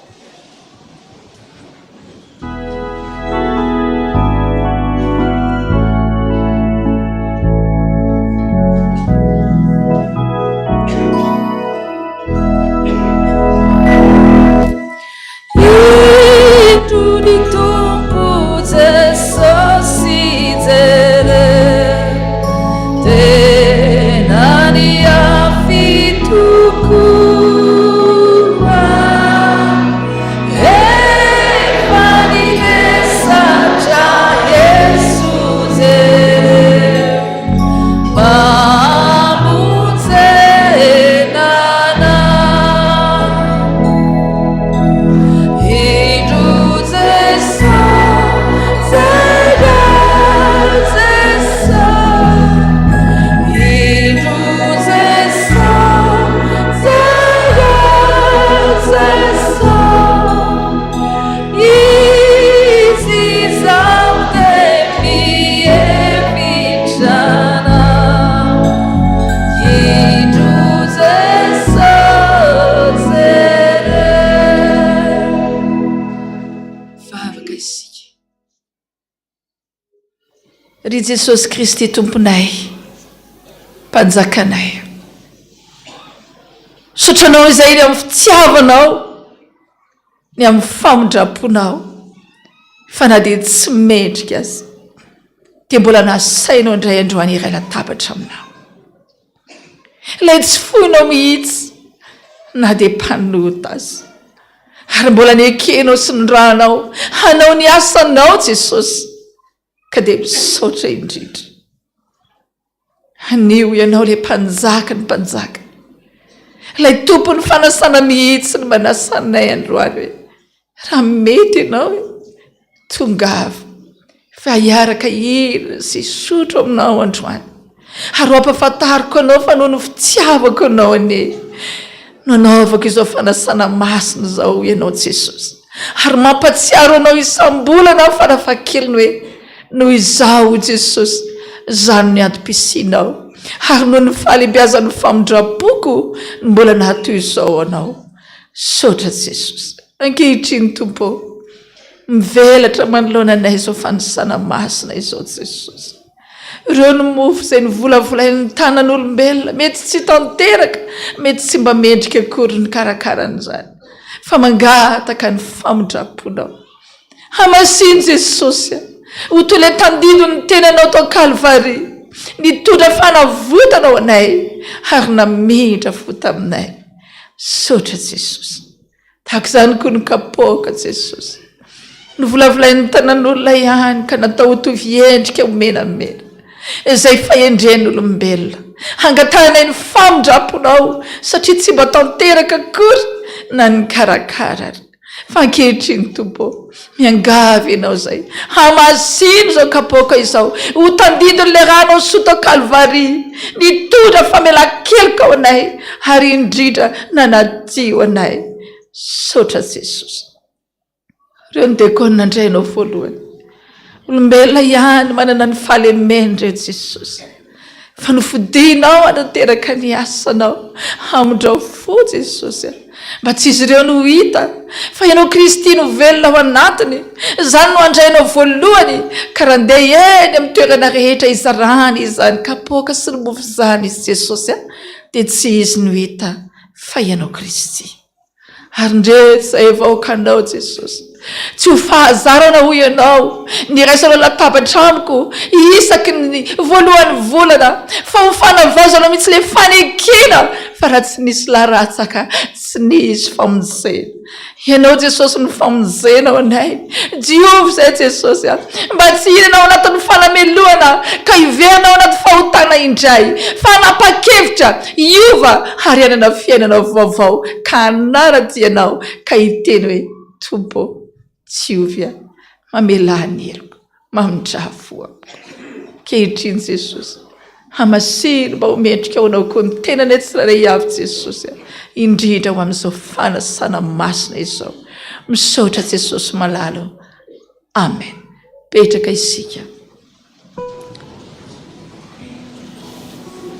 Ry Jesosy Kristy tomponay, mpanjakanay, sotranao izay ny amin'ny fitiavanao, ny amin'ny famondraponao, fa na dia tsy mendrika azy dia mbola nasainao indray androany iray latabatra aminao, ilay tsy foinao mihitsy na dia mpanota azy, ary mbola ny ekenao sy ny ranao hanao ny asanao Jesosy, ka dia misaotra indrindra. Anio ianao ilay mpanjaka ny mpanjaka, ilay tompo ny fanasana mihitsy ny manasanay androany hoe raha mety ianao tongava fa hiaraka hina sy sotro aminao androany, ary ampahafantariko anao fa noho ny fitiavako anao anie nanaovako izao fanasana masina izao ianao Jesosy, ary mampatsiaro anao isam-bolana farafahakeliny hoe noho izao Jesosy zany ny antom-pisianao, ary noho ny fahalebiazan'ny famondrapoko mbola nahatoy izao anao. Saotra Jesosy, ankehitriny Tompo mivelatra manoloana anay izao fanasana masina izao Jesosy. Ireo ny mofo izay nivolavolain'ny tanan'olombelona mety tsy tanteraka, mety tsy mba mendrika akory ny karakaran'izany, fa mangataka ny famondraponao. Hamasiny Jesosy ho toy ilay tandido ny tenanao tao Kalvari, nitondra fanavotanao anay ary namindra fo taminay. Saotra Jesosy, tahaka izany koa ny kapoaka Jesosy, nivolavolain'ny tanan'olona ihany ka natao ho tovy endrika homenamena izay fahendren'olombelona, hangatanay ny famondraponao satria tsy mba tanteraka akory na ny karakara. Fa ankehitriny Tompo miangavy ianao izay, hamasino izao kapoaka izao ho tandidon'ilay rano sota Kalvari, nitondra famelan-keloka ao anay ary indrindra nanadio anay. Saotra Jesosy, ireo ny dekona andrainao voalohany, olombelona ihany manana ny fahalemena ireo Jesosy, fa nofodinao anateraka ny asanao amindrao fo jesosy mba tsy izy ireo no hita fa ianao Kristy no velona ao anatiny zany no andrainao voalohany karaha andeha eny amin'ny toerana rehetra izarany izany kapoaka sy ny mofo zany izy jesosy dia tsy izy no hita fa ianao Kristy ary ndre zay vaokanao jesosy tsy ho fahazarana ho ianao niraisanao latabatra amiko isaky ny voalohany volana fa ho fanavazanao mihitsy le fanekena fa raha tsy nisy laratsaka tsy nisy famonjena ianao jesosy ny famonjenao anay Jiovy zay jesosy mba tsy hinanao anatin'ny falameloana ka iveanao anaty fahotana indray fa anapa-kevitra iova ary anana fiainanao vaovao ka anara-dianao ka hiteny hoe tompo Jiovy mamelany eloko mamindrafoako kehitriny jesosy hamasino mba homendrika ao anao koa ny tenany tsiraray avy jesosy indrindra ho amin'izao fanasana masina izao misaotra jesosy malalo amen petraka isika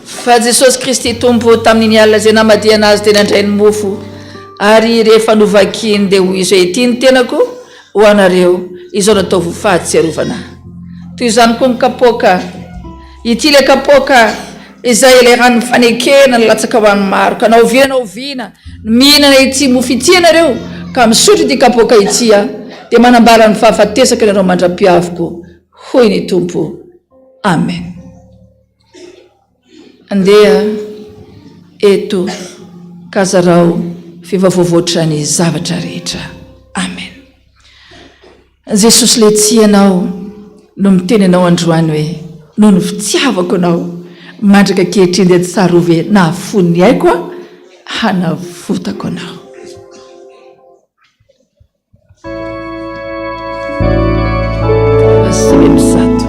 fa jesosy Kristy tompo tamin'iny alina zay namadiana azy tena andray ny mofo ary rehefa novakiny dia hoy izy hoe ity ny tenako ho anareo izao natao ho fahatsiarovana toy izany koa mikapoaka ity le kapoaka izay ilay rano fanekena ny latsaka ho an'ny maro ka naovianao vina mihinana ity mofo ity ianareo ka misotro ity kapoaka ity dia manambara ny fahafatesaka ianareo mandra-piaviko hoy ny tompo amen andeha eto kazarao fivavoavoatra ny zavatra rehetra amen jesosy le tsy anao no miteny anao androany hoe no ny fitiavako anao mandraka kehitriny dia tsarove na fony aiko hanavotako anao asibe misato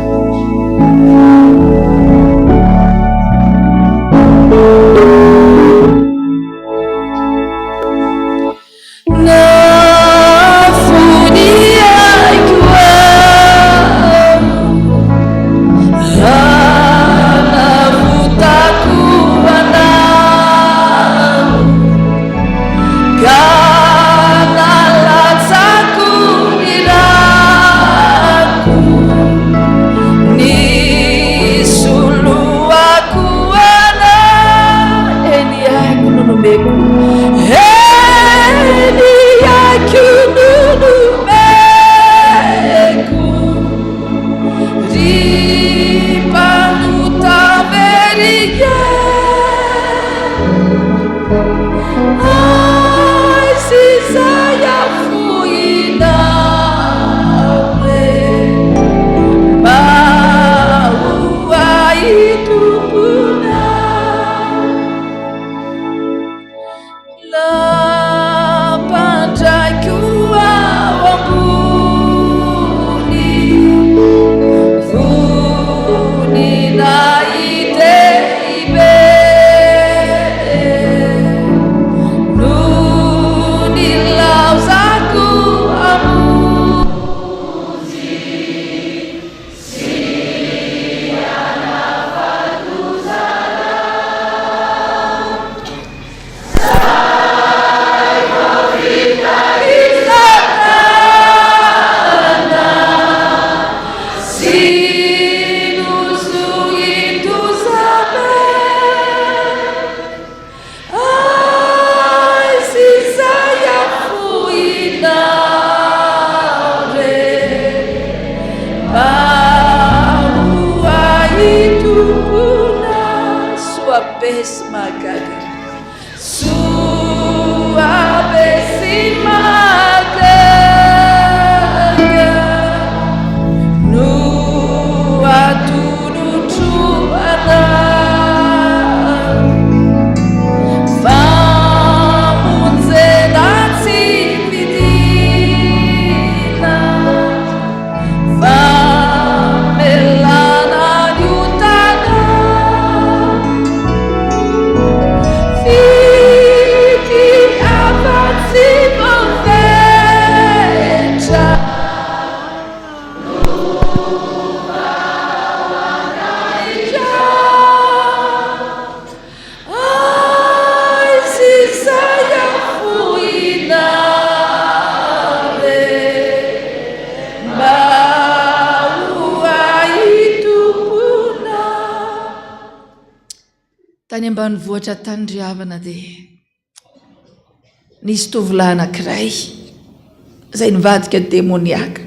Fiti avanti con te tany ambany voatra tandriavana dia nisy tovolahy anankiray izay nivadika demoniaka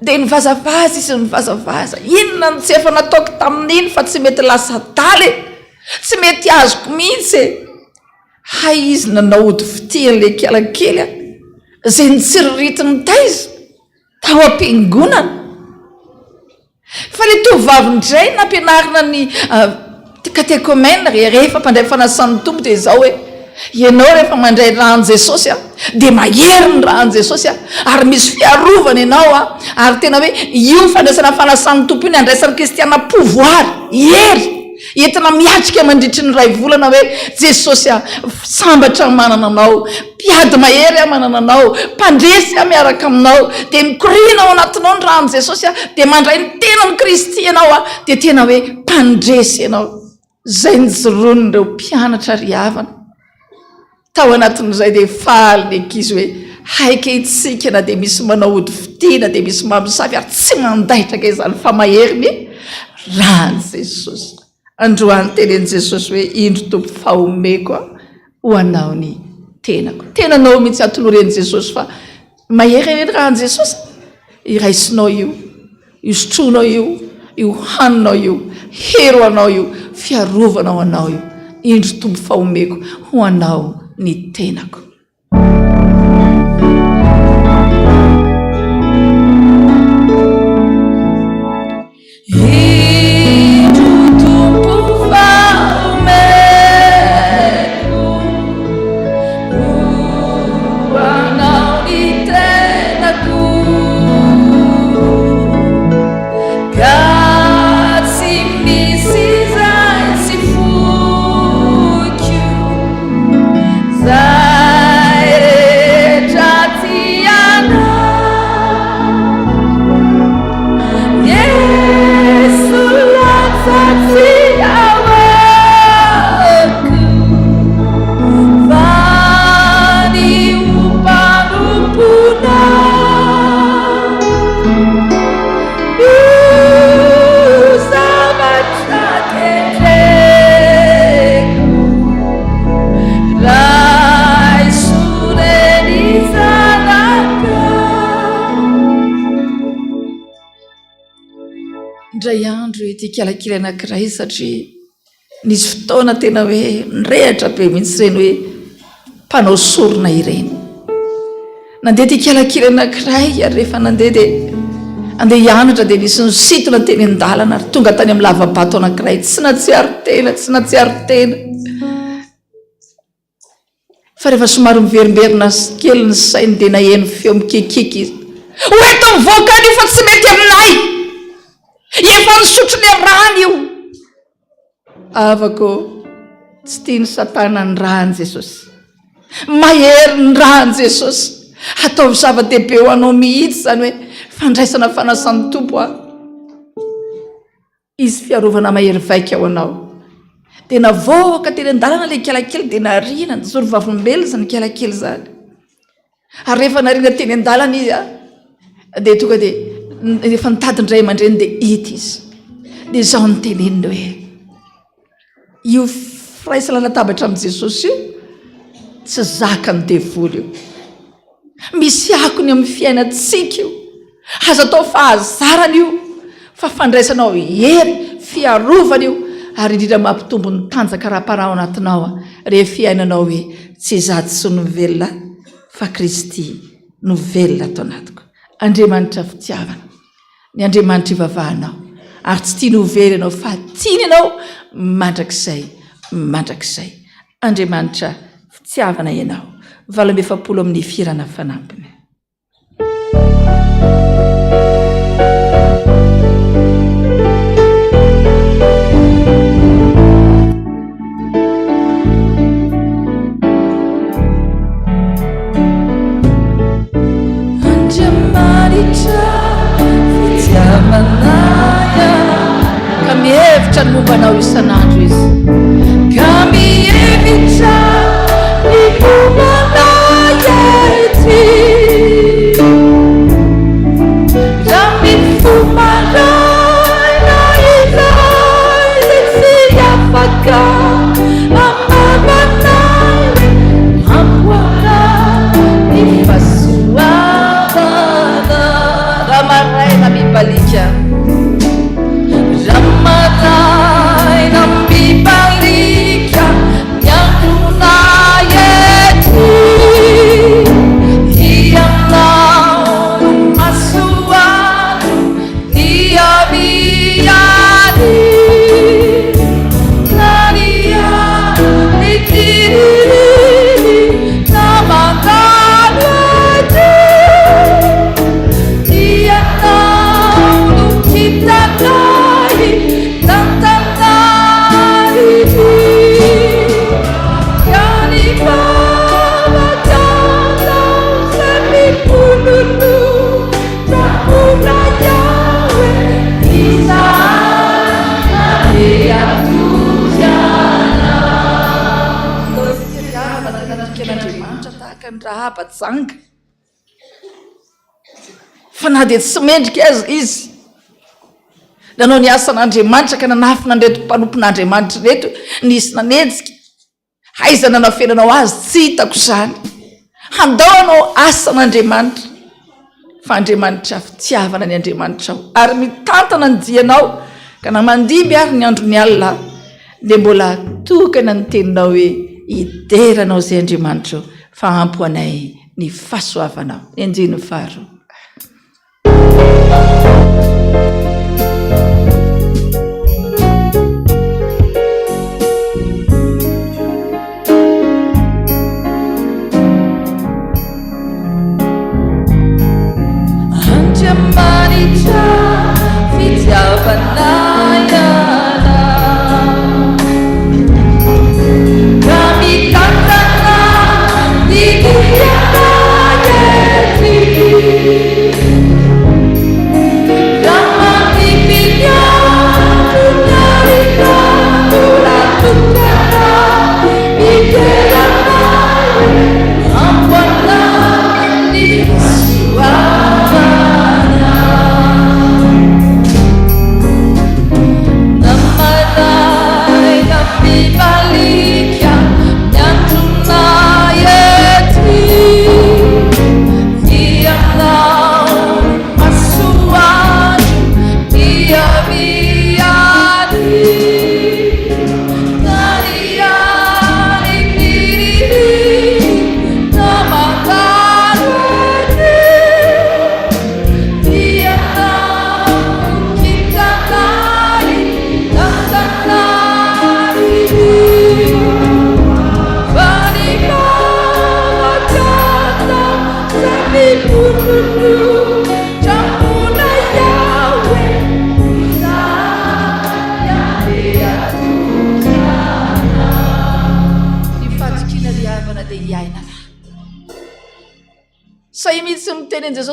dia nivazavaza izy nivazavaza inona no tsy efa nataoko tamin'iny fa tsy mety lasa daly tsy mety azoko mihitsy hay izy nanao ody fitian'le kialakely izay nitsiriritiny taiza tao am-piangonana fa le tovavy indray nampianarina ny katekomena rehefa mpandray fanasan'ny tompo dia izao hoe ianao rehefa mandray rahan'i Jesosy dia mahery ny rahan'i Jesosy ary misy fiarovana ianao ary tena hoe io fandraisana fanasan'ny tompo iny andraisan'ny kristiana pouvoir hery entina miatrika mandritry ny ray volana hoe Jesosy sambatra manana anao, mpiady mahery manana anao, mpandresy miaraka aminao, dia mikorina ao anatinao ny rahan'i Jesosy dia mandray ny tenan'ny Kristy ianao dia tena hoe mpandresy ianao. Zay nijoroany ireo mpianatra ry havana tao anatin'izay dia faly ny ankizy hoe haika itsika na dia misy manao ody fitiana dia misy mamosavy ary tsy mandaitra izany fa mahery ny rahan'i Jesosy. Androany tenen'i Jesosy hoe indro tompo fahomeko ho anao ny tenako. Tenanao mihitsy atoloren'i Jesosy fa mahery rahan'i Jesosy. Iraisinao io sotroinao io haninao io hery anao io fiarovanao anao io indro tompo fahomeko ho anao ny tenako. Indray andro ity kialakely anankiray satria nisy fotoana tena hoe nirehatra be mihitsy ireny hoe mpanao sorona ireny. Nandeha ty kialakely anankiray ary rehefa nandeha dia andeha hianatra dia nisy nisitona teny an-dalana ary tonga tany amin'ny lavabato anankiray tsy natsiaro tena fa rehefa somary miverimberina kely ny sainy dia naheno feo mikikiky izy oeto mivoaka any fa tsy mety aminay efa nisotro le rano io. Avako tsy tiany satana ny rahan'i Jesosy, mahery ny rahan'i Jesosy, ataovy zava-dehibe ho anao mihitsy zany hoe fandraisana fanasan'ny tompo izy fiarovana mahery vaika ao anao. Dia navoaka teny an-dalana le kialakely dia nariana nijoro vavimbelona zany kialakely zany ary rehefa nariana teny an-dalana izy dia tonga dia efa nitadindray aman-dreny dia hita izy dia izao ny teneniny hoe io firaisana latabatra amin'i Jesosy io tsy zaka ny devoly io, misy akony amin'ny fiainantsika io, azo atao fahazarana io fa fandraisanao hery fiarovana io ary indrindra mampitombo ny tanjaka raha-parao anatinao rehefa fiainanao hoe tsy izato sy novelona fa Kristy novelona ato anatiko. Andriamanitra fitiavana, ny Andriamanitra ivavahanao ary tsy tia novely ianao fa tiany ianao mandrakizay. Andriamanitra fitiavana ianao. 8 amin'ny firana fanampiny. Ka mombanao isan'andro izy ka mihevitra ny mombanao ety raha mifomaraina izay tsy afa bajanga fa na dia tsy mendrika azy izy nanao ny asan'andriamanitra ka nanafina nreto mpanompon'andriamanitra reto nisy nanenjika aiza nanafenanao azy tsy hitako zany handao anao asan'andriamanitra fa andriamanitra fitiavana ny andriamanitra ao ary mitantana ny dianao ka na mandimby ary ny andro ny alina dia mbola tokana ny teninao hoe hideranao zay andriamanitra ao fa ampoanay ny fahasoavanao ny anjiny faro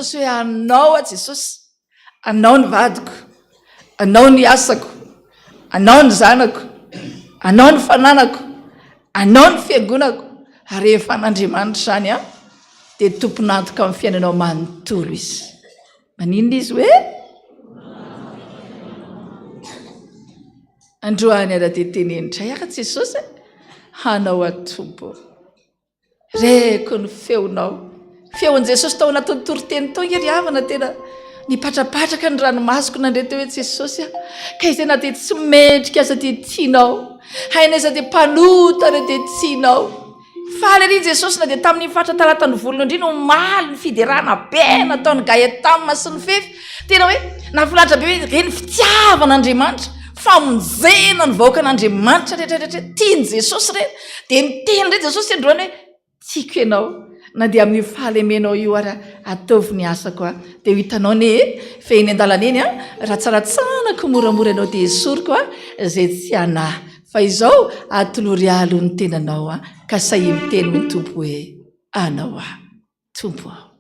jesosy hoe anao a jesosy anao ny vadiko anao ny asako anao ny zanako anao ny fananako anao ny fiangonako ary rehefa n'andriamanitra zany a dia tomponantoka amin'ny fiainanao manontolo izy maninona izy hoe androany ara dia tenenitray aka jesosy hanao atompo reko ny feonao feon'i jesosy tao anatin'ny toriteny tao iry havana tena nipatrapatraka ny ranomasoko nandreto hoe jesosy a ka izy tena dia tsy mendrika aza dia tianao hainaiza dia mpanota re dia tianao faly ary jesosy na dia tamin'ny fatratalata ny volona indri no maly ny fiderana be nataony gaetamma sy ny fefy tena hoe nafolatra be hoe reny fitiavan'andriamanitra famonjena ny vahoaka n'andriamanitra rehetrarehetra tiany jesosy reny dia miteny re jesosy androany hoe tiako ianao na dia amin'ny fahalemenao io ary ataovy ny asako a dia ho hitanao ny fehiny an-dalana eny a raha tsaratsanako moramora ianao dia esoriko a zay tsy anahy fa izao atolory alo ny tenanao a ka sahi miteny ny tompo hoe anao a tompo ao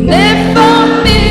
Never me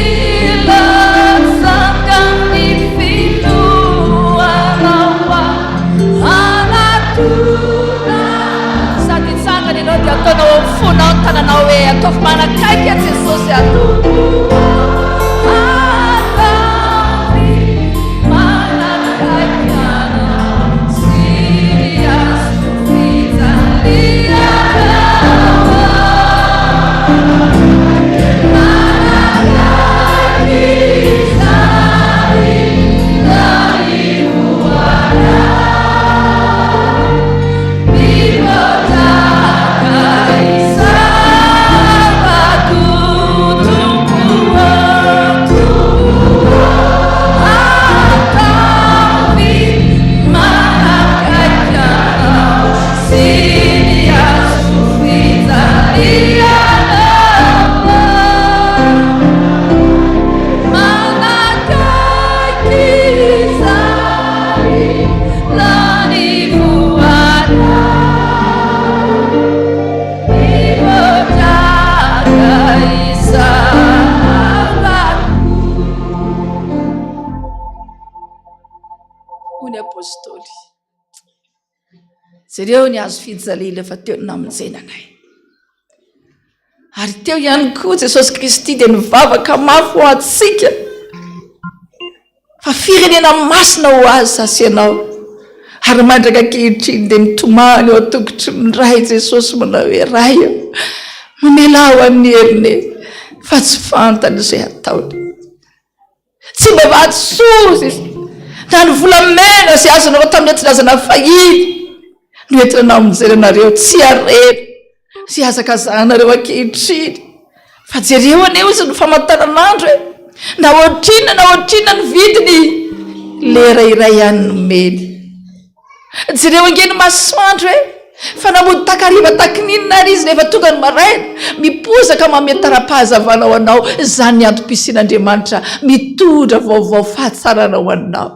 apôstôly zareo ny azo fijalila efa teo namonjenanay ary teo ihany koa Jesosy Kristy dia nivavaka mafy ho atsika fa firenena masina ho azy sasianao ary mandraka ankehitriny dia mitomany eo atokotry ny ray Jesosy manao hoe ray mamela ho amin'ny herine fa tsy fantany izay ataony tsy mba vatsozy izy na ny volamena sy azonareo tamin'ny etirazana fahiny no entina namonjenanareo tsy arena sy azakazanareo ankehitriny fa jereo aneo izy no famantaranandro hoe na ohatrinona ny vidiny lera iray ihany nomeny jereo angeny masoandro hoe fa namody takariva takininina ary izy rehefa tonga ny maraina mipozaka mametara-pahazavana ho anao zany ny antom-pisian'Andriamanitra mitondra vaovao fahatsarana ho anao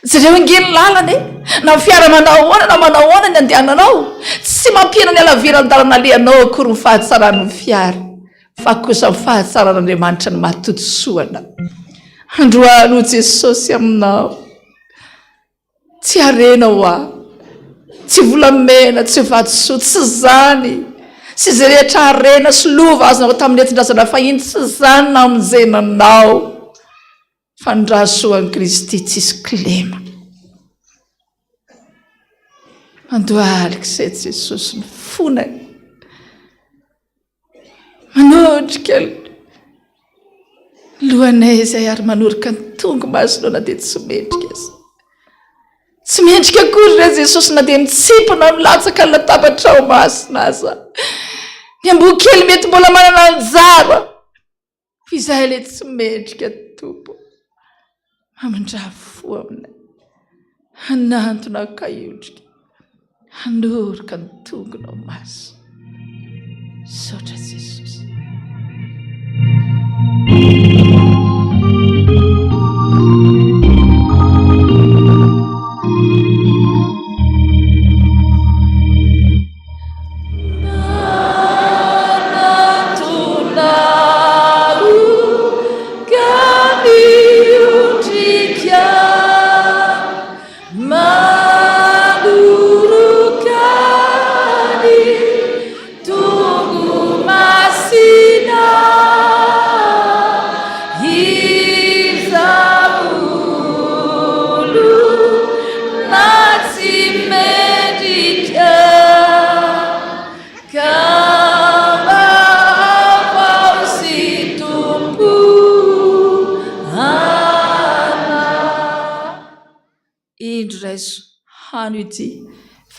zareo angeny lalany na fiara-manao ahoana na manao ahoana ny andehananao tsy mampiana ny alaviran-dalana lehanao akory ny fahatsarany ny fiara fa kosa ny fahatsaran'Andriamanitra ny mahatotsoana androany ho Jesosy aminao tsy arena ho aho tsy volamena tsy vatsoa tsy zany sy zay rehetra arena sy lova azonao tamin'ny etindrazana fahiny tsy zany namonjenanao fa ndrasoan'i Kristy tsisy kilema andohalika izay Jesosy ny fonay manodrika lohanay izay ary manorika ny tongo masonao dia tsy mendrika izy tsy mendrika akory re Jesosy na dia mitsipona milatsaka ny latabatra ao masina aza ny amboa-kely mety mbola manana anjara fa izahay ilay tsy mendrika tompo amandrafo aminay hanantona kahiodrika hanorika ny tongonao maso saotra Jesosy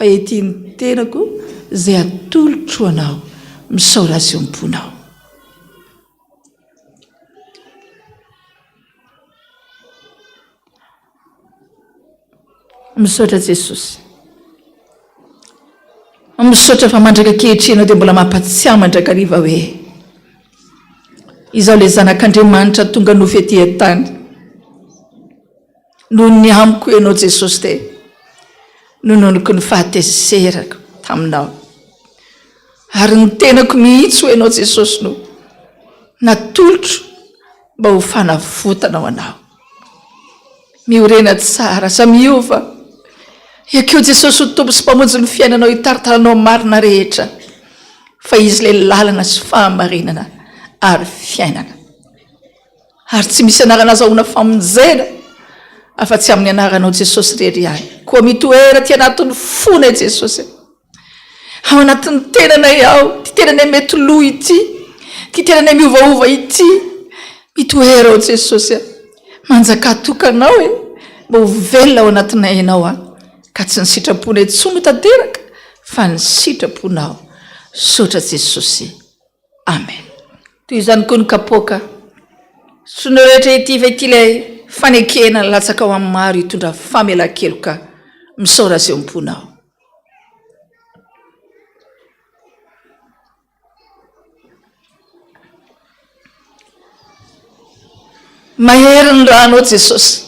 fa etiany tenako zay atolotro anao misaora azy eo mponao misaotra Jesosy misaotra fa mandraka kehitrina dia mbola mampatsiahy mandrakariva hoe izaho le zanak'Andriamanitra tonga nofy ety an-tany noho ny amiko ianao Jesosy te nononoko ny fahatezerako taminao ary ny tenako mihitsy ho ianao Jesosy no natolotro mba ho fanavotana ho anao miorena tsara sa miova ekeo Jesosy ho tompo sy mpamonjy ny fiainanao hitaritaranao marina rehetra fa izy le lalana sy fahamarinana ary fiainana ary tsy misy anarana azahoana famonjena afa-tsy amin'ny anaranao Jesosy rery ihany koa mitoera ty anatin'ny fona Jesosy ao anatin'ny tenanay ao ty tenanay mety loha ity ty tenanay miovaova ity mitoera ao Jesosy manjaka tokanao mba ho velona ao anatinay ianao ka tsy ny sitraponay tsony tanteraka fa ny sitraponao saotra Jesosy amen toy izany koa ny kapoaka sonao rehetra ity fa ity ilay fanekena latsaka ao amin'ny maro hitondra famelan-keloka misaora azy eo mponao mahery ny ranao Jesosy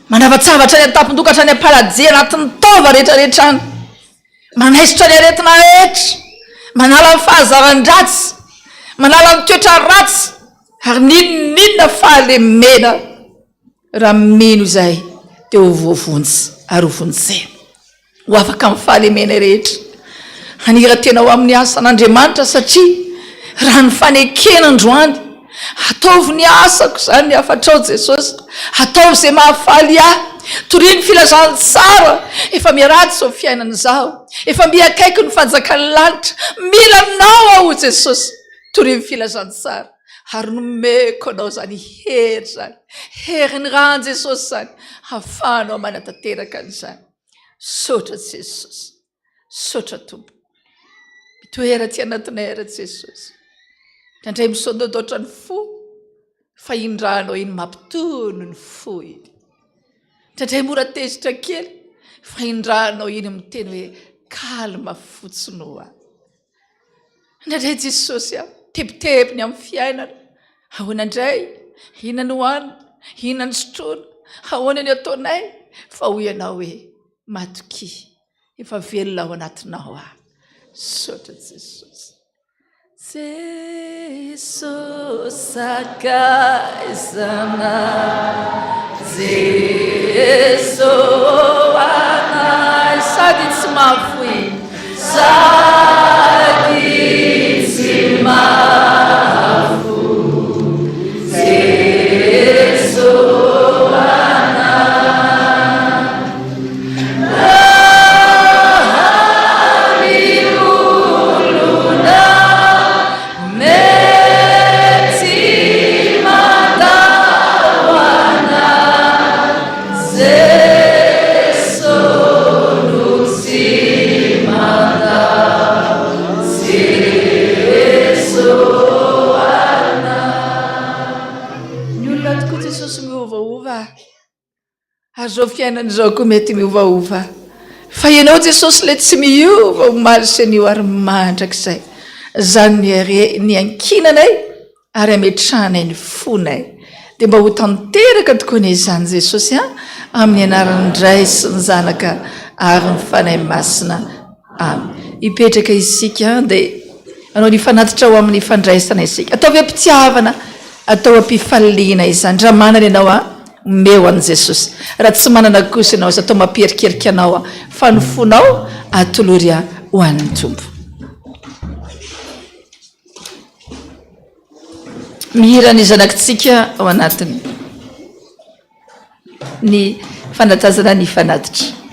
manavatsavatra ny atampon-dokatra ny ampaladia anatin'ny taova rehetrarehetrany manaisotra ny aretina rehetra manala ny fahazavan-dratsy manala ny toetra ratsy ary ninona fahalemena raha mino izay dia ho voavonjy ary ho vonjena ho afaka mifaly mena rehetra anira tenao amin'ny asan'Andriamanitra satria raha ny fanekena androany ataovy ny asako izany ny afatrao Jesosy ataovy izay mahafaly ahy toriny filazany tsara efa miaraty izao fiainana izao efa miakaiky ny fanjakan'ny lanitra mila anao aho Jesosy toriny filazany tsara ary nomeko anao zany hery zany hery ny raha Jesosy zany hafanao manatanteraka an'izany sotra Jesosy sotra tompo mitoera ty anatinay ara Jesosy tandray misondodotra ny fo fa indranao iny mampitono ny fo iny tandray mora tezitra kely fa indranao iny miteny hoe kalma fotsinoa nandray Jesosy aho tepitepiny amin'ny fiainana ahoana indray inany hoanina inany sotrona ahoana ny ataonay fa ho ianao hoe matoky efa velona ao anatinao aho sotra Jesosy Jesosy akaizana Jesosy anay sady tsy mahafoy sady tsy mahafoy Jesosy zao fiainana zao koa mety miovaova fa ianao Jesosy le tsy miova ho marsy nio ary mandrakizay zany ny ankinanay ary ametranay ny fonay dia mba ho tanteraka tokoa ny izany Jesosy amin'ny anaran'ny Dray sy ny Zanaka ary ny fanahy masina amen ipetraka isika dia anao ny fanatitra ao amin'ny fandraisana isika atao hoe mpitiavana atao ampifaliana izany raha manana ianao meo an Jesosy raha tsy manana kosa ianao atao mampierikeriky anao fa ny fonao atoloria ho an'ny tompo mihira ny zanakitsika ao anatiny ny fanatazana ny fanatitra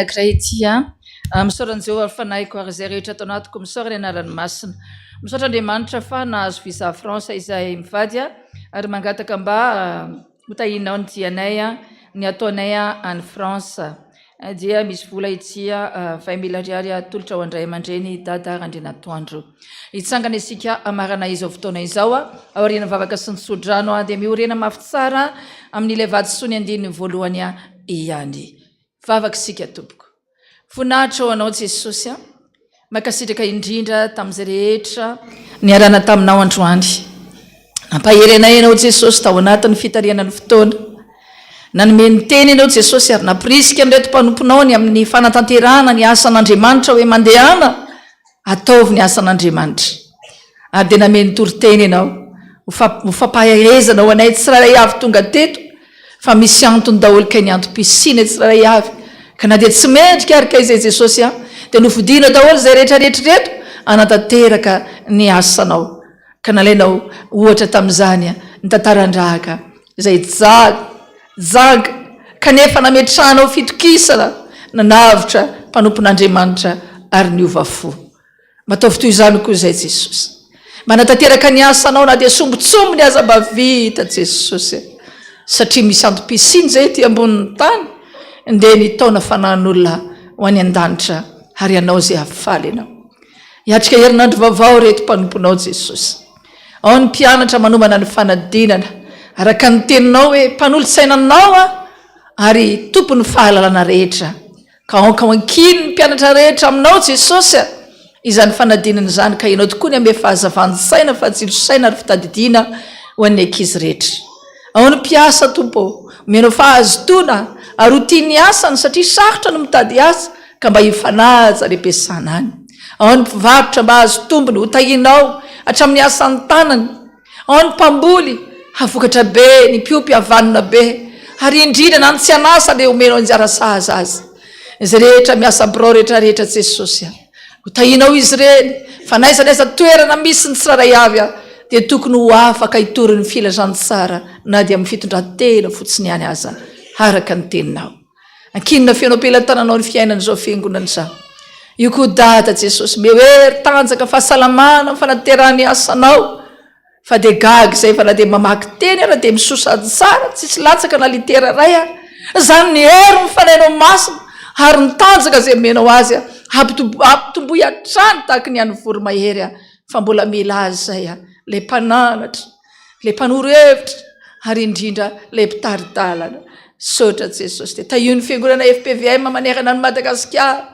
anankiray tya misaotrany jehovah fanahyko ary zay rehetra atao anatiko misaora ny anarany masina misaotra andriamanitra fa nahazo visa France izahay mivady ary mangataka mba hotahinao ny dianay ny ataonay any France dia misy vola itsia 20,000 ariary atolotra ao andray aman-dreny dada randrinatoandro hitsangana isika amarana izao fotoana izao aoriana vavaka sy ny sodrano dia miorena mafy tsara amin'ilay vadisony andiny voalohany ihany vavaka isika tompoko fonahitra ho anao Jesosy makasitraka indrindra tamin'izay rehetra niarana taminao androany nampaherenay ianao Jesosy tao anatin'ny fitariana ny fotoana nanome ny teny ianao Jesosy ary napirisika amin'ireo mpanomponao ny amin'ny fanatanterahana ny asan'Andriamanitra hoe mandehana ataovy ny asan'Andriamanitra ary dia name ny toriteny ianao ho fampahezana ho anay tsiraray avy tonga teto fa misy antony daholo ka ny antom-pisina tsiraray avy ka na dia tsy mendrika ary ka izay Jesosy dia nofidina daholo izay rehetrarehetrareto anatanteraka ny asanao ka nalainao ohatra tamin'izany ny tantaran-drahaka izay jaga kanefa nametranao fitokisana nanavitra mpanompon'Andriamanitra ary niova fo mataovy toy izany koa izay Jesosy manatanteraka ny asanao na dia sombotsombony ny aza mba vita Jesosy satria misy antom-pisiny zay ty ambonin'ny tany ndia nitaona fanan'olona ho any an-danitra ary anao zay afaly ianao hiatrika herinandro vaovao reto mpanomponao Jesosy ao ny mpianatra manomana ny fanadinana araka ny teninao hoe mpanolotsaina anao ary tompony fahalalana rehetra ka aoka ankiny ny mpianatra rehetra aminao Jesosy izany fanadinana izany ka ianao tokoa ny ame fahazavany-saina fahatsilosaina ary fitadidiana ho an'ny ankizy rehetra ao ny mpiasa tompo menao fahazotona ary ho tiany asany satria sarotra no mitady asa ka mba hifanaja le ampiasana any ao ny mpivarotra mba azo tombony ho tahinao hatramin'ny asan'ny tanany ao ny mpamboly havokatra be ny mpiompy havanona be ary indrindra na ny tsy anasa le omenao anjara sahaza azy izay rehetra miasa birao rehetrarehetra Jesosy ho tahinao izy reny fa naizanaiza toerana misy ny tsiraray avy dia tokony ho afaka hitory ny filazany tsara na dia amin'ny fitondran-tena fotsiny ihany aza araka ny teninao ankinina fianao pelantananao ny fiainana izao fiangonana izao io koa dada Jesosy mehery tanjaka fahasalamana fanaterahany asanao fa dia gaga izay fa na dia mamaky teny na dia misosady tsara tsisy latsaka na litera ray zany ny hery mifanainao masina ary ny tanjaka izay menao azy ampitomboy atrano tahaka ny any voromahery fa mbola mila azy zay le mpananatra le mpanoro hevitra ary indrindra le mpitaridalana sotra Jesosy de tahion'ny fiangonana FPVM manerana ny Madagasikara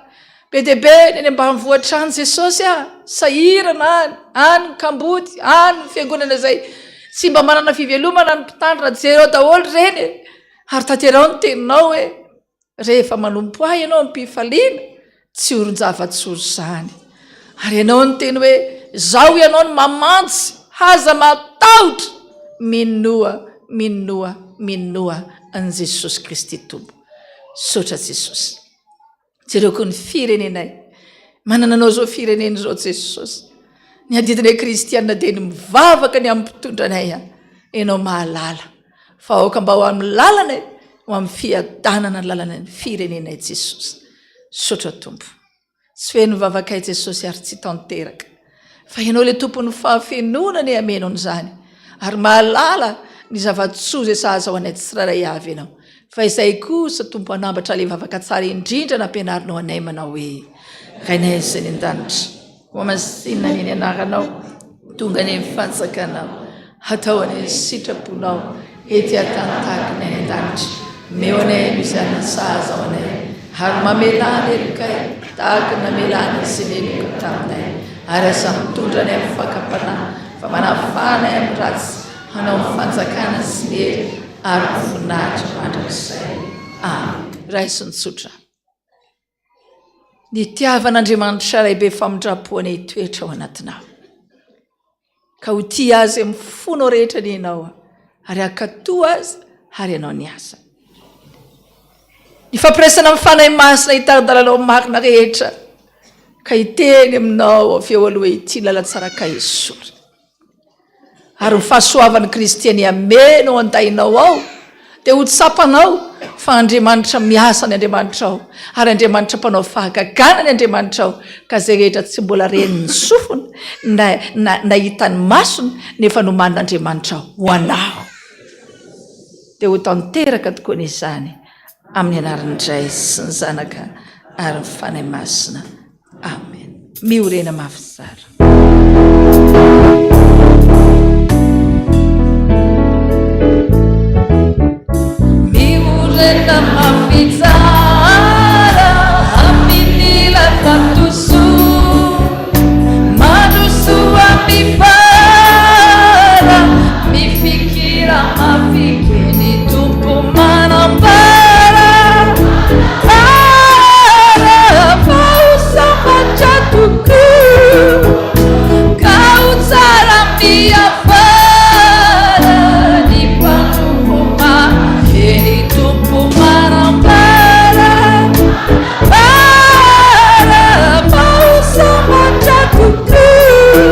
be dia be ny mba mivoatrano Jesosy sahirana any Kambody any fiangonana zay tsy mba manana fivelomana ny mpitandrina jereo daholo reny ary tanterao ny teninao hoe rehefa manompo ahy ianao ampifaliana tsy oron-java-tsoro zany ary ianao ny teny hoe zao ianao ny mamantsy haza matahotra minoa an Jesosy Kristy tompo sotra Jesosy jereo ko ny firenenay manana anao zao firenena zao Jesosy ny adidina kristianina de ny mivavaka ny ampitondranay ianao mahalala fa aoka mba ho amin'ny lalana ho amin'ny fiadanana ny lalana ny firenenay Jesosy sotra tompo tsy hoe nivavakay Jesosy ary tsy tanteraka fa ianao le tompony fahafenonany amenao n'izany ary mahalala ny zava-tsoa zay sahaza ho anay tsiraray avy ianao fa izay kosa tompo anambatra le vavaka tsara indrindra nampianarinao anay manao hoe rainay zay ny an-danitra ho masinina ny anaranao tonga ny mifanjakanao atao any sitraponao ety atantahaka ny any an-danitra meo anay misy any sahaza ho anay ary mamelany elokay tahaka namelany sy neloka taminay ary asa mitondra any amin'ny fakapanahy fa manafana amin'ny ratsy hanao mifanjakana sy ny hery ary voninahitra mandrakizay raisy ny tsotra ny tiavan'Andriamanitra raibe famindrapoana itoetra ao anatinao ka ho tia azy amin'ny fonao rehetra ny ianao ary akatoa azy ary ianao ny asa ny fampiresana amin'ny fanahy masina hitaridalanao marina rehetra ka hiteny aminao avy eo aloha ity lalatsara ka esory ary ny fahasoavan'ny kristiany amenao andainao ao dia ho tsapanao fa Andriamanitra miasa ny Andriamanitra ao ary Andriamanitra mpanao fahagagana ny Andriamanitra ao ka zay rehetra tsy mbola reniny sofina na hitany masony nefa no man'Andriamanitra ao ho anao dia ho tanteraka tokoa n'izany amin'ny anaran'Indray sy ny Zanaka ary ny fanahy masina amen miorena mafy tsara miorena mafy tsara amin'ila fatoso madosoa mifara mifikira mafikiny tompo manambara kau tsara miafara ny mpanomoma eny tompo manambara maosamatra tokoa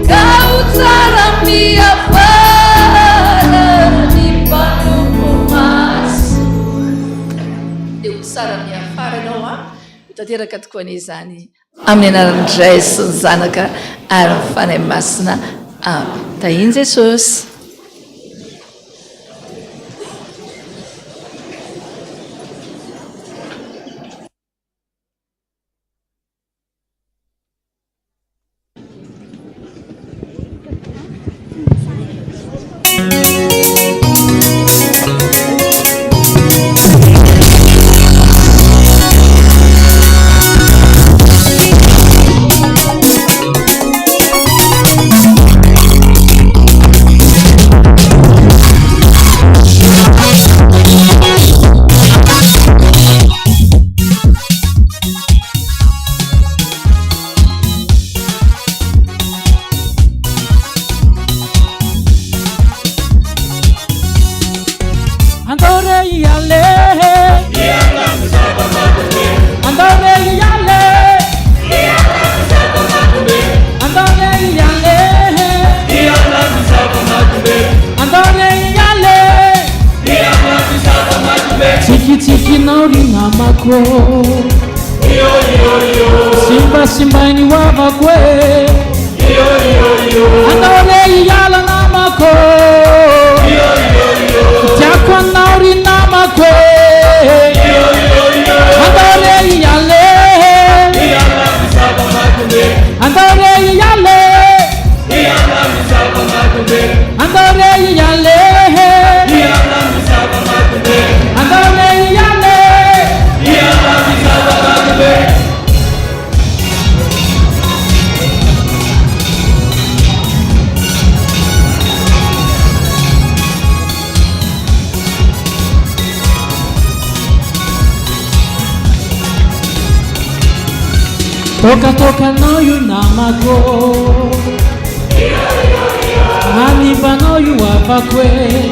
kau tsara miafara ny mpanomomasy dia ho tsara miafara anao tanteraka tokoa n'izany amin'ny anaran'Indray sy ny Zanaka ary ny fanahy masina tahiny Jesosy Simba ni wavakwe andole yala namako jakwa nauri namakwe andole yale tokatokanao io namako animbanao io afako e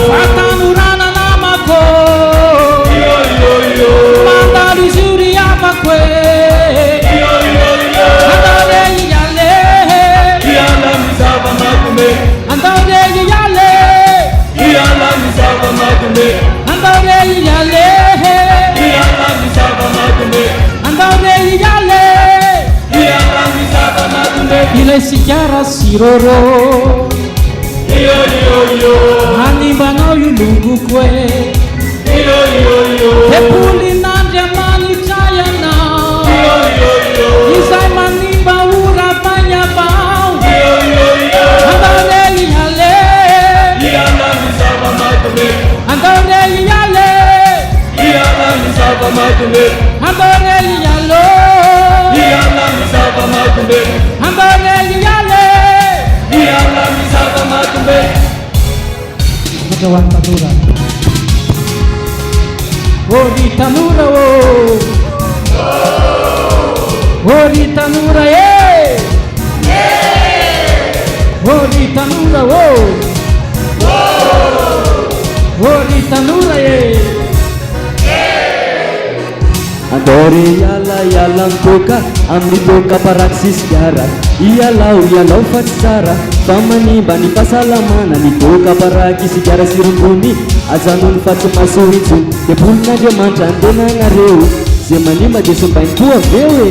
fatanorana namako mandalo izy io ry afako e andao re iale andao re iale andao re iale andao re iale ilay sigara siroro animbanao io longoko e epolin'andriamanitra ianao izay manimba ora fanyavao andao re iale andao re iale andao re ialo andao re iale Kawan Tanura Ori Tanura Ori Tanura Ori Tanura Ori Tanura Andore yala mitoka amitoka paraky sigara ialao faty tsara fa manimba ny fahasalamana mitoka paraky sigara sirongony ajanony fatsy masohitso de bolin'andriamanitra andenanareo zay manimba de sombainy koa aveo